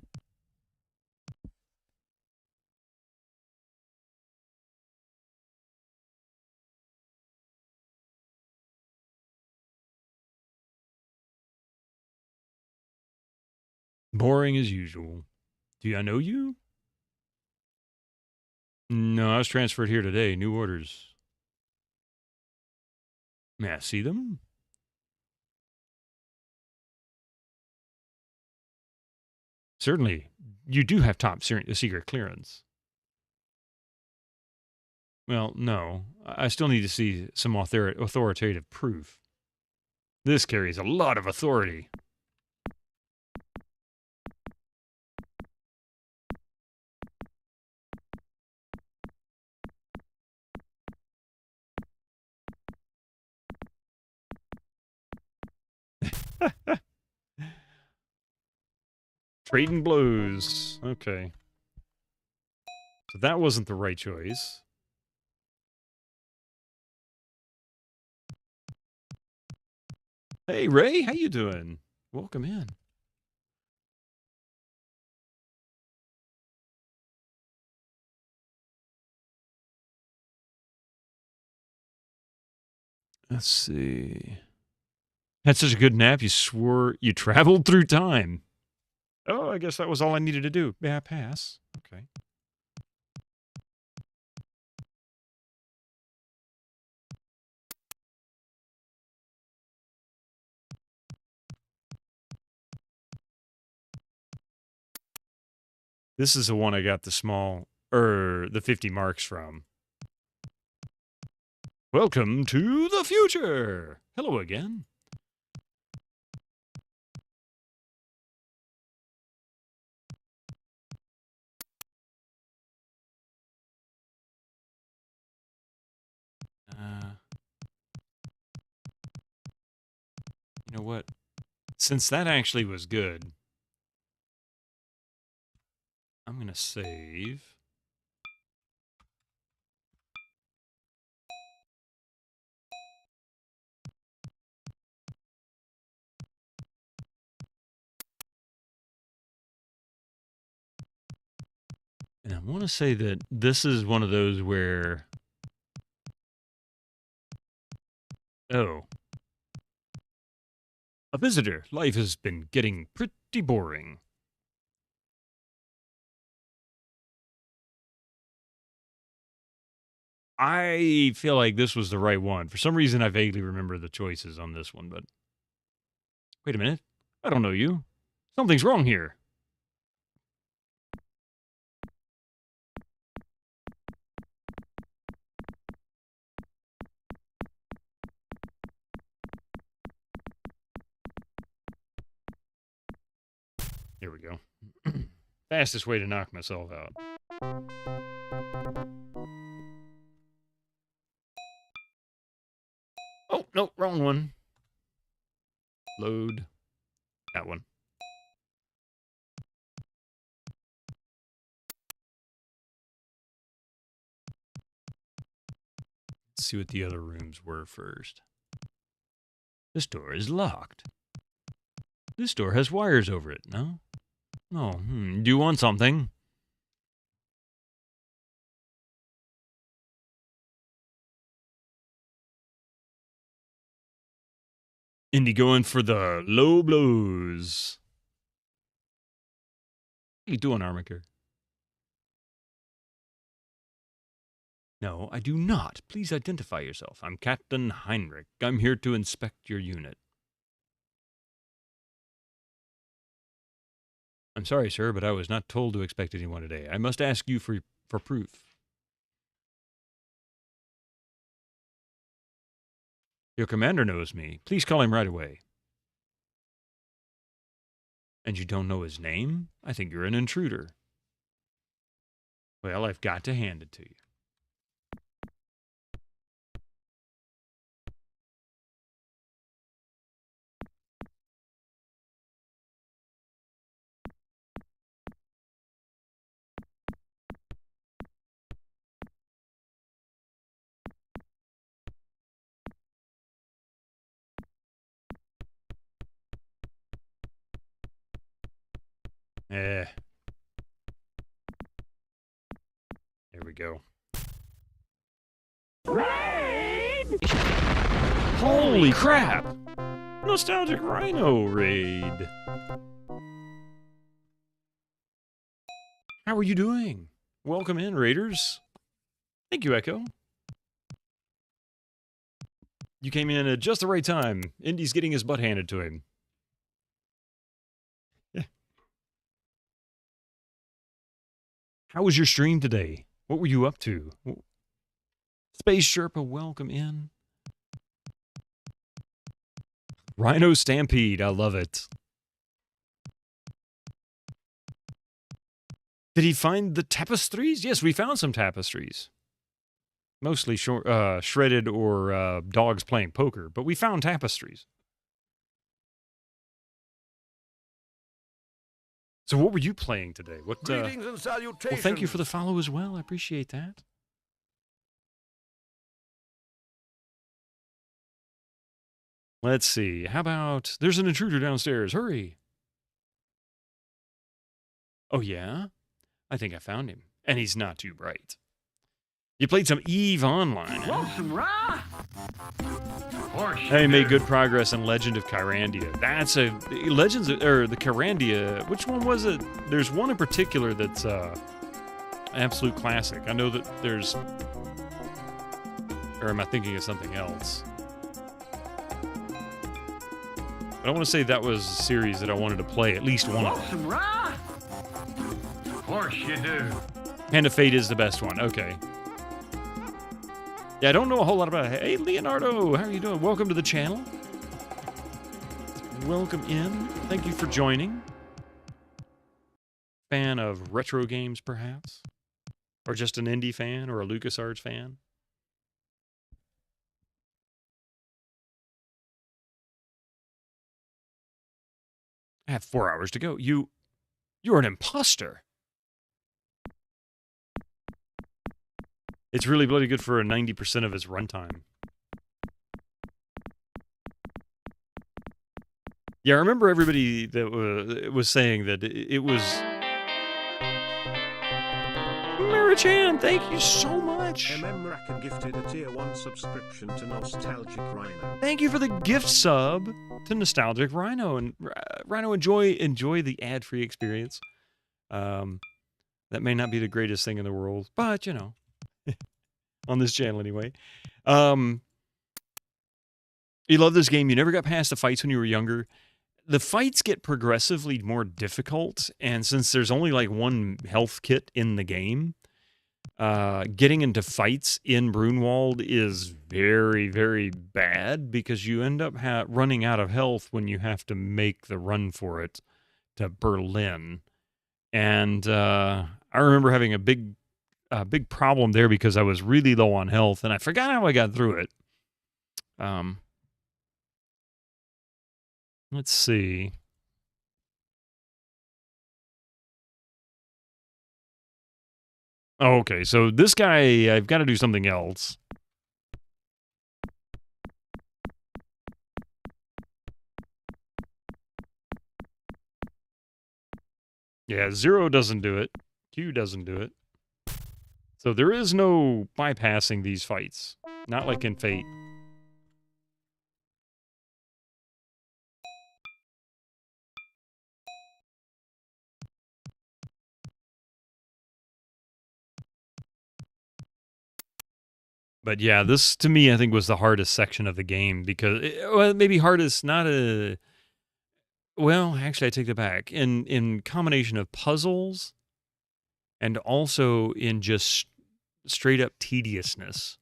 Boring as usual. Do I know you? No, I was transferred here today. New orders. May I see them? Certainly. You do have top secret clearance. Well, no. I still need to see some authoritative proof. This carries a lot of authority. Trading blows. Okay. So that wasn't the right choice. Hey, Ray, how you doing? Welcome in. Let's see. Had such a good nap, you swore you traveled through time. Oh, I guess that was all I needed to do. Yeah, pass. Okay. This is the one I got the 50 marks from. Welcome to the future. Hello again. You know what? Since that actually was good, I'm going to save. And I want to say that this is one of those where... Oh. A visitor. Life has been getting pretty boring. I feel like this was the right one. For some reason, I vaguely remember the choices on this one, but... Wait a minute. I don't know you. Something's wrong here. Here we go. Fastest way to knock myself out. Nope, wrong one. Load. That one. Let's see what the other rooms were first. This door is locked. This door has wires over it, no? No. Do you want something? Indy going for the low blows. How you doing, Armaker? No, I do not. Please identify yourself. I'm Captain Heinrich. I'm here to inspect your unit. I'm sorry, sir, but I was not told to expect anyone today. I must ask you for proof. Your commander knows me. Please call him right away. And you don't know his name? I think you're an intruder. Well, I've got to hand it to you. There we go. Raid! Holy crap! Nostalgic Rhino raid. How are you doing? Welcome in, raiders. Thank you, Echo. You came in at just the right time. Indy's getting his butt handed to him. How was your stream today? What were you up to? Space Sherpa, welcome in. Rhino Stampede, I love it. Did he find the tapestries? Yes, we found some tapestries. Mostly shredded or dogs playing poker, but we found tapestries. So what were you playing today? What? Greetings and salutations. Well, thank you for the follow as well. I appreciate that. Let's see. How about... There's an intruder downstairs. Hurry. Oh, yeah? I think I found him. And he's not too bright. You played some EVE Online. Huh? Hey, made good progress in Legend of Kyrandia. That's a... Legends... Or the Kyrandia... Which one was it? There's one in particular that's absolute classic. I know that there's... Or am I thinking of something else? I don't want to say that was a series that I wanted to play, at least one of them. Of course you do. Hand of Fate is the best one. Okay. Yeah, I don't know a whole lot about it. Hey, Leonardo, how are you doing? Welcome to the channel. Welcome in. Thank you for joining. Fan of retro games, perhaps? Or just an indie fan or a Lucasarts fan? I have 4 hours to go. You're an imposter. It's really bloody good for a 90% of its runtime. Yeah, I remember everybody that was saying that it was... Marichan, thank you so much. Racken gifted a tier 1 subscription to Nostalgic Rhino. Thank you for the gift sub to Nostalgic Rhino. And Rhino, enjoy the ad-free experience. That may not be the greatest thing in the world, but, you know, on this channel anyway. You love this game. You never got past the fights when you were younger. The fights get progressively more difficult, and since there's only like one health kit in the game, getting into fights in Brunwald is very, very bad because you end up running out of health when you have to make the run for it to Berlin. And I remember having a big problem there because I was really low on health, and I forgot how I got through it. Let's see. Oh, okay, so this guy, I've got to do something else. Yeah, 0 doesn't do it. Q doesn't do it. So there is no bypassing these fights. Not like in Fate. But yeah, this to me I think was the hardest section of the game because well, maybe hardest not a well, actually I take that back. In combination of puzzles and also in just straight up tediousness.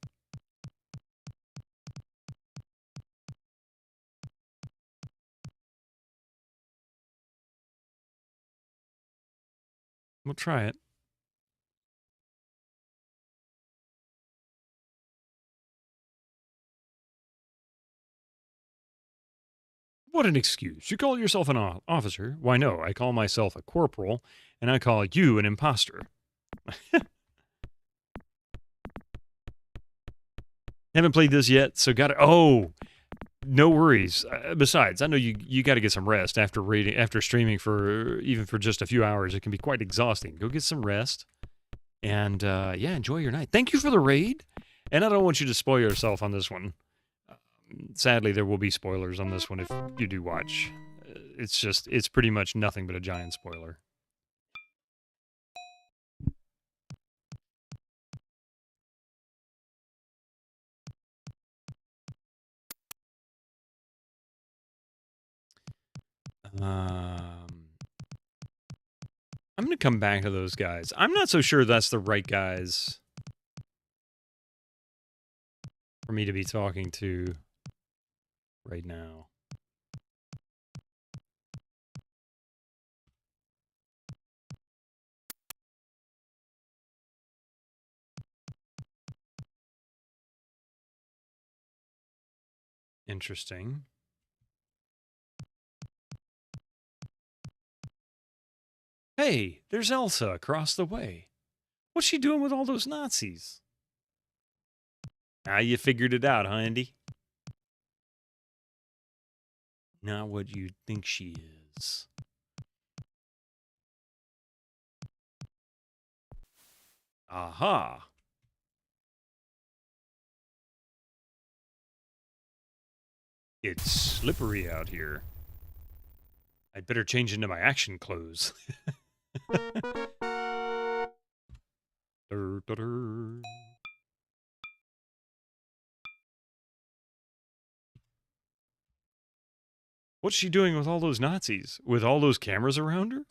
We'll try it. What an excuse. You call yourself an officer? Why, no, I call myself a corporal, and I call you an imposter. Haven't played this yet, so got to... Oh, no worries. Besides, I know you got to get some rest after streaming for even for just a few hours. It can be quite exhausting. Go get some rest, and yeah, enjoy your night. Thank you for the raid, and I don't want you to spoil yourself on this one. Sadly, there will be spoilers on this one if you do watch. It's pretty much nothing but a giant spoiler. I'm going to come back to those guys. I'm not so sure that's the right guys for me to be talking to right now. Interesting. Hey, there's Elsa across the way. What's she doing with all those Nazis? Ah, you figured it out, huh, Andy? Not what you think she is. Aha. It's slippery out here. I'd better change into my action clothes. What's she doing with all those Nazis? With all those cameras around her?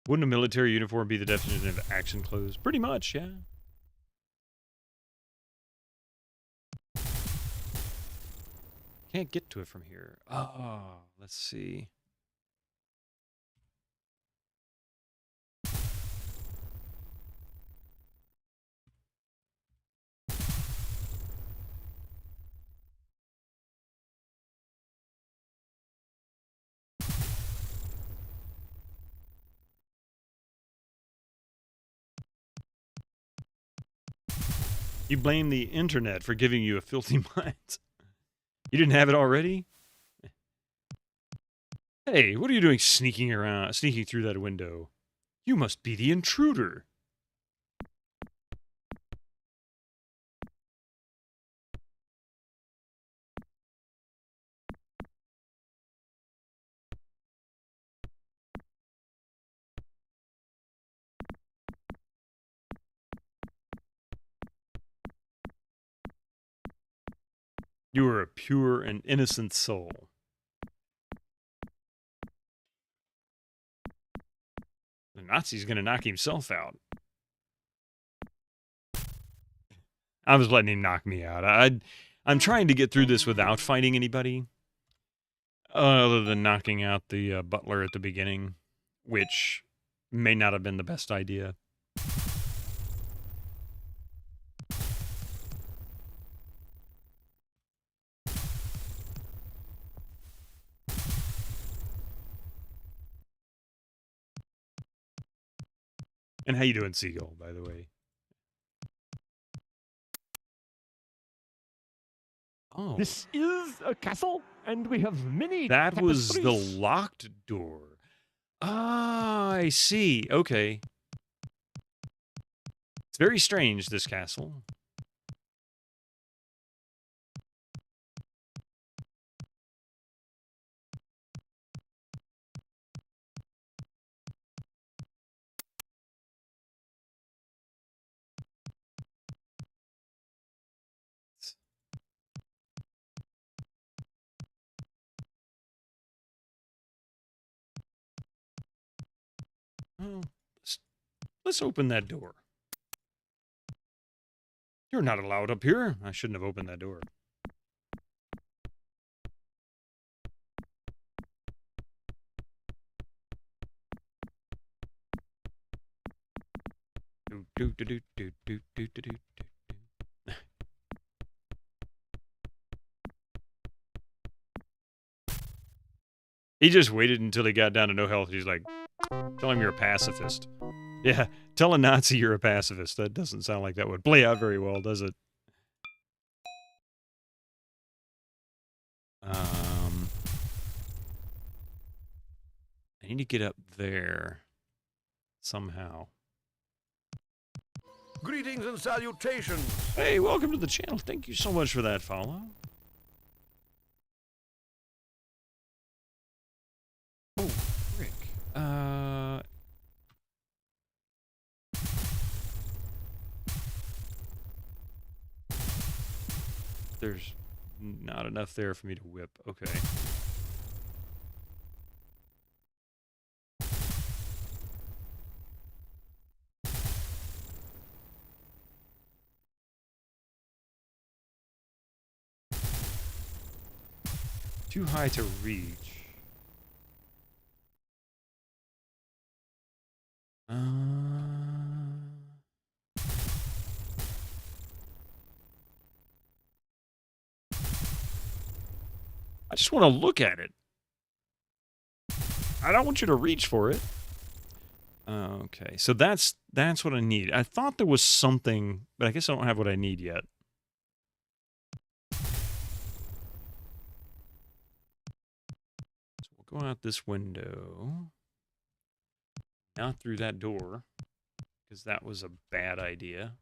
Wouldn't a military uniform be the definition of action clothes? Pretty much, yeah. Can't get to it from here. Oh, let's see. You blame the internet for giving you a filthy mind. You didn't have it already? Hey, what are you doing sneaking through that window? You must be the intruder. You are a pure and innocent soul. The Nazi's gonna knock himself out. I was letting him knock me out. I'm trying to get through this without fighting anybody. Other than knocking out the butler at the beginning, which may not have been the best idea. And how you doing, Seagull, by the way? Oh. This is a castle, and we have many That was the tapestries. locked door. Ah, I see. Okay. It's very strange, this castle. Well, let's open that door. You're not allowed up here. I shouldn't have opened that door. He just waited until he got down to no health. He's like, tell him you're a pacifist. Yeah, tell a Nazi you're a pacifist. That doesn't sound like that would play out very well, does it? I need to get up there somehow. Greetings and salutations. Hey, welcome to the channel. Thank you so much for that follow. Oh, frick. There's not enough there for me to whip. Okay. Too high to reach. I just want to look at it. I don't want you to reach for it. Okay, so that's what I need. I thought there was something, but I guess I don't have what I need yet. So we'll go out this window. Not through that door, because that was a bad idea.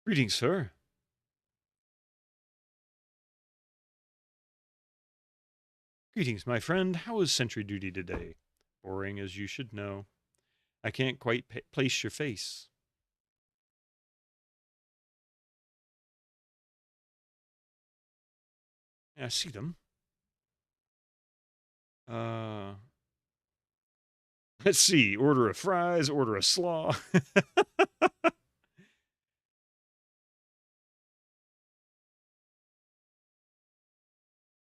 Greetings, sir. Greetings, my friend. How is sentry duty today? Boring, as you should know. I can't quite place your face. Yeah, I see them. Let's see. Order of fries, order of slaw.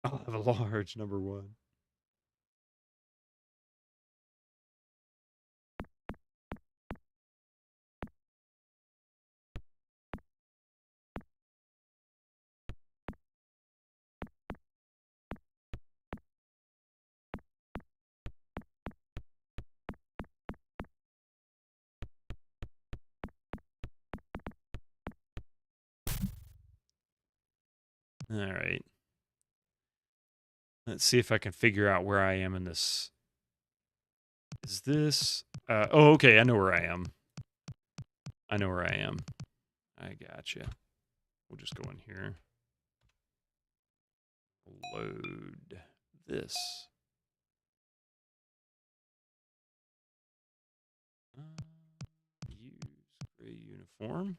I'll have a large number one. All right. Let's see if I can figure out where I am in this. Is this... oh, okay. I know where I am. I know where I am. I gotcha. We'll just go in here. Load this. You. form.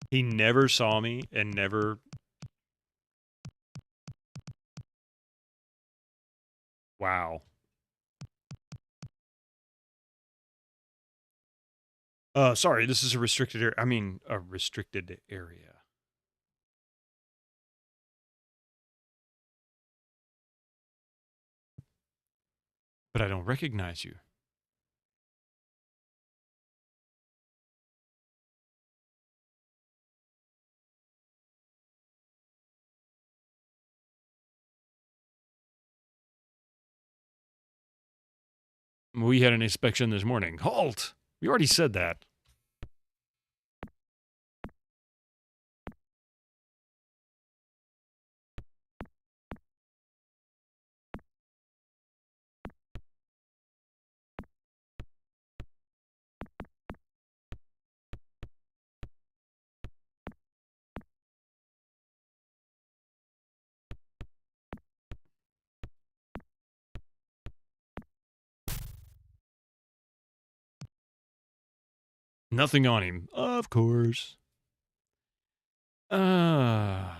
He never saw me and never... Wow. Sorry, this is a restricted area. I mean, a restricted area. But I don't recognize you. We had an inspection this morning. Halt! We already said that. Nothing on him. Of course. Yeah,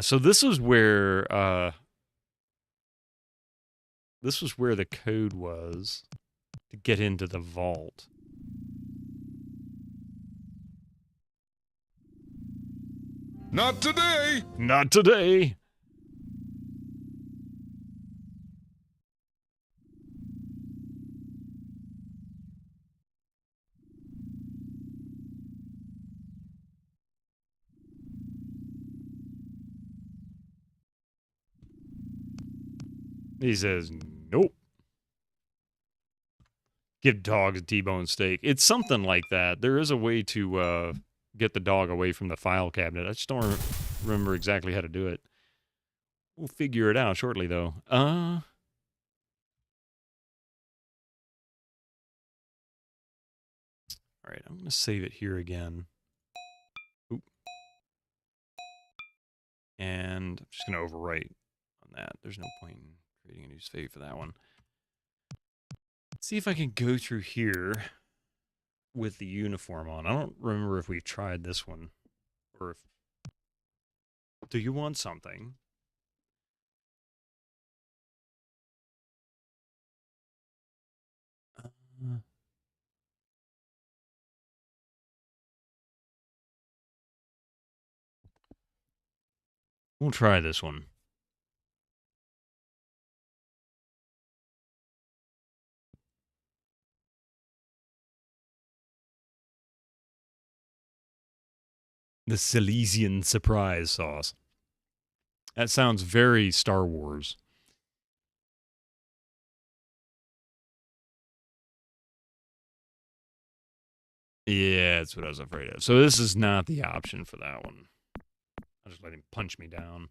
so this was where the code was to get into the vault. Not today! Not today! He says, nope. Give dogs a T-bone steak. It's something like that. There is a way to get the dog away from the file cabinet. I just don't remember exactly how to do it. We'll figure it out shortly, though. All right, I'm going to save it here again. Oop. And I'm just going to overwrite on that. There's no point in creating a new save for that one. Let's see if I can go through here with the uniform on. I don't remember if we've tried this one. Or if... Do you want something? We'll try this one. The Silesian surprise sauce. That sounds very Star Wars. Yeah, that's what I was afraid of. So this is not the option for that one. I'll just let him punch me down.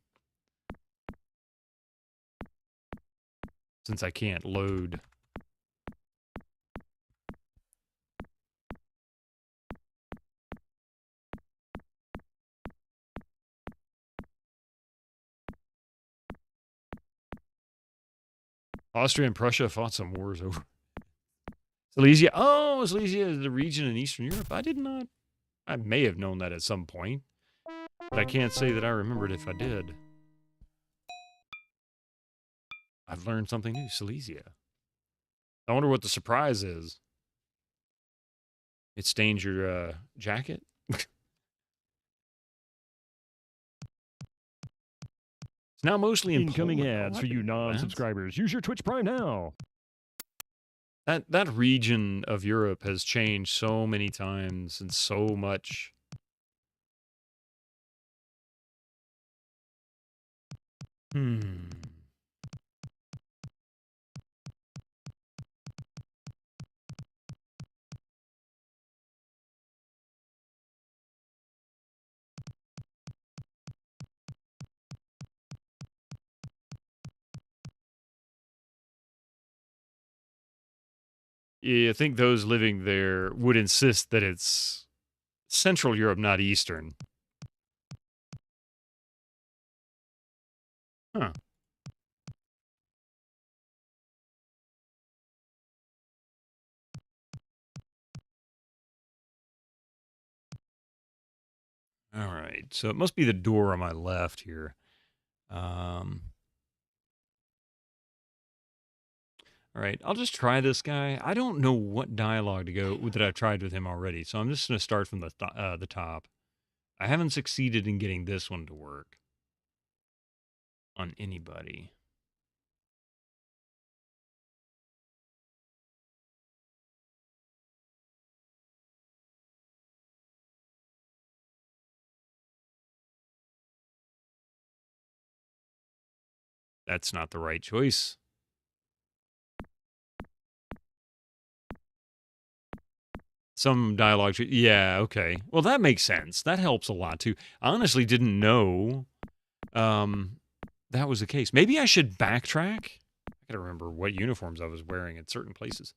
Since I can't load. Austria and Prussia fought some wars over Silesia. Oh, Silesia is the region in Eastern Europe. I did not. I may have known that at some point, but I can't say that I remembered if I did. I've learned something new. Silesia. I wonder what the surprise is. It stains your jacket. It's now mostly in incoming Poland. ads for you non-subscribers. Use your Twitch Prime now. That region of Europe has changed so many times and so much. Yeah, I think those living there would insist that it's Central Europe, not Eastern. Huh. All right, so it must be the door on my left here. All right, I'll just try this guy. I don't know what dialogue to go with that I've tried with him already, so I'm just going to start from the top. I haven't succeeded in getting this one to work on anybody. That's not the right choice. Some dialogue. Yeah, okay. Well, that makes sense. That helps a lot, too. I honestly didn't know that was the case. Maybe I should backtrack. I gotta remember what uniforms I was wearing at certain places.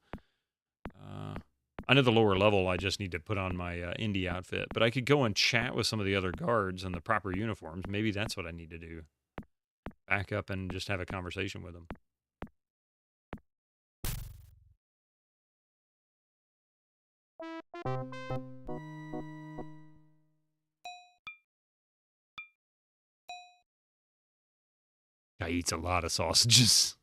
I know the lower level, I just need to put on my indie outfit. But I could go and chat with some of the other guards in the proper uniforms. Maybe that's what I need to do. Back up and just have a conversation with them. Guy eats a lot of sausages.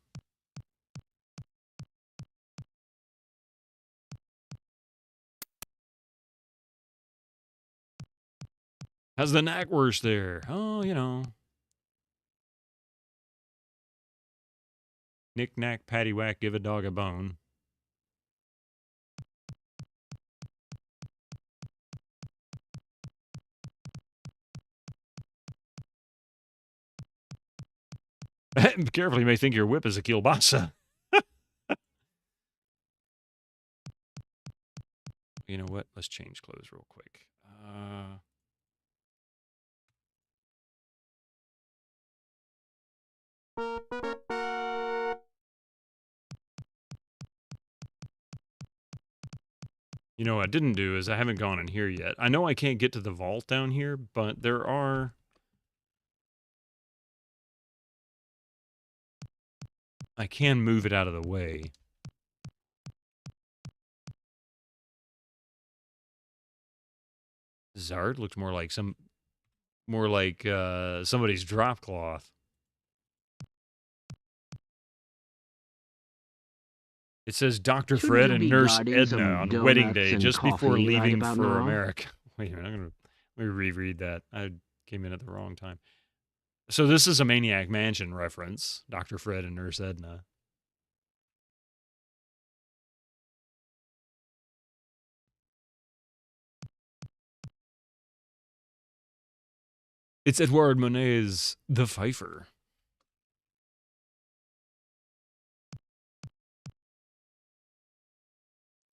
How's the knackwurst there? Oh, you know. Knick knack, paddywhack, give a dog a bone. Be careful, you may think your whip is a kielbasa. You know what? Let's change clothes real quick. You know what I didn't do is I haven't gone in here yet. I know I can't get to the vault down here, but there are... I can move it out of the way. Zard looked more like somebody's drop cloth. It says Dr. Fred and Nurse Edna on wedding day just before leaving for America. Wait a minute, let me reread that. I came in at the wrong time. So this is a Maniac Mansion reference, Dr. Fred and Nurse Edna. It's Edouard Monet's The Pfeiffer.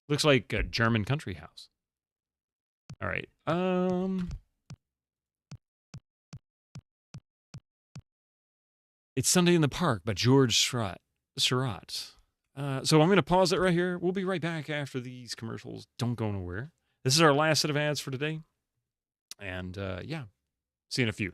Looks like a German country house. All right. It's Sunday in the Park by George Seurat. So I'm going to pause it right here. We'll be right back after these commercials. Don't go nowhere. This is our last set of ads for today. And yeah, see you in a few.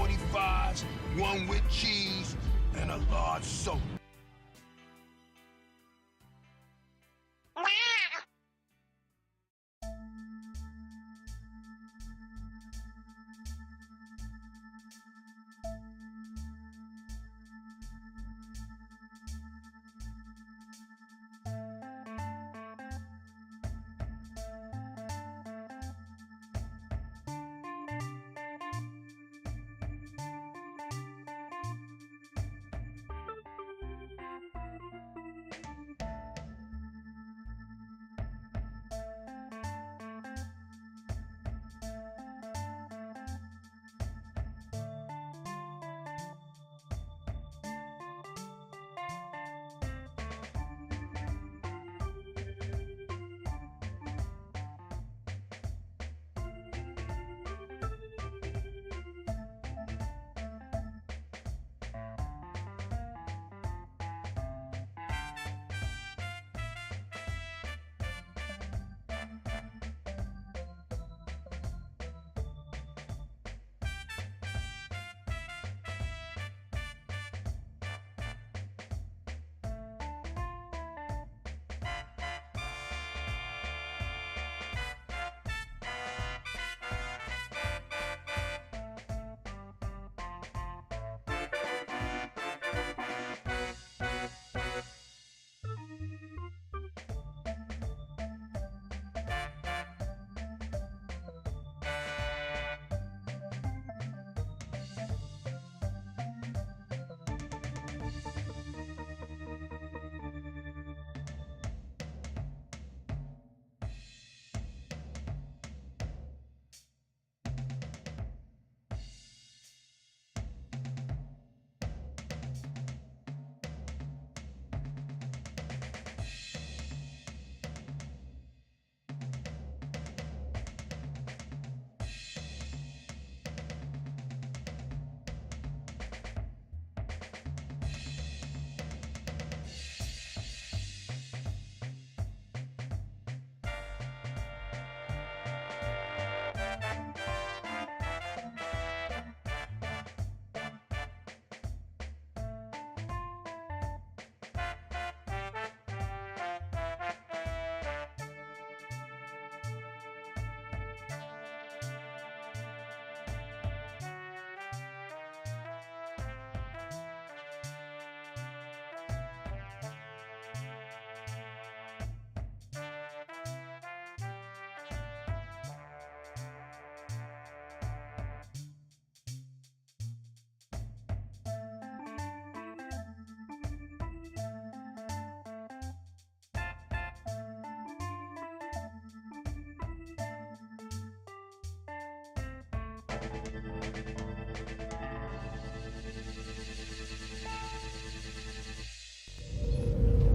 45s, one with cheese, and a large soda.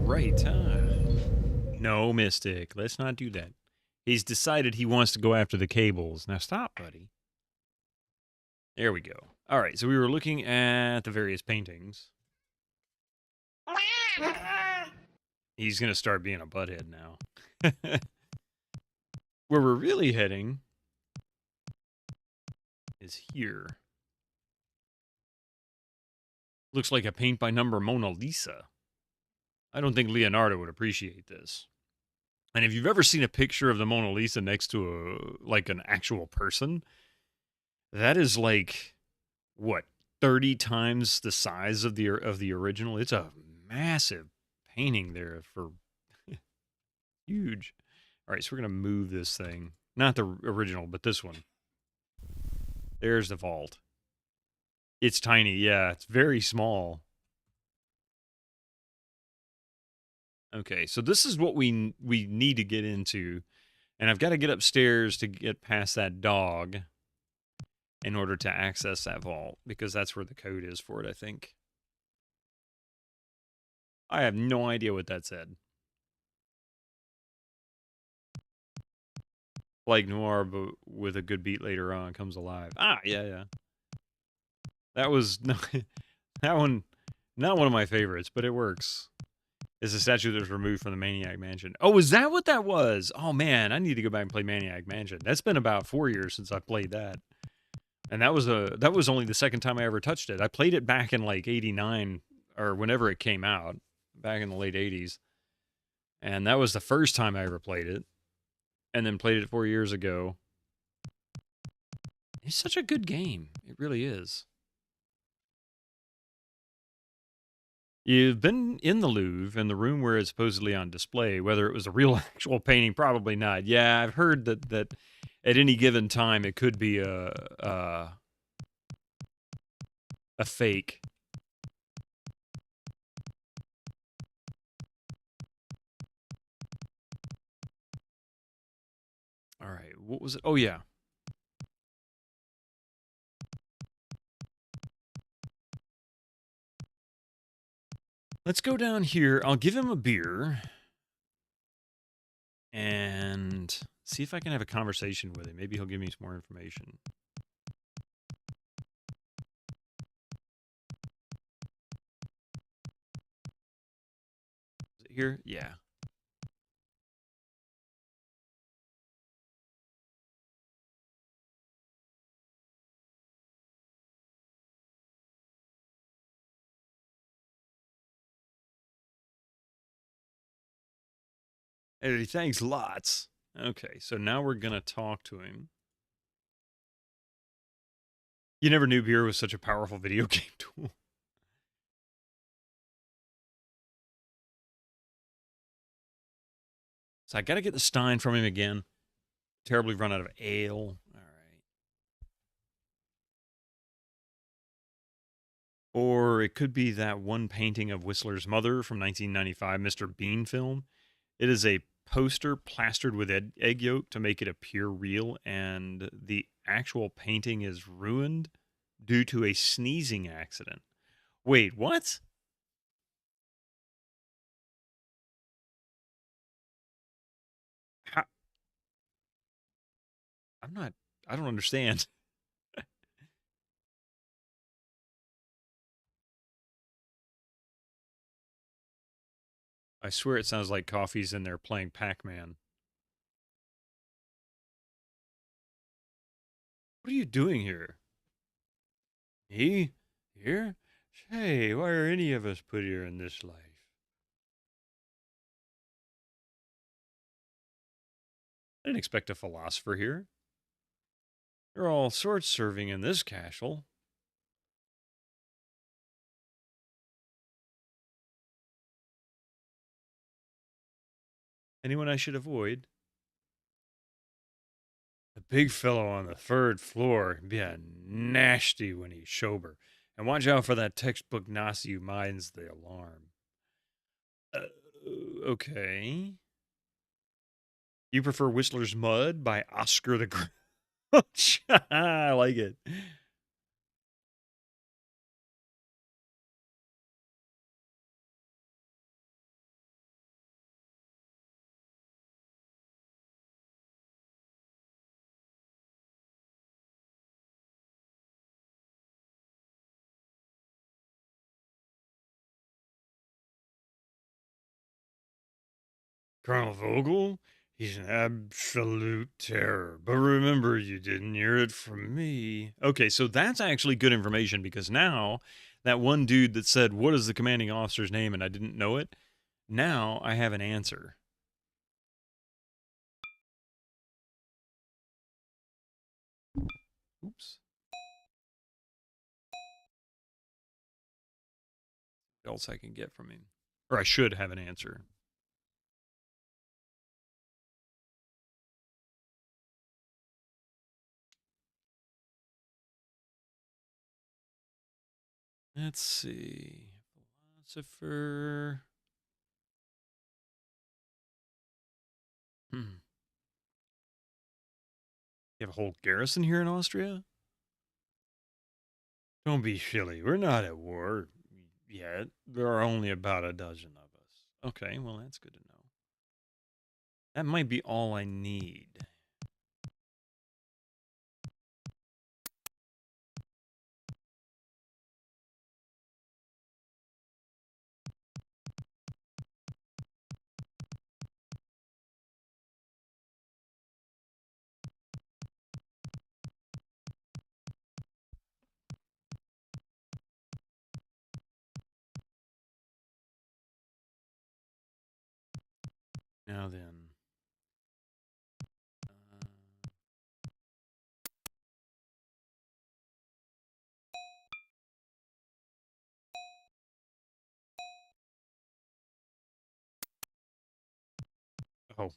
Right. No, Mystic. Let's not do that. He's decided he wants to go after the cables. Now stop, buddy. There we go. All right, so we were looking at the various paintings. He's going to start being a butthead now. Where we're really heading is here. Looks like a paint-by-number Mona Lisa. I don't think Leonardo would appreciate this. And if you've ever seen a picture of the Mona Lisa next to an actual person, that is like, what, 30 times the size of the original? It's a massive painting there for huge. All right, so we're going to move this thing. Not the original, but this one. There's the vault. It's tiny, yeah. It's very small. Okay, so this is what we need to get into. And I've got to get upstairs to get past that dog in order to access that vault, because that's where the code is for it, I think. I have no idea what that said. Like Noir, but with a good beat later on, comes alive. Ah, yeah. That was that one, not one of my favorites, but it works. It's a statue that was removed from the Maniac Mansion. Oh, is that what that was? Oh man, I need to go back and play Maniac Mansion. That's been about 4 years since I played that. And that was only the second time I ever touched it. I played it back in like '89 or whenever it came out, back in the late '80s, and that was the first time I ever played it. And then played it 4 years ago. It's such a good game. It really is. You've been in the Louvre, in the room where it's supposedly on display. Whether it was a real actual painting, probably not. Yeah, I've heard that at any given time it could be a fake. All right, what was it? Oh yeah. Let's go down here. I'll give him a beer and see if I can have a conversation with him. Maybe he'll give me some more information. Is it here? Yeah. Hey, thanks lots. Okay, so now we're going to talk to him. You never knew beer was such a powerful video game tool. So I got to get the Stein from him again. Terribly run out of ale. All right. Or it could be that one painting of Whistler's mother from 1995, Mr. Bean film. It is a poster plastered with egg yolk to make it appear real, and the actual painting is ruined due to a sneezing accident. Wait, what? How? I don't understand. I swear it sounds like Coffee's in there playing Pac-Man. What are you doing here? Me? Here? Hey, why are any of us put here in this life? I didn't expect a philosopher here. There are all sorts serving in this castle. Anyone I should avoid? The big fellow on the third floor can be a nasty when he's sober. And watch out for that textbook Nazi who minds the alarm. Okay. You prefer Whistler's Mud by Oscar the Grouch? I like it. Colonel Vogel? He's an absolute terror. But remember, you didn't hear it from me. Okay, so that's actually good information because now that one dude that said, "What is the commanding officer's name?" and I didn't know it, now I have an answer. Oops. What else I can get from him? Or I should have an answer. Let's see. Philosopher. You have a whole garrison here in Austria? Don't be silly. We're not at war yet. There are only about a dozen of us. Okay, well, that's good to know. That might be all I need. Now then. Oh.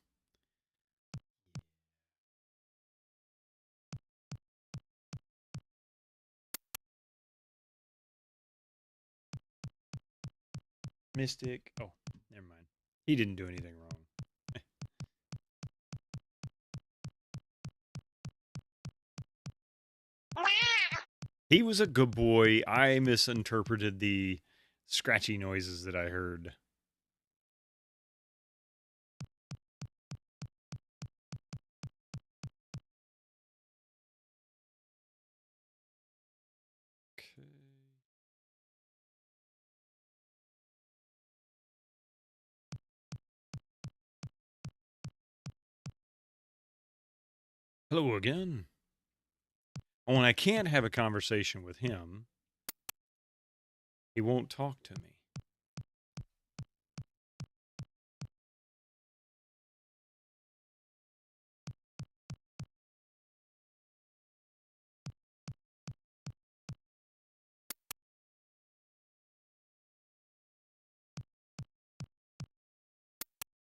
Mystic. Oh, never mind. He didn't do anything wrong. He was a good boy. I misinterpreted the scratchy noises that I heard. Okay. Hello again. Oh, and I can't have a conversation with him. He won't talk to me.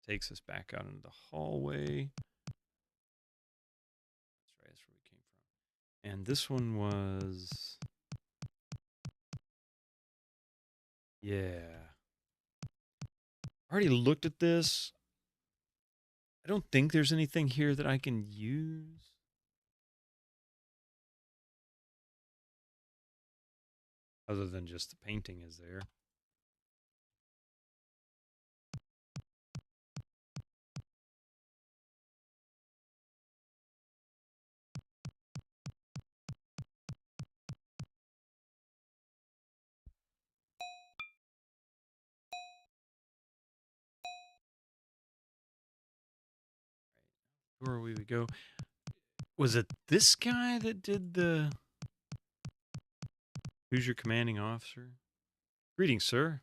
Takes us back out into the hallway. That's right, that's where we came from. And this one was... Yeah. I already looked at this. I don't think there's anything here that I can use. Other than just the painting is there. Where we would go. Was it this guy that did the... Who's your commanding officer? Greetings, sir.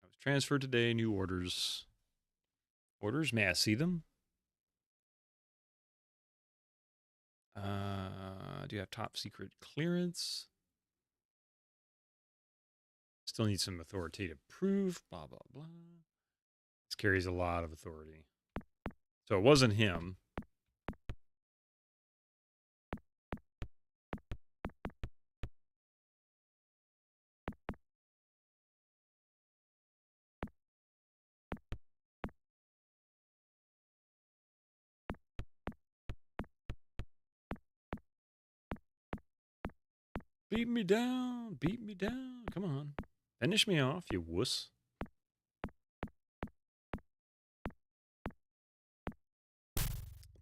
I was transferred today. New orders. Orders? May I see them? Do you have top secret clearance? Still need some authoritative proof. Blah, blah, blah. This carries a lot of authority. So it wasn't him. Beat me down. Beat me down. Come on. Finish me off, you wuss.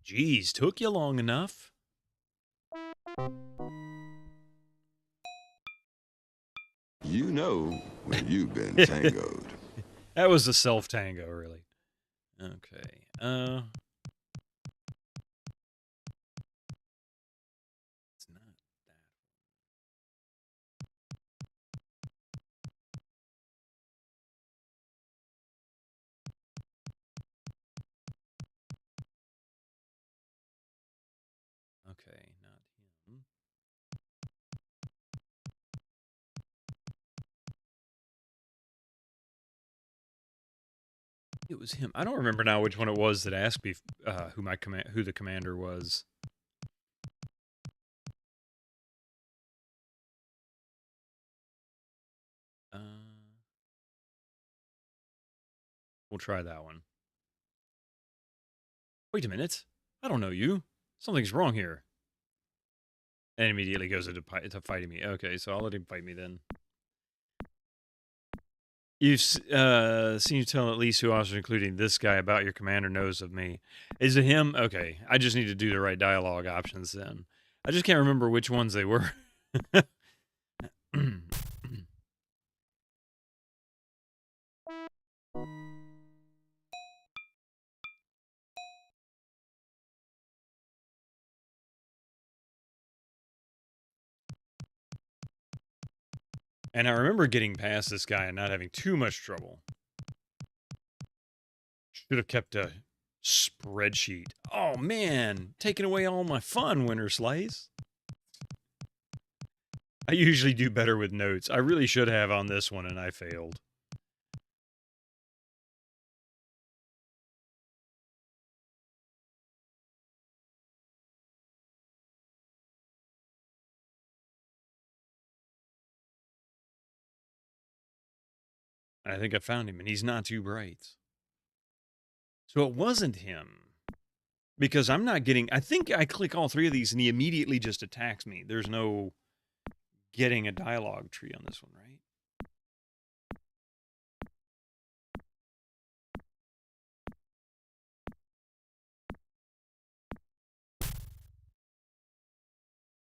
Jeez, took you long enough. You know when you've been tangoed. That was a self-tango, really. Okay. It's not that. Okay, not him. It was him. I don't remember now which one it was that asked me who the commander was. We'll try that one. Wait a minute. I don't know you. Something's wrong here. And immediately goes into fighting me. Okay, so I'll let him fight me then. You've seen you tell at least 2 officers, including this guy, about your commander knows of me. Is it him? Okay, I just need to do the right dialogue options then. I just can't remember which ones they were. And I remember getting past this guy and not having too much trouble. Should have kept a spreadsheet. Oh, man. Taking away all my fun, Winter Slice. I usually do better with notes. I really should have on this one, and I failed. I think I found him, and he's not too bright. So it wasn't him. Because I'm not getting... I think I click all three of these, and he immediately just attacks me. There's no getting a dialogue tree on this one, right?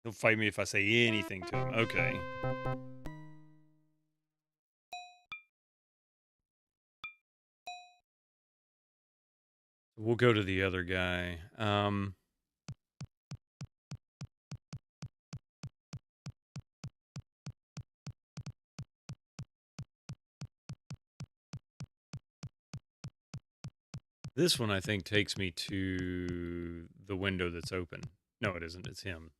He'll fight me if I say anything to him. Okay. We'll go to the other guy. This one, I think, takes me to the window that's open. No, it isn't. It's him.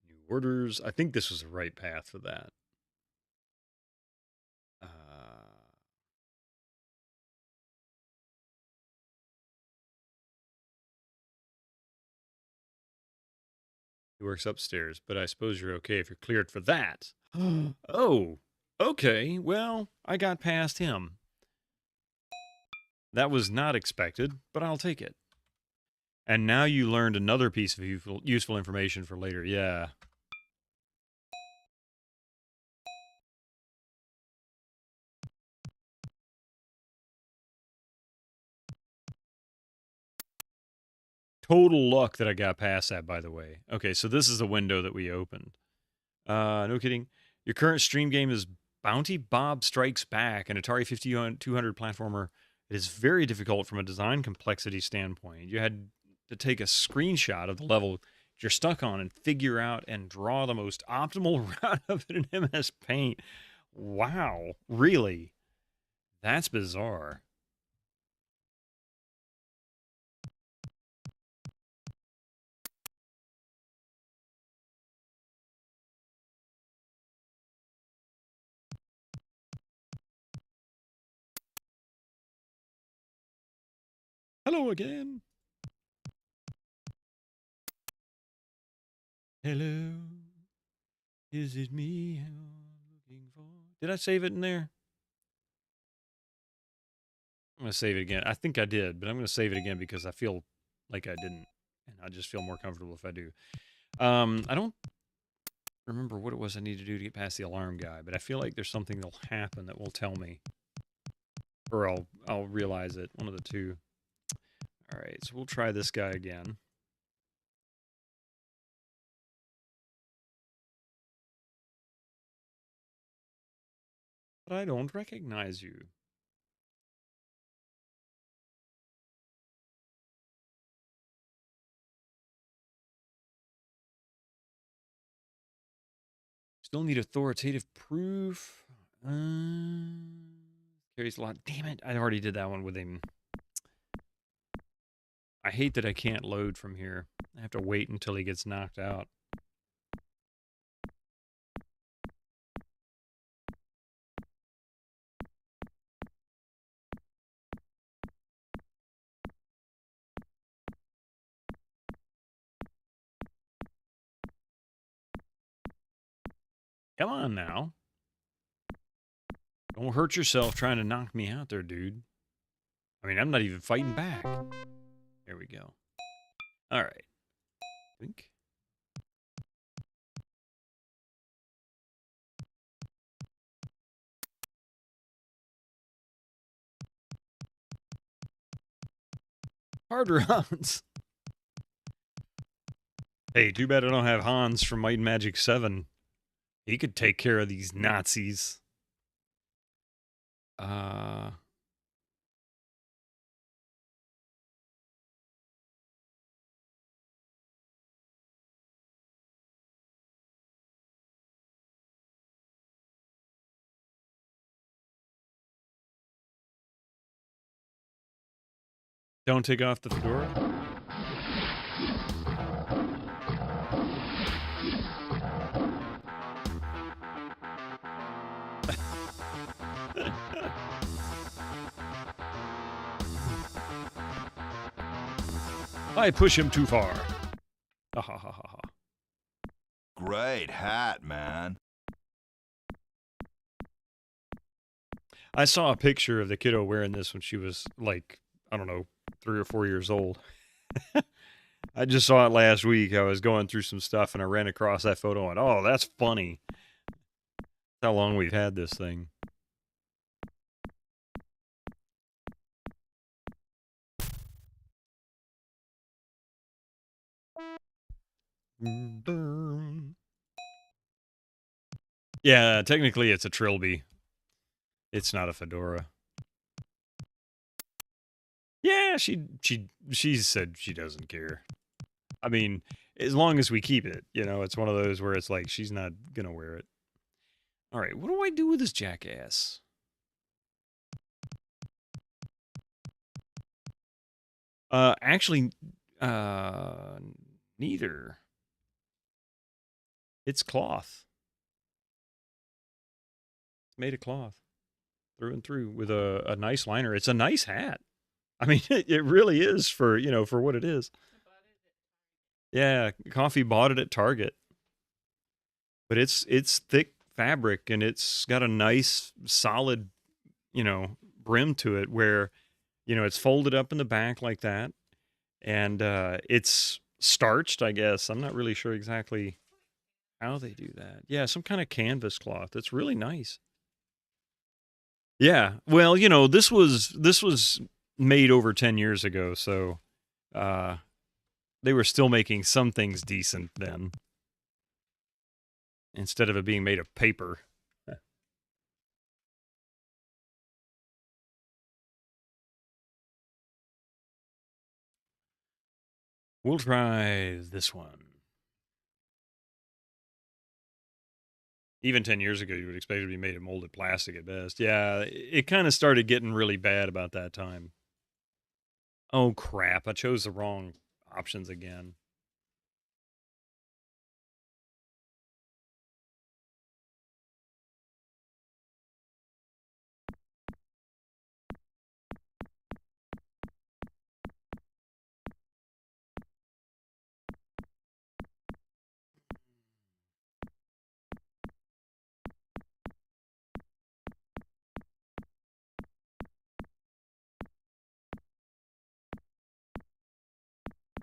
New orders. I think this was the right path for that. He works upstairs, but I suppose you're okay if you're cleared for that. Oh, okay. Well, I got past him. That was not expected, but I'll take it. And now you learned another piece of useful information for later. Yeah. Total luck that I got past that, by the way. Okay, so this is the window that we opened. No kidding. Your current stream game is Bounty Bob Strikes Back, an Atari 5200 platformer. It is very difficult from a design complexity standpoint. You had to take a screenshot of the level you're stuck on and figure out and draw the most optimal route of it in MS Paint. Wow, really? That's bizarre. Hello again. Hello. Is it me I'm looking for? Did I save it in there? I'm going to save it again. I think I did, but I'm going to save it again because I feel like I didn't. And I just feel more comfortable if I do. I don't remember what it was I need to do to get past the alarm guy, but I feel like there's something that'll happen that will tell me. Or I'll realize it. One of the two. All right, so we'll try this guy again. But I don't recognize you. Still need authoritative proof. Carries a lot. Damn it, I already did that one with him. I hate that I can't load from here. I have to wait until he gets knocked out. Come on now. Don't hurt yourself trying to knock me out there, dude. I mean, I'm not even fighting back. There we go. All right. Think. Harder, Hans. Hey, too bad I don't have Hans from Might and Magic 7. He could take care of these Nazis. Don't take off the fedora? I push him too far. Ha ha ha ha ha. Great hat, man. I saw a picture of the kiddo wearing this when she was like, I don't know, 3 or 4 years old. I just saw it last week. I was going through some stuff and I ran across that photo and went, oh, that's funny. How long we've had this thing. Yeah, technically it's a trilby. It's not a fedora. Yeah, she said she doesn't care. I mean, as long as we keep it, you know, it's one of those where it's like she's not gonna wear it. All right, what do I do with this jackass? Actually, neither. It's cloth. It's made of cloth, through and through, with a nice liner. It's a nice hat. I mean, it really is for, you know, for what it is. Yeah, Coffee bought it at Target. But it's thick fabric and it's got a nice solid, you know, brim to it where, you know, it's folded up in the back like that. And it's starched, I guess. I'm not really sure exactly how they do that. Yeah, some kind of canvas cloth. It's really nice. Yeah. Well, you know, this was made over 10 years ago, so they were still making some things decent then. Instead of it being made of paper. We'll try this one. Even 10 years ago, you would expect it to be made of molded plastic at best. Yeah, it kind of started getting really bad about that time. Oh, crap. I chose the wrong options again.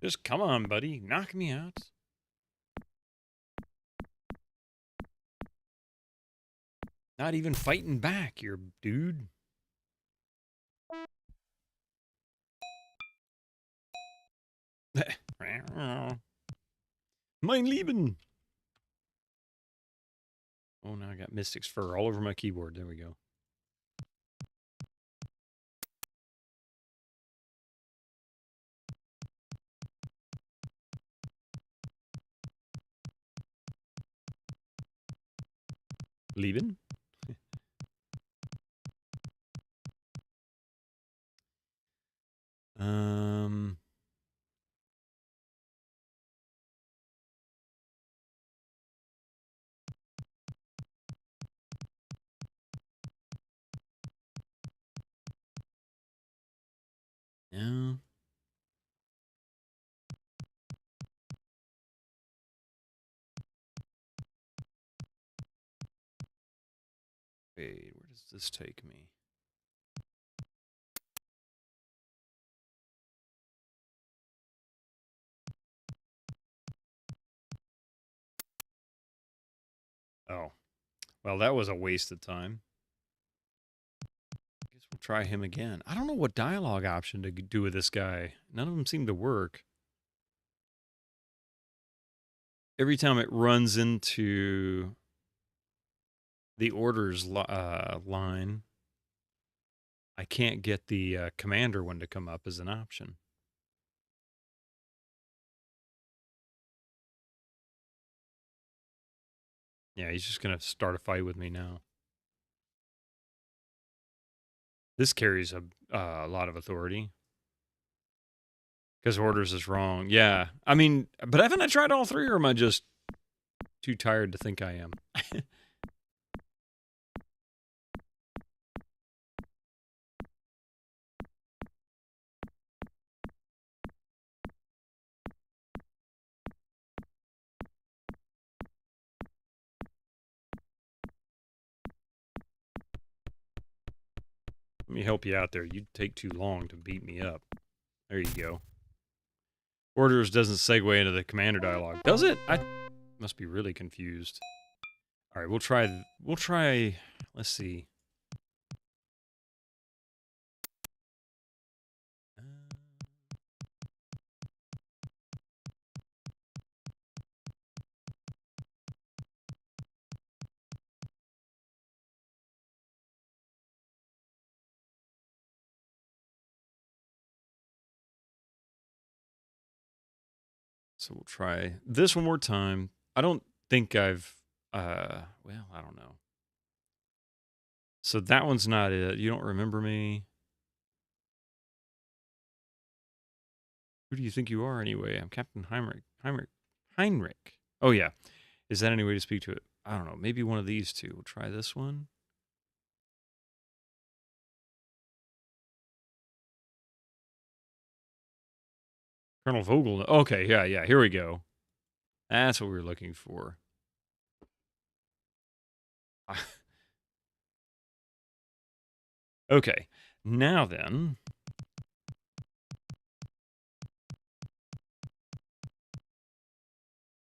Just come on, buddy. Knock me out. Not even fighting back, you dude. Mein Lieben. Oh, now I got Mystic's fur all over my keyboard. There we go. Lieben? Yeah. Wait, where does this take me? Oh. Well, that was a waste of time. I guess we'll try him again. I don't know what dialogue option to do with this guy. None of them seem to work. Every time it runs into the orders line, I can't get the commander one to come up as an option. Yeah, he's just going to start a fight with me now. This carries a lot of authority. Because orders is wrong. Yeah. I mean, but haven't I tried all three, or am I just too tired to think I am? Let me help you out there. You'd take too long to beat me up. There you go. Orders doesn't segue into the commander dialogue. Does it? I must be really confused. All right, we'll try, let's see. So we'll try this one more time. I don't think I've, well, I don't know. So that one's not it. You don't remember me? Who do you think you are anyway? I'm Captain Heinrich. Oh, yeah. Is that any way to speak to it? I don't know. Maybe one of these two. We'll try this one. Colonel Vogel. Okay, yeah. Here we go. That's what we were looking for. Okay. Now then.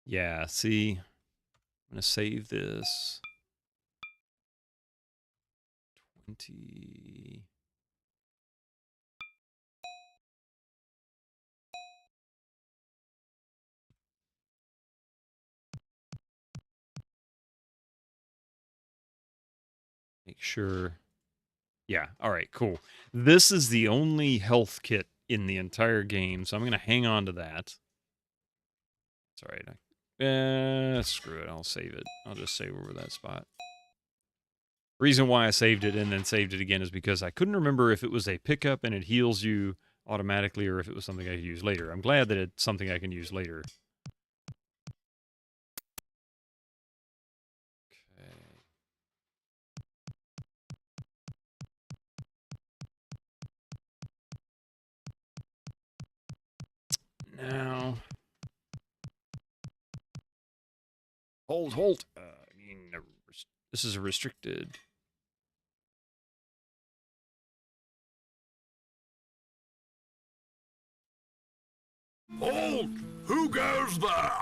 Yeah, see. I'm going to save this. 20. Make sure. Yeah, all right, cool. This is the only health kit in the entire game, so I'm going to hang on to that. It's all right. Screw it. I'll save it. I'll just save over that spot. Reason why I saved it and then saved it again is because I couldn't remember if it was a pickup and it heals you automatically or if it was something I could use later. I'm glad that it's something I can use later. Okay. Now... Hold. This is a restricted... Hold! Who goes there?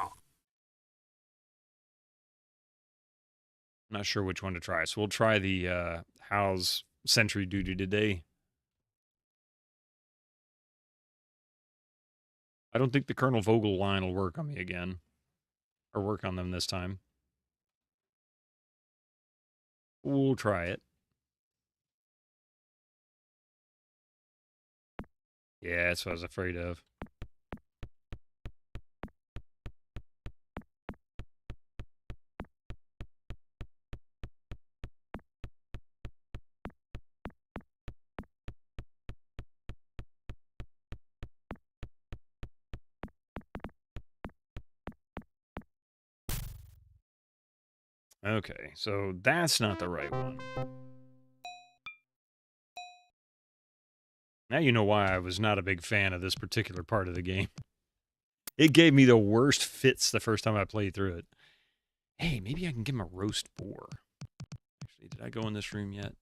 Not sure which one to try, so we'll try the how's sentry duty today. I don't think the Colonel Vogel line will work on me again. Or work on them this time. We'll try it. Yeah, that's what I was afraid of. Okay, so that's not the right one. Now you know why I was not a big fan of this particular part of the game. It gave me the worst fits the first time I played through it. Hey, maybe I can give him a roast boar. Actually, did I go in this room yet?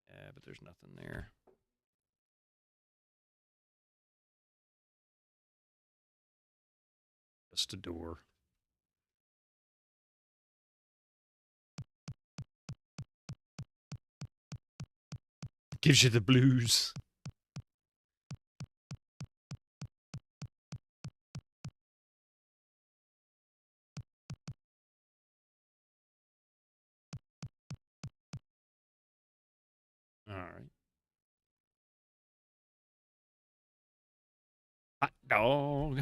Yeah, but there's nothing there. Just a door. Gives you the blues. All right. Hot dog.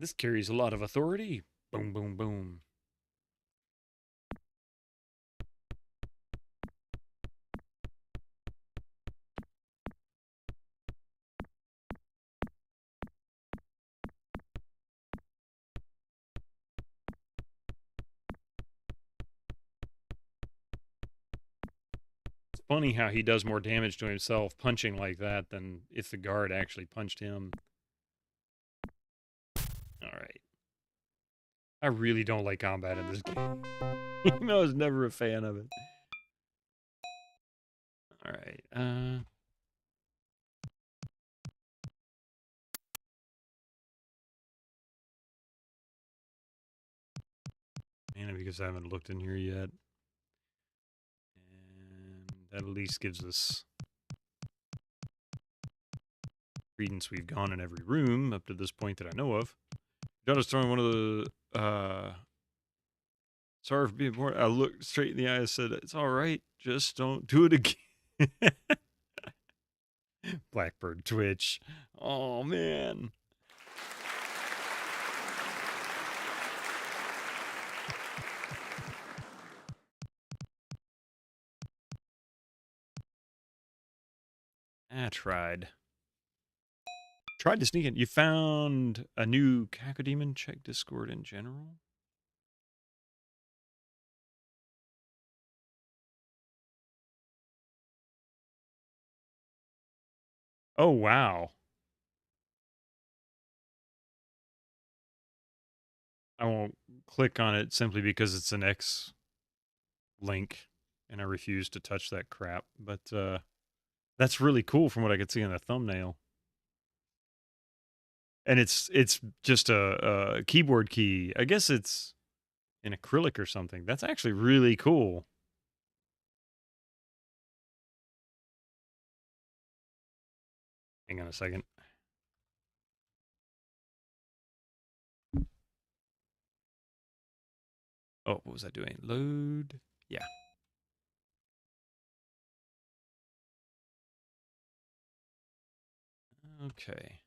This carries a lot of authority. Boom, boom, boom. It's funny how he does more damage to himself punching like that than if the guard actually punched him. All right. I really don't like combat in this game. I was never a fan of it. All right. Man, because I haven't looked in here yet. And that at least gives us credence. We've gone in every room up to this point that I know of. John is throwing one of the sorry for being bored. I looked straight in the eye and said, "It's all right. Just don't do it again." Blackbird Twitch. Oh man. I tried. Tried to sneak in. You found a new Cacodemon? Check Discord in general. Oh, wow. I won't click on it simply because it's an X link, and I refuse to touch that crap. But that's really cool from what I could see in the thumbnail. And it's just a keyboard key. I guess it's in acrylic or something. That's actually really cool. Hang on a second. Oh, what was I doing? Load. Yeah. Okay.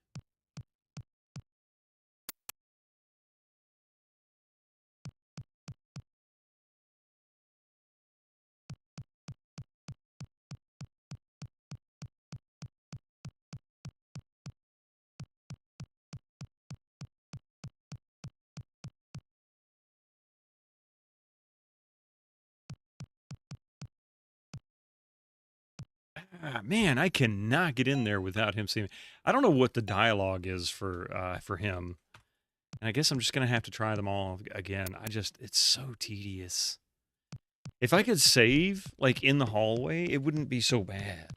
Ah, man, I cannot get in there without him seeing me. I don't know what the dialogue is for him. And I guess I'm just going to have to try them all again. It's so tedious. If I could save, like, in the hallway, it wouldn't be so bad.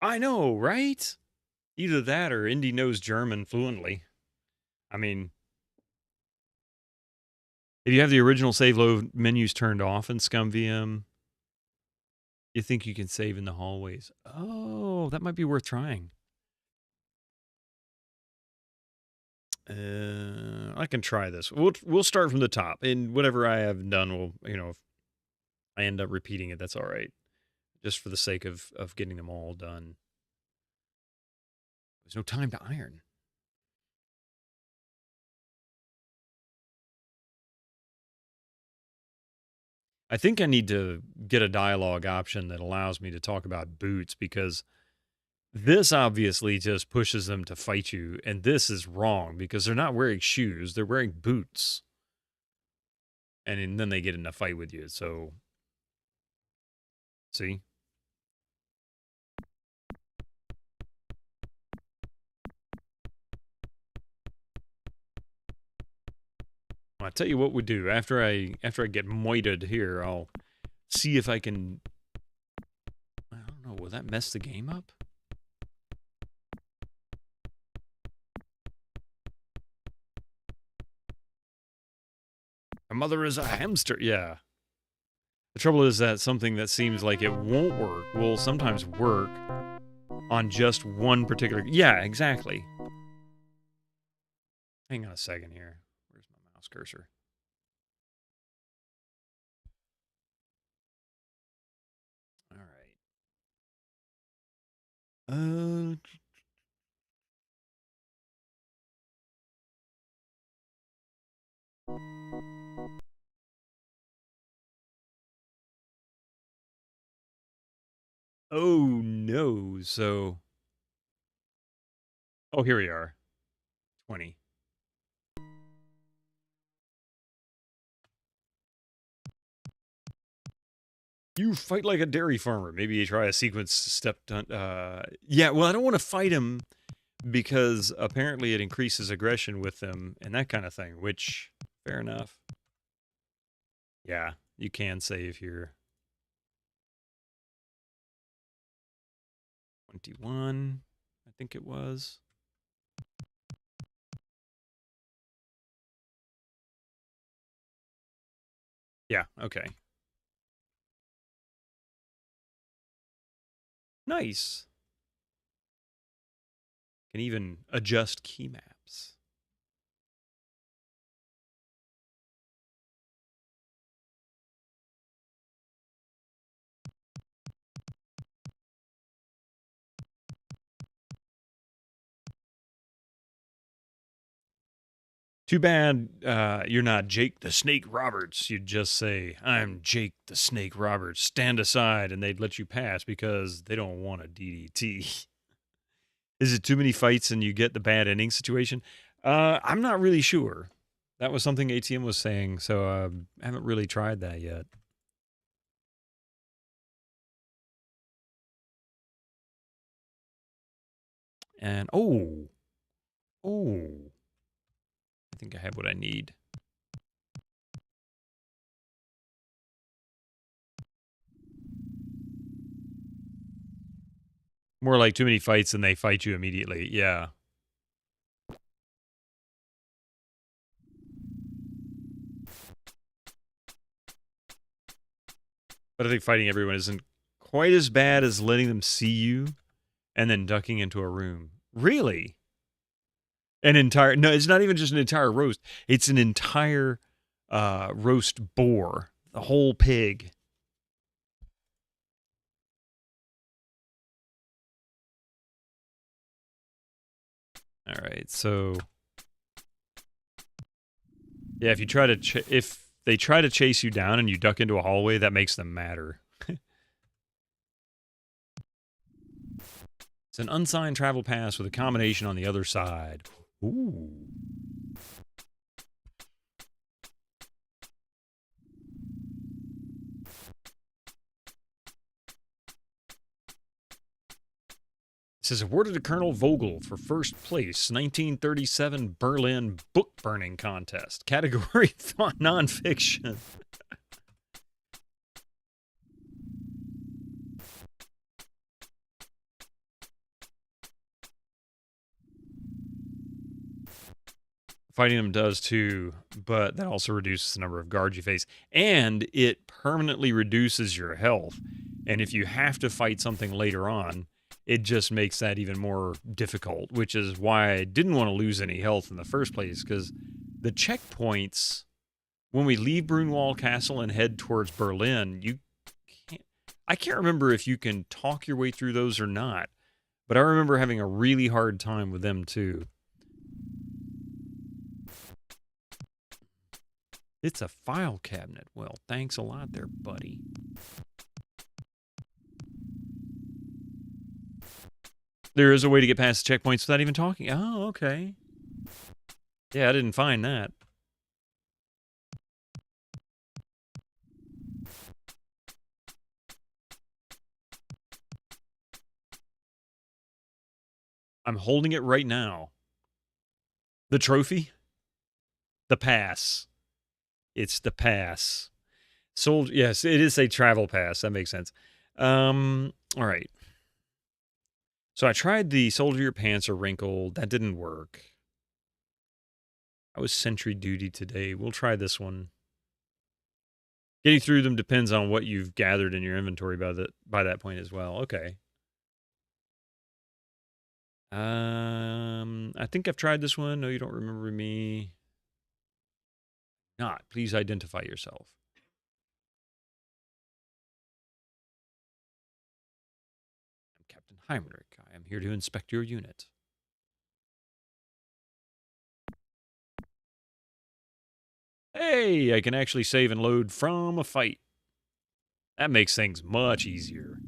I know, right? Either that or Indy knows German fluently. I mean, if you have the original save load menus turned off in SCUMM VM, you think you can save in the hallways. Oh, that might be worth trying. I can try this. We'll start from the top, and whatever I have done will, if I end up repeating it, that's all right. Just for the sake of getting them all done. There's no time to iron. I think I need to get a dialogue option that allows me to talk about boots, because this obviously just pushes them to fight you, and this is wrong because they're not wearing shoes, they're wearing boots. And then they get in a fight with you, so... See? I'll tell you what we do. After I get moited here, I'll see if I can... I don't know, will that mess the game up? My mother is a hamster. Yeah. The trouble is that something that seems like it won't work will sometimes work on just one particular... Yeah, exactly. Hang on a second here. Where's my mouse cursor. All right. Oh no. So oh, here we are. 20. You fight like a dairy farmer. Maybe you try a sequence step done. Yeah, well, I don't want to fight him because apparently it increases aggression with them and that kind of thing, which, fair enough. Yeah, you can save here. 21, I think it was. Yeah, okay. Nice. Can even adjust key maps. Too bad you're not Jake the Snake Roberts. You'd just say, I'm Jake the Snake Roberts. Stand aside, and they'd let you pass because they don't want a DDT. Is it too many fights and you get the bad ending situation? I'm not really sure. That was something ATM was saying, so I haven't really tried that yet. And, oh, I think I have what I need. More like too many fights and they fight you immediately. Yeah. But I think fighting everyone isn't quite as bad as letting them see you and then ducking into a room. Really? No, it's not even just an entire roast. It's an entire roast boar. The whole pig. All right, so yeah, if you try to if they try to chase you down and you duck into a hallway, that makes them madder. It's an unsigned travel pass with a combination on the other side. Ooh. It says awarded to Colonel Vogel for first place, 1937 Berlin book burning contest. Category nonfiction. Fighting them does too, but that also reduces the number of guards you face, and it permanently reduces your health. And if you have to fight something later on, it just makes that even more difficult, which is why I didn't want to lose any health in the first place, because the checkpoints, when we leave Brunwald Castle and head towards Berlin, I can't remember if you can talk your way through those or not, but I remember having a really hard time with them too. It's a file cabinet. Well, thanks a lot there, buddy. There is a way to get past the checkpoints without even talking. Oh, okay. Yeah, I didn't find that. I'm holding it right now. The trophy? The pass. It's the pass. Sold. Yes, it is a travel pass. That makes sense. All right. So I tried the soldier your pants are wrinkled. That didn't work. I was sentry duty today. We'll try this one. Getting through them depends on what you've gathered in your inventory by that point as well. Okay. I think I've tried this one. No, you don't remember me. not. Please identify yourself. I'm Captain Heinrich. I am here to inspect your unit. Hey, I can actually save and load from a fight. That makes things much easier.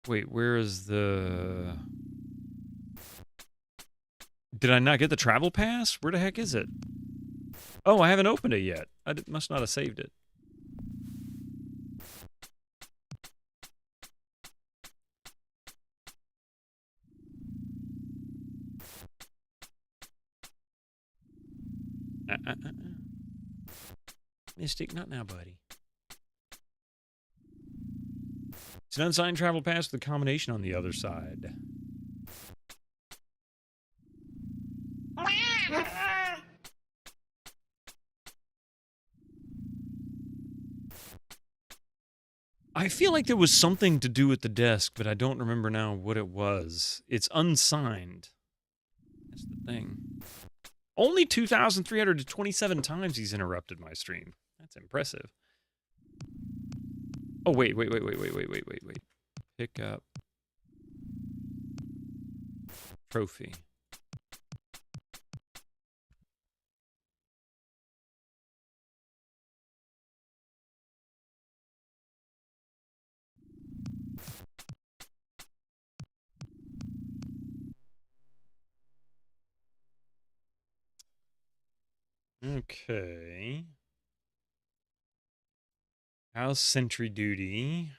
Wait, where is the... Did I not get the travel pass? Where the heck is it? Oh, I haven't opened it yet. I must not have saved it. Mystic, not now, buddy. It's an unsigned travel pass with a combination on the other side. I feel like there was something to do with the desk, but I don't remember now what it was. It's unsigned. That's the thing. Only 2,327 times he's interrupted my stream. That's impressive. Oh, wait. Pick up. Trophy. Okay. How's sentry duty?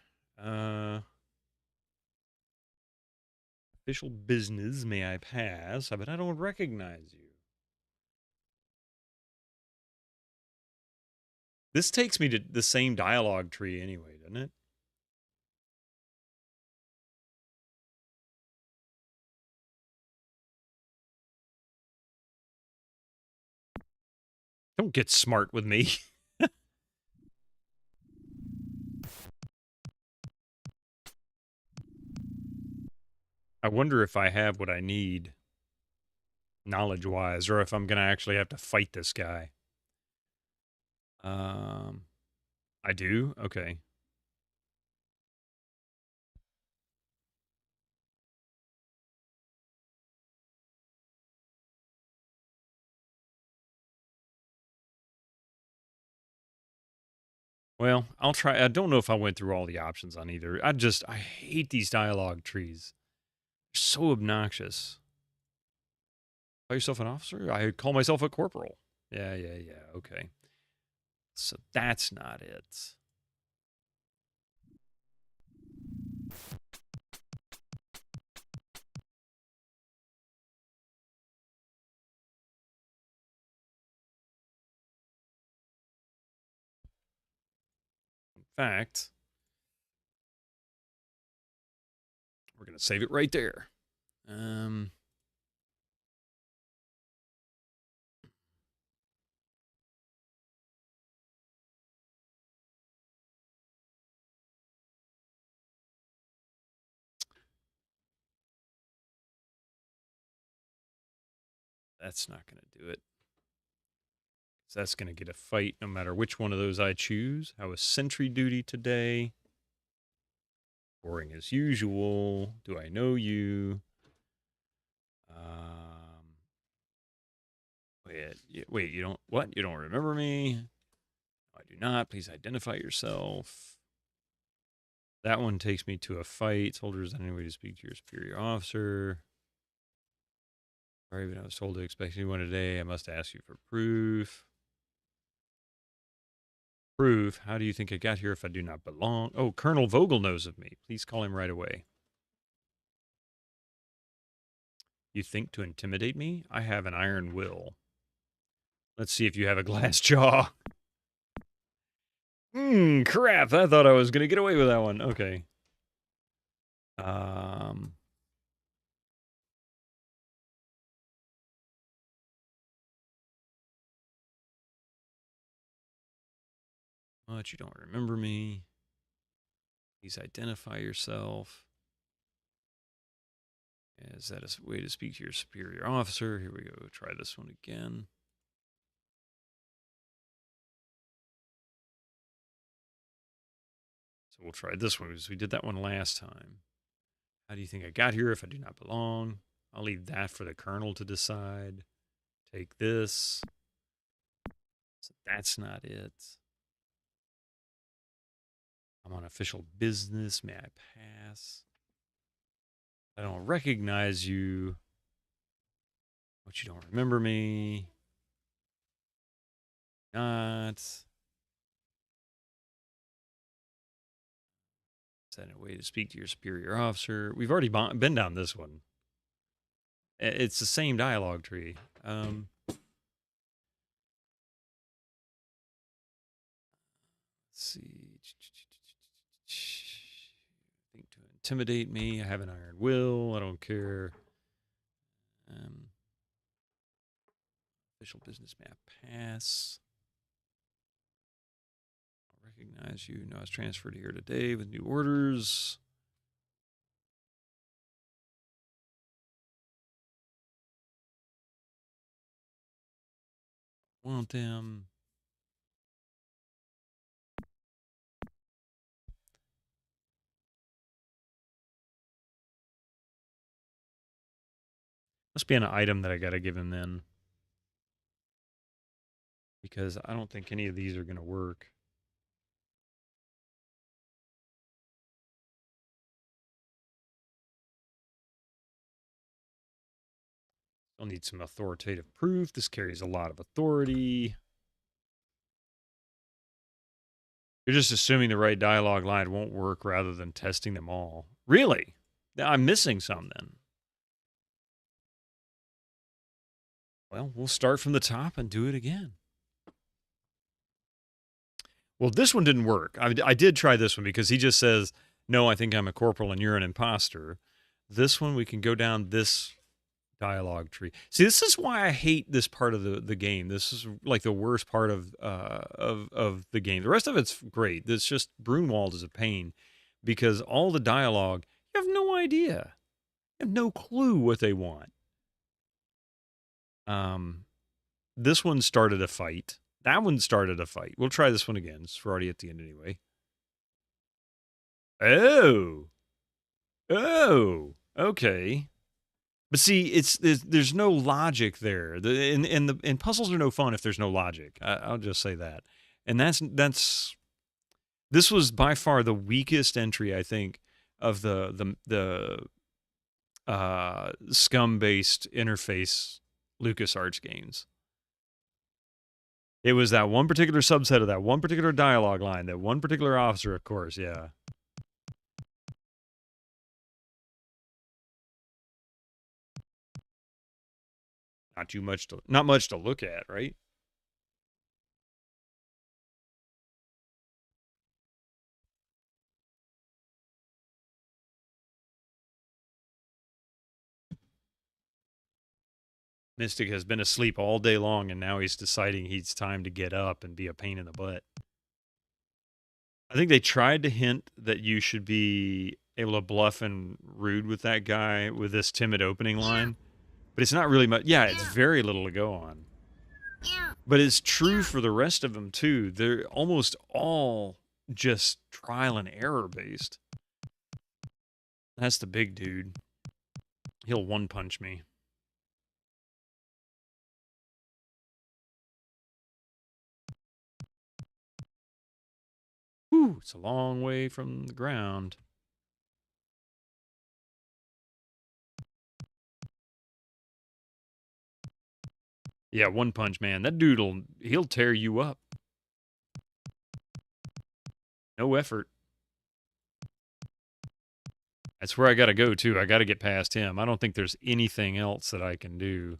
Official business, may I pass? But I don't recognize you. This takes me to the same dialogue tree anyway, doesn't it? Don't get smart with me. I wonder if I have what I need, knowledge-wise, or if I'm going to actually have to fight this guy. I do? Okay. Well, I'll try. I don't know if I went through all the options on either. I hate these dialogue trees. They're so obnoxious. Call yourself an officer? I call myself a corporal. Yeah, okay. So that's not it. In fact, we're going to save it right there. That's not going to do it. So that's going to get a fight no matter which one of those I choose. How was sentry duty today? Boring as usual. Do I know you? Wait, you don't, what? You don't remember me? I do not. Please identify yourself. That one takes me to a fight. Soldiers, any way to speak to your superior officer. Sorry, but I was told to expect anyone today. I must ask you for proof. Proof? How do you think I got here if I do not belong? Oh, Colonel Vogel knows of me. Please call him right away. You think to intimidate me? I have an iron will. Let's see if you have a glass jaw. Crap. I thought I was going to get away with that one. Okay. Much you don't remember me. Please identify yourself. Is that a way to speak to your superior officer? Here we go. Try this one again. So we'll try this one because we did that one last time. How do you think I got here if I do not belong? I'll leave that for the colonel to decide. Take this. So that's not it. I'm on official business. May I pass? I don't recognize you. But you don't remember me. Not. Is that a way to speak to your superior officer? We've already been down this one. It's the same dialogue tree. Let's see. Think to intimidate me. I have an iron will. I don't care. Official business map pass. I'll recognize you. No, I was transferred here today with new orders. Want them. Must be an item that I got to give him then. Because I don't think any of these are going to work. I'll need some authoritative proof. This carries a lot of authority. You're just assuming the right dialogue line won't work rather than testing them all. Really? I'm missing some then. Well, we'll start from the top and do it again. Well, this one didn't work. I did try this one because he just says, no, I think I'm a corporal and you're an imposter. This one, we can go down this dialogue tree. See, this is why I hate this part of the game. This is like the worst part of the game. The rest of it's great. It's just Brunwald is a pain because all the dialogue, you have no idea. You have no clue what they want. This one started a fight. That one started a fight. We'll try this one again. It's already at the end anyway. Oh. Oh. Okay. But see, there's no logic there. And puzzles are no fun if there's no logic. I'll just say that. And this was by far the weakest entry, I think, of the SCUMM-based interface Lucasarts games. It was that one particular subset of that one particular dialogue line, that one particular officer, of course, yeah. Not much to look at, right? Mystic has been asleep all day long, and now he's deciding it's time to get up and be a pain in the butt. I think they tried to hint that you should be able to bluff and rude with that guy with this timid opening line, but it's not really much. Yeah, it's very little to go on. But it's true for the rest of them, too. They're almost all just trial and error based. That's the big dude. He'll one-punch me. Whew, it's a long way from the ground. Yeah, one punch, man. That dude he'll tear you up. No effort. That's where I got to go, too. I got to get past him. I don't think there's anything else that I can do.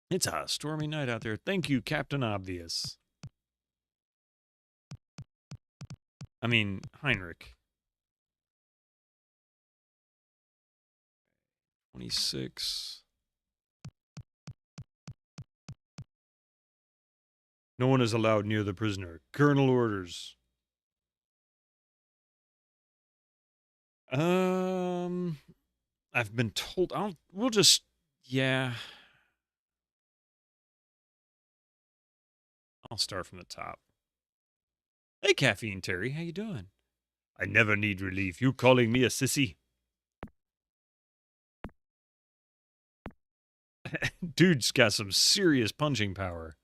It's a stormy night out there. Thank you, Captain Obvious. I mean, Heinrich. 26. No one is allowed near the prisoner. Colonel orders. I've been told. We'll just. Yeah. I'll start from the top. Hey, Caffeine Terry, how you doing? I never need relief. You calling me a sissy? Dude's got some serious punching power.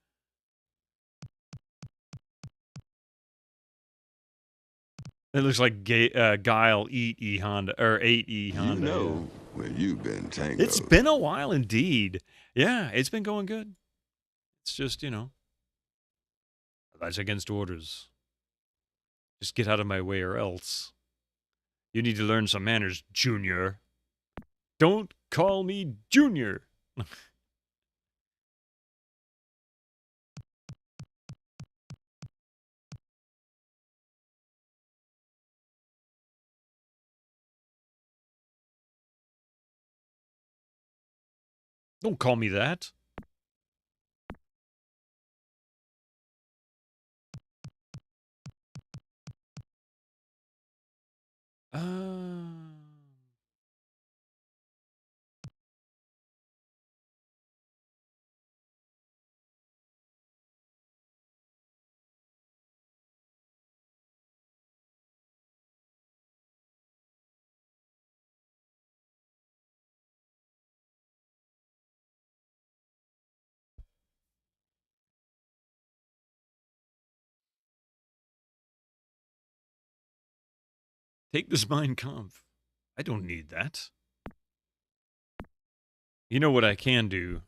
It looks like Guile ate E Honda. You know where you've been, Tango. It's been a while indeed. Yeah, it's been going good. It's just, that's against orders. Just get out of my way or else. You need to learn some manners, Junior. Don't call me Junior. Don't call me that. Take this Mein Kampf. I don't need that. You know what I can do,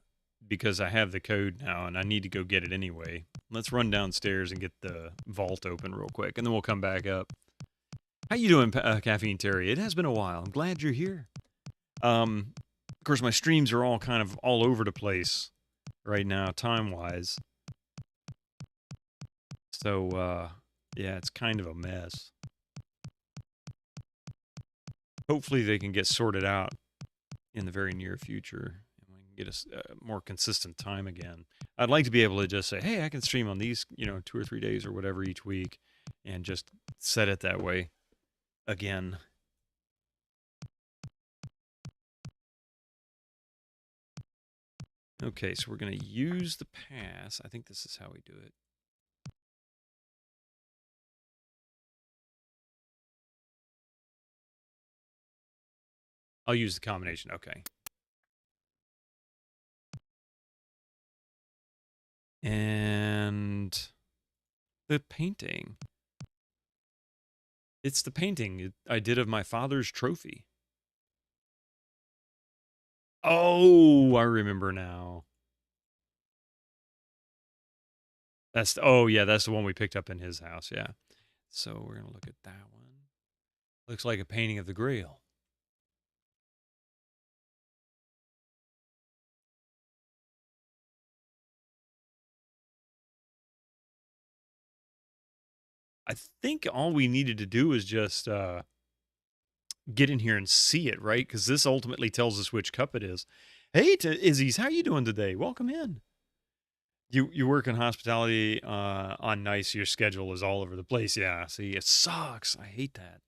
because I have the code now and I need to go get it anyway. Let's run downstairs and get the vault open real quick, and then we'll come back up. How you doing, Caffeine Terry? It has been a while. I'm glad you're here. Of course, my streams are all kind of all over the place right now, time-wise. So, yeah, it's kind of a mess. Hopefully they can get sorted out in the very near future, and we can get a more consistent time again. I'd like to be able to just say, hey, I can stream on these, 2 or 3 days or whatever each week, and just set it that way again. Okay, so we're going to use the pass. I think this is how we do it. I'll use the combination. Okay. And the painting. It's the painting I did of my father's trophy. Oh, I remember now. Oh yeah, that's the one we picked up in his house, yeah. So we're going to look at that one. Looks like a painting of the Grail. I think all we needed to do is just get in here and see it, right? Because this ultimately tells us which cup it is. Hey, Izzy's, how you doing today? Welcome in. You work in hospitality on nights. Your schedule is all over the place. Yeah, see, it sucks. I hate that.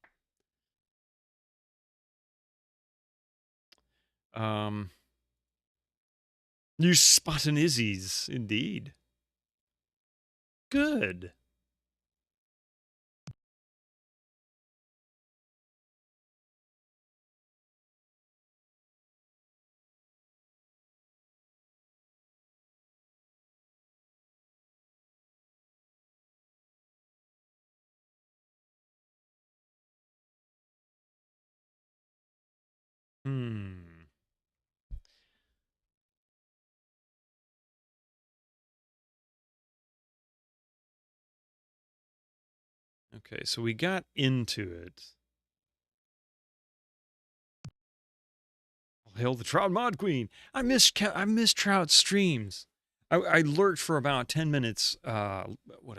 You spotting Izzy's, indeed. Good. Okay, so we got into it. Hail the Trout Mod Queen. I miss Trout streams. I lurked for about 10 minutes, a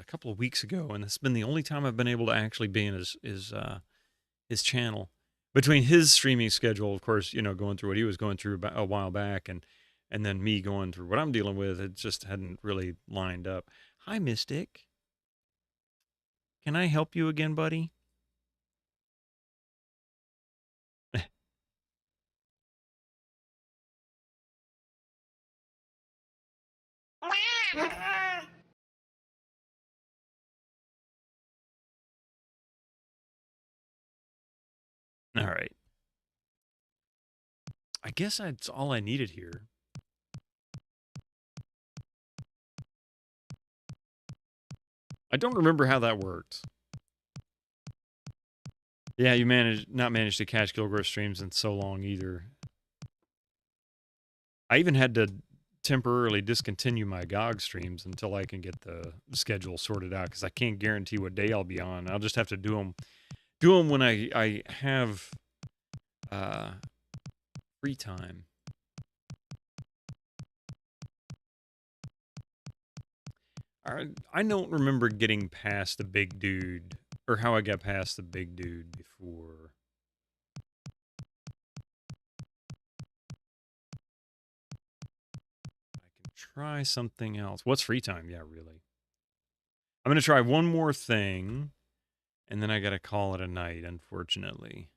couple of weeks ago, and it's been the only time I've been able to actually be in his channel. Between his streaming schedule, of course, going through what he was going through a while back, and then me going through what I'm dealing with, it just hadn't really lined up. Hi, Mystic. Can I help you again, buddy? All right. I guess that's all I needed here. I don't remember how that worked. Yeah, you not managed to catch Gilgrove streams in so long either. I even had to temporarily discontinue my GOG streams until I can get the schedule sorted out, because I can't guarantee what day I'll be on. I'll just have to do them when I have free time. I don't remember getting past the big dude, or how I got past the big dude before. I can try something else. What's free time? Yeah, really. I'm going to try one more thing, and then I got to call it a night, unfortunately.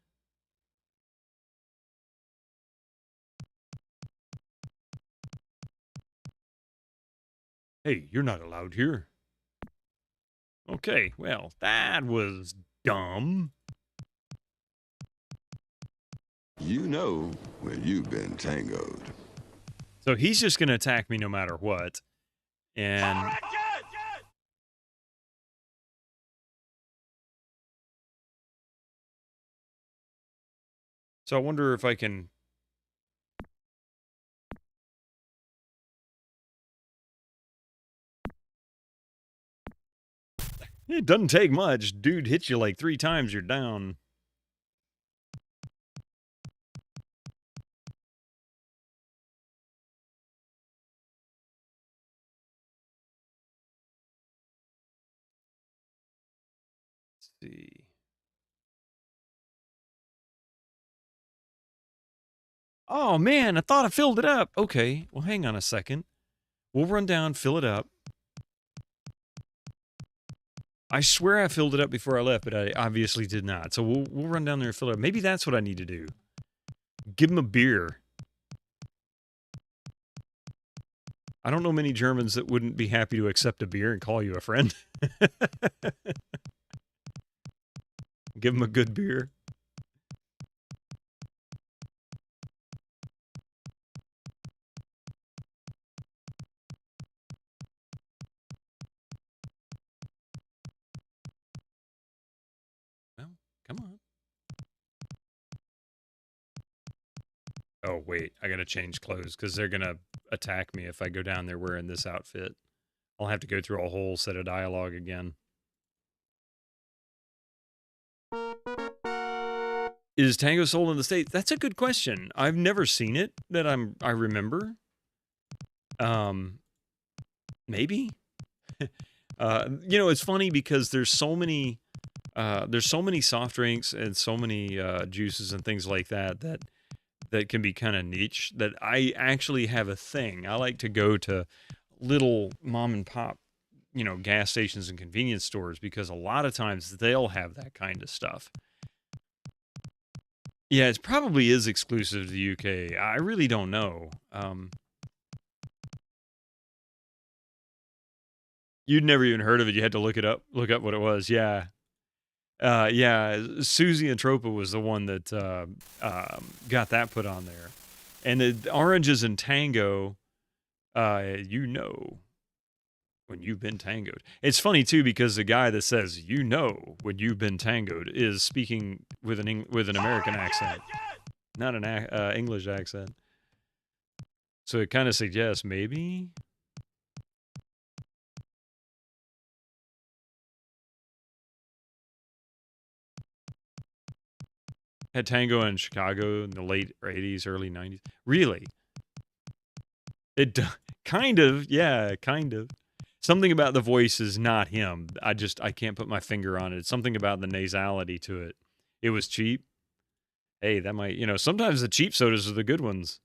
Hey, you're not allowed here. Okay, well, that was dumb. You know when you've been tangoed. So he's just going to attack me no matter what. And so I wonder if I can... It doesn't take much. Dude hits you like 3 times, you're down. Let's see. Oh, man, I thought I filled it up. Okay, well, hang on a second. We'll run down, fill it up. I swear I filled it up before I left, but I obviously did not. So we'll run down there and fill it up. Maybe that's what I need to do. Give him a beer. I don't know many Germans that wouldn't be happy to accept a beer and call you a friend. Give him a good beer. Well, come on. Oh, wait, I gotta change clothes because they're gonna attack me if I go down there wearing this outfit. I'll have to go through a whole set of dialogue again. Is Tango sold in the States? That's a good question. I've never seen it that I remember. Maybe. You know, it's funny because there's so many soft drinks and so many juices and things like that can be kind of niche, that I actually have a thing. I like to go to little mom and pop, you know, gas stations and convenience stores, because a lot of times they'll have that kind of stuff. Yeah, it probably is exclusive to the UK. I really don't know. You'd never even heard of it. You had to look up what it was. Yeah. Yeah, Susie and Tropa was the one that got that put on there. And the oranges and tango, you know when you've been tangoed. It's funny, too, because the guy that says, you know when you've been tangoed, is speaking with an American accent, not an English accent. So it kind of suggests maybe... Had tango in Chicago in the late 80s, early 90s. Really? Kind of, yeah, kind of. Something about the voice is not him. I can't put my finger on it. It's something about the nasality to it. It was cheap. Hey, that might, you know, sometimes the cheap sodas are the good ones.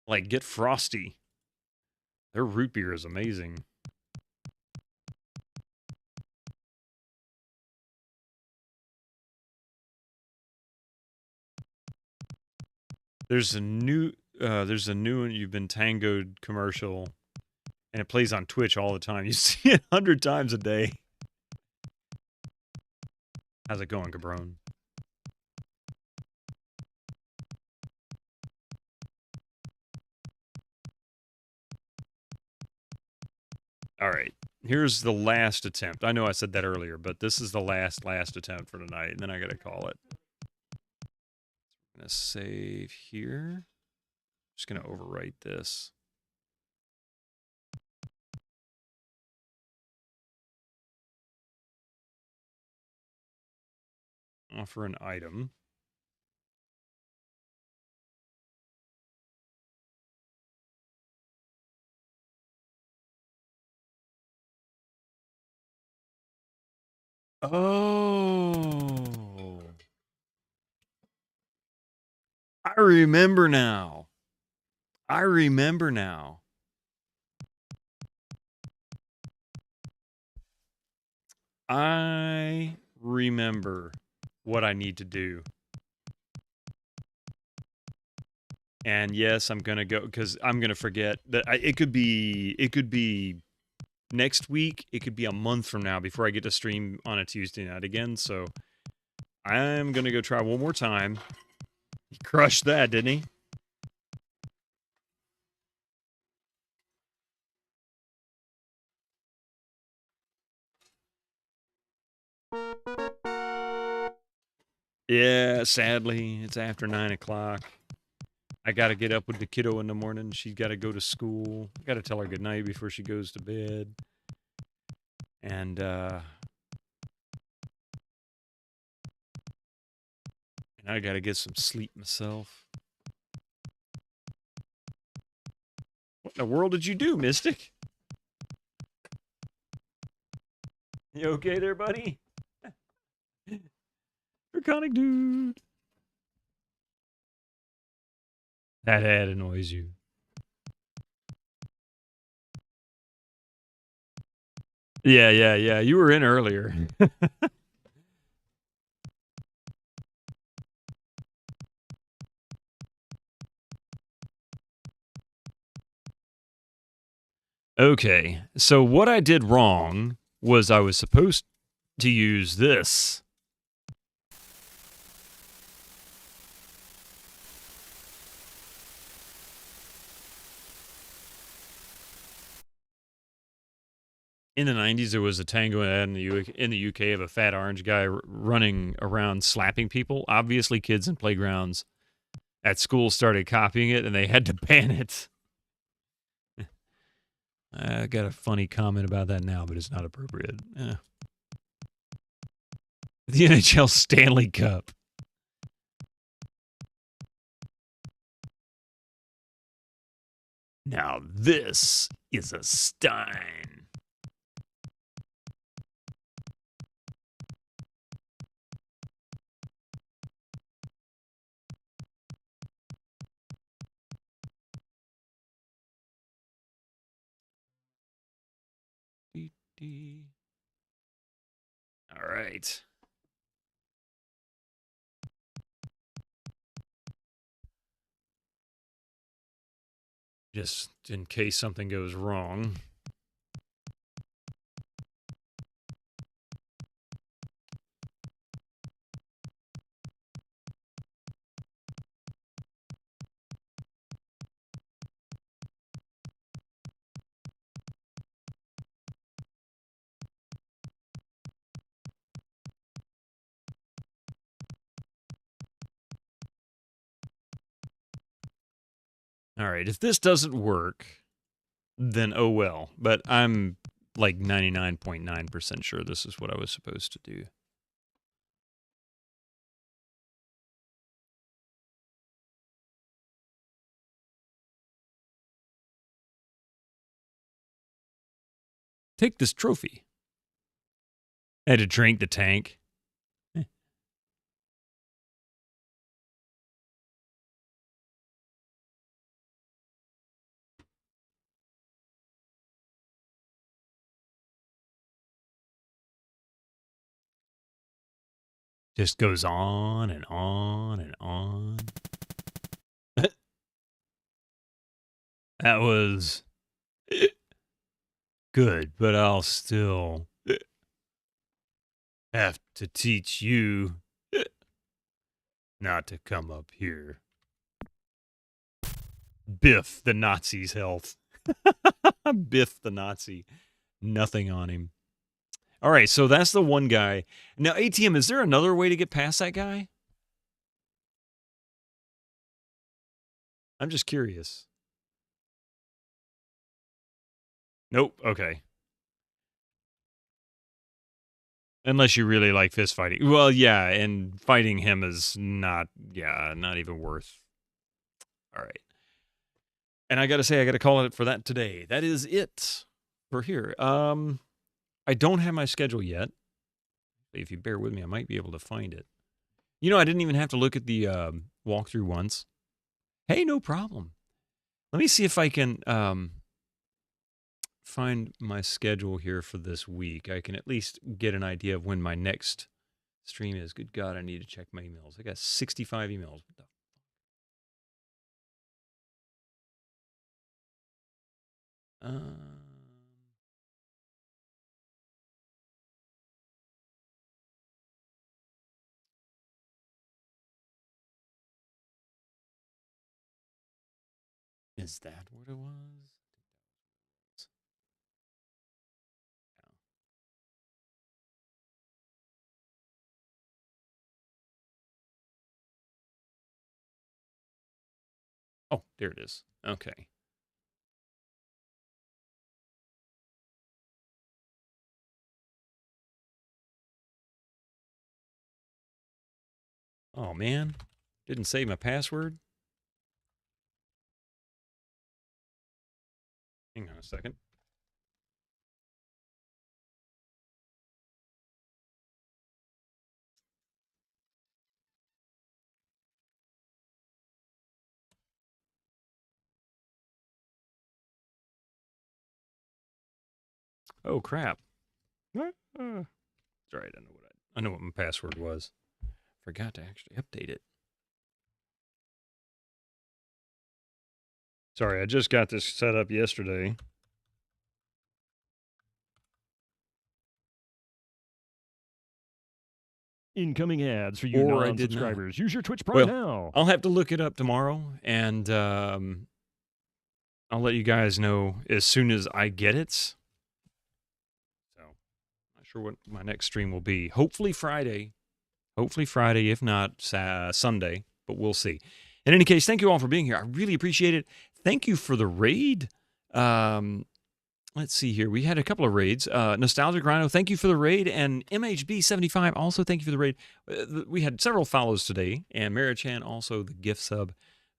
Like, Get Frosty. Their root beer is amazing. There's a new one, You've Been Tangoed commercial, and it plays on Twitch all the time. You see it 100 times a day. How's it going, Cabron? All right. Here's the last attempt. I know I said that earlier, but this is the last attempt for tonight, and then I got to call it. I'm going to save here. Just going to overwrite this. Offer an item. Oh. I remember now. I remember what I need to do. And yes, I'm going to go because I'm going to forget that it could be next week. It could be a month from now before I get to stream on a Tuesday night again. So I'm going to go try one more time. He crushed that, didn't he? Yeah, sadly, it's after 9 o'clock. I got to get up with the kiddo in the morning. She's got to go to school. I got to tell her goodnight before she goes to bed. And I got to get some sleep myself. What in the world did you do, Mystic? You okay there, buddy? Draconic dude. That ad annoys you. Yeah. You were in earlier. Okay, so what I did wrong was I was supposed to use this. In the 90s, there was a tango ad in the UK of a fat orange guy running around slapping people. Obviously, kids in playgrounds at school started copying it, and they had to ban it. I got a funny comment about that now, but it's not appropriate. The NHL Stanley Cup. Now this is a Stein. All right. Just in case something goes wrong. All right, if this doesn't work, then oh well. But I'm like 99.9% sure this is what I was supposed to do. Take this trophy. I had to drink the tank. Just goes on and on and on. That was good, but I'll still have to teach you not to come up here. Biff the Nazi's health. Biff the Nazi. Nothing on him. All right, so that's the one guy. Now, ATM, is there another way to get past that guy? I'm just curious. Nope. Okay. Unless you really like fist fighting. Well, yeah, and fighting him is not even worth. All right. And I got to say, I got to call it for that today. That is it for here. I don't have my schedule yet. If you bear with me, I might be able to find it. You know, I didn't even have to look at the walkthrough once. Hey, no problem. Let me see if I can find my schedule here for this week. I can at least get an idea of when my next stream is. Good God, I need to check my emails. I got 65 emails. What the Is that what it was? Oh, there it is. Okay. Oh, man. Didn't save my password. Hang on a second. Oh, crap. Sorry, I know what my password was. Forgot to actually update it. Sorry, I just got this set up yesterday. Incoming ads for you non-subscribers. Use your Twitch Prime now. I'll have to look it up tomorrow, and I'll let you guys know as soon as I get it. So, not sure what my next stream will be. Hopefully Friday. Hopefully Friday, if not Sunday, but we'll see. In any case, thank you all for being here. I really appreciate it. Thank you for the raid. Let's see here. We had a couple of raids. Nostalgic Rhino, thank you for the raid. And MHB75, also thank you for the raid. We had several follows today. And Marichan, also the gift sub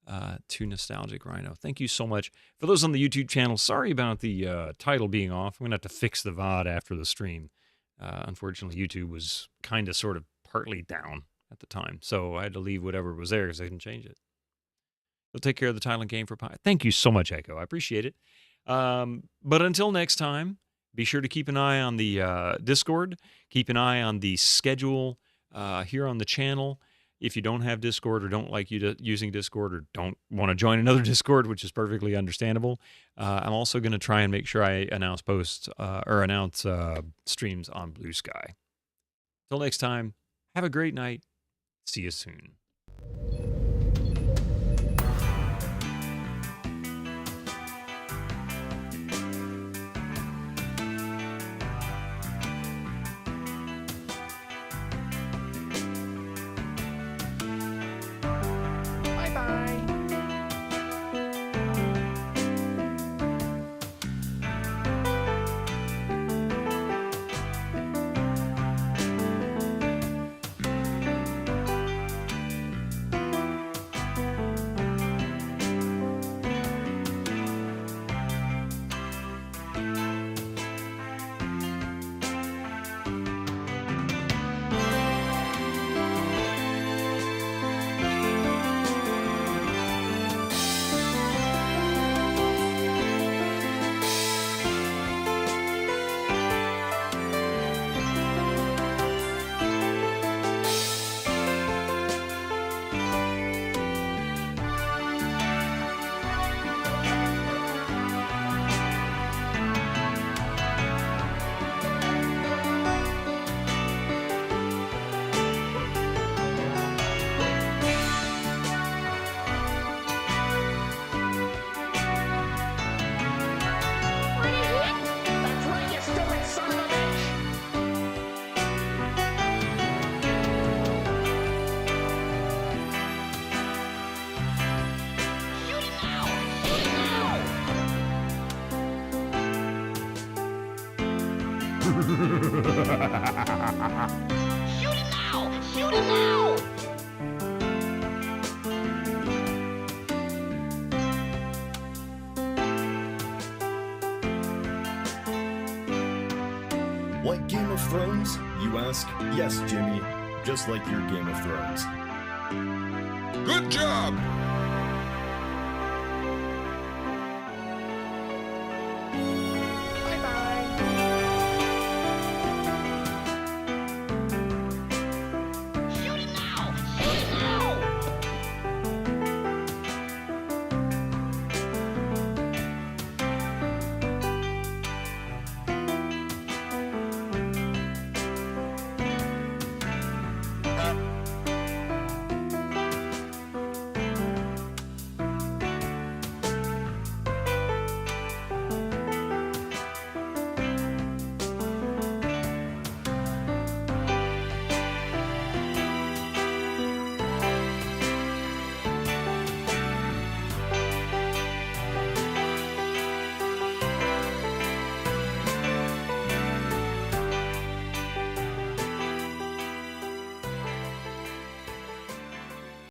to Nostalgic Rhino. Thank you so much. For those on the YouTube channel, sorry about the title being off. I'm going to have to fix the VOD after the stream. Unfortunately, YouTube was kind of sort of partly down at the time. So I had to leave whatever was there because I couldn't change it. We'll take care of the title and game for Pi. Thank you so much, Echo. I appreciate it. But until next time, be sure to keep an eye on the Discord. Keep an eye on the schedule here on the channel. If you don't have Discord or don't like using Discord or don't want to join another Discord, which is perfectly understandable, I'm also going to try and make sure I announce posts or announce streams on Blue Sky. Till next time, have a great night. See you soon. Shoot him now! Shoot him now! Like Game of Thrones, you ask? Yes, Jimmy, just like your Game of Thrones. Good job!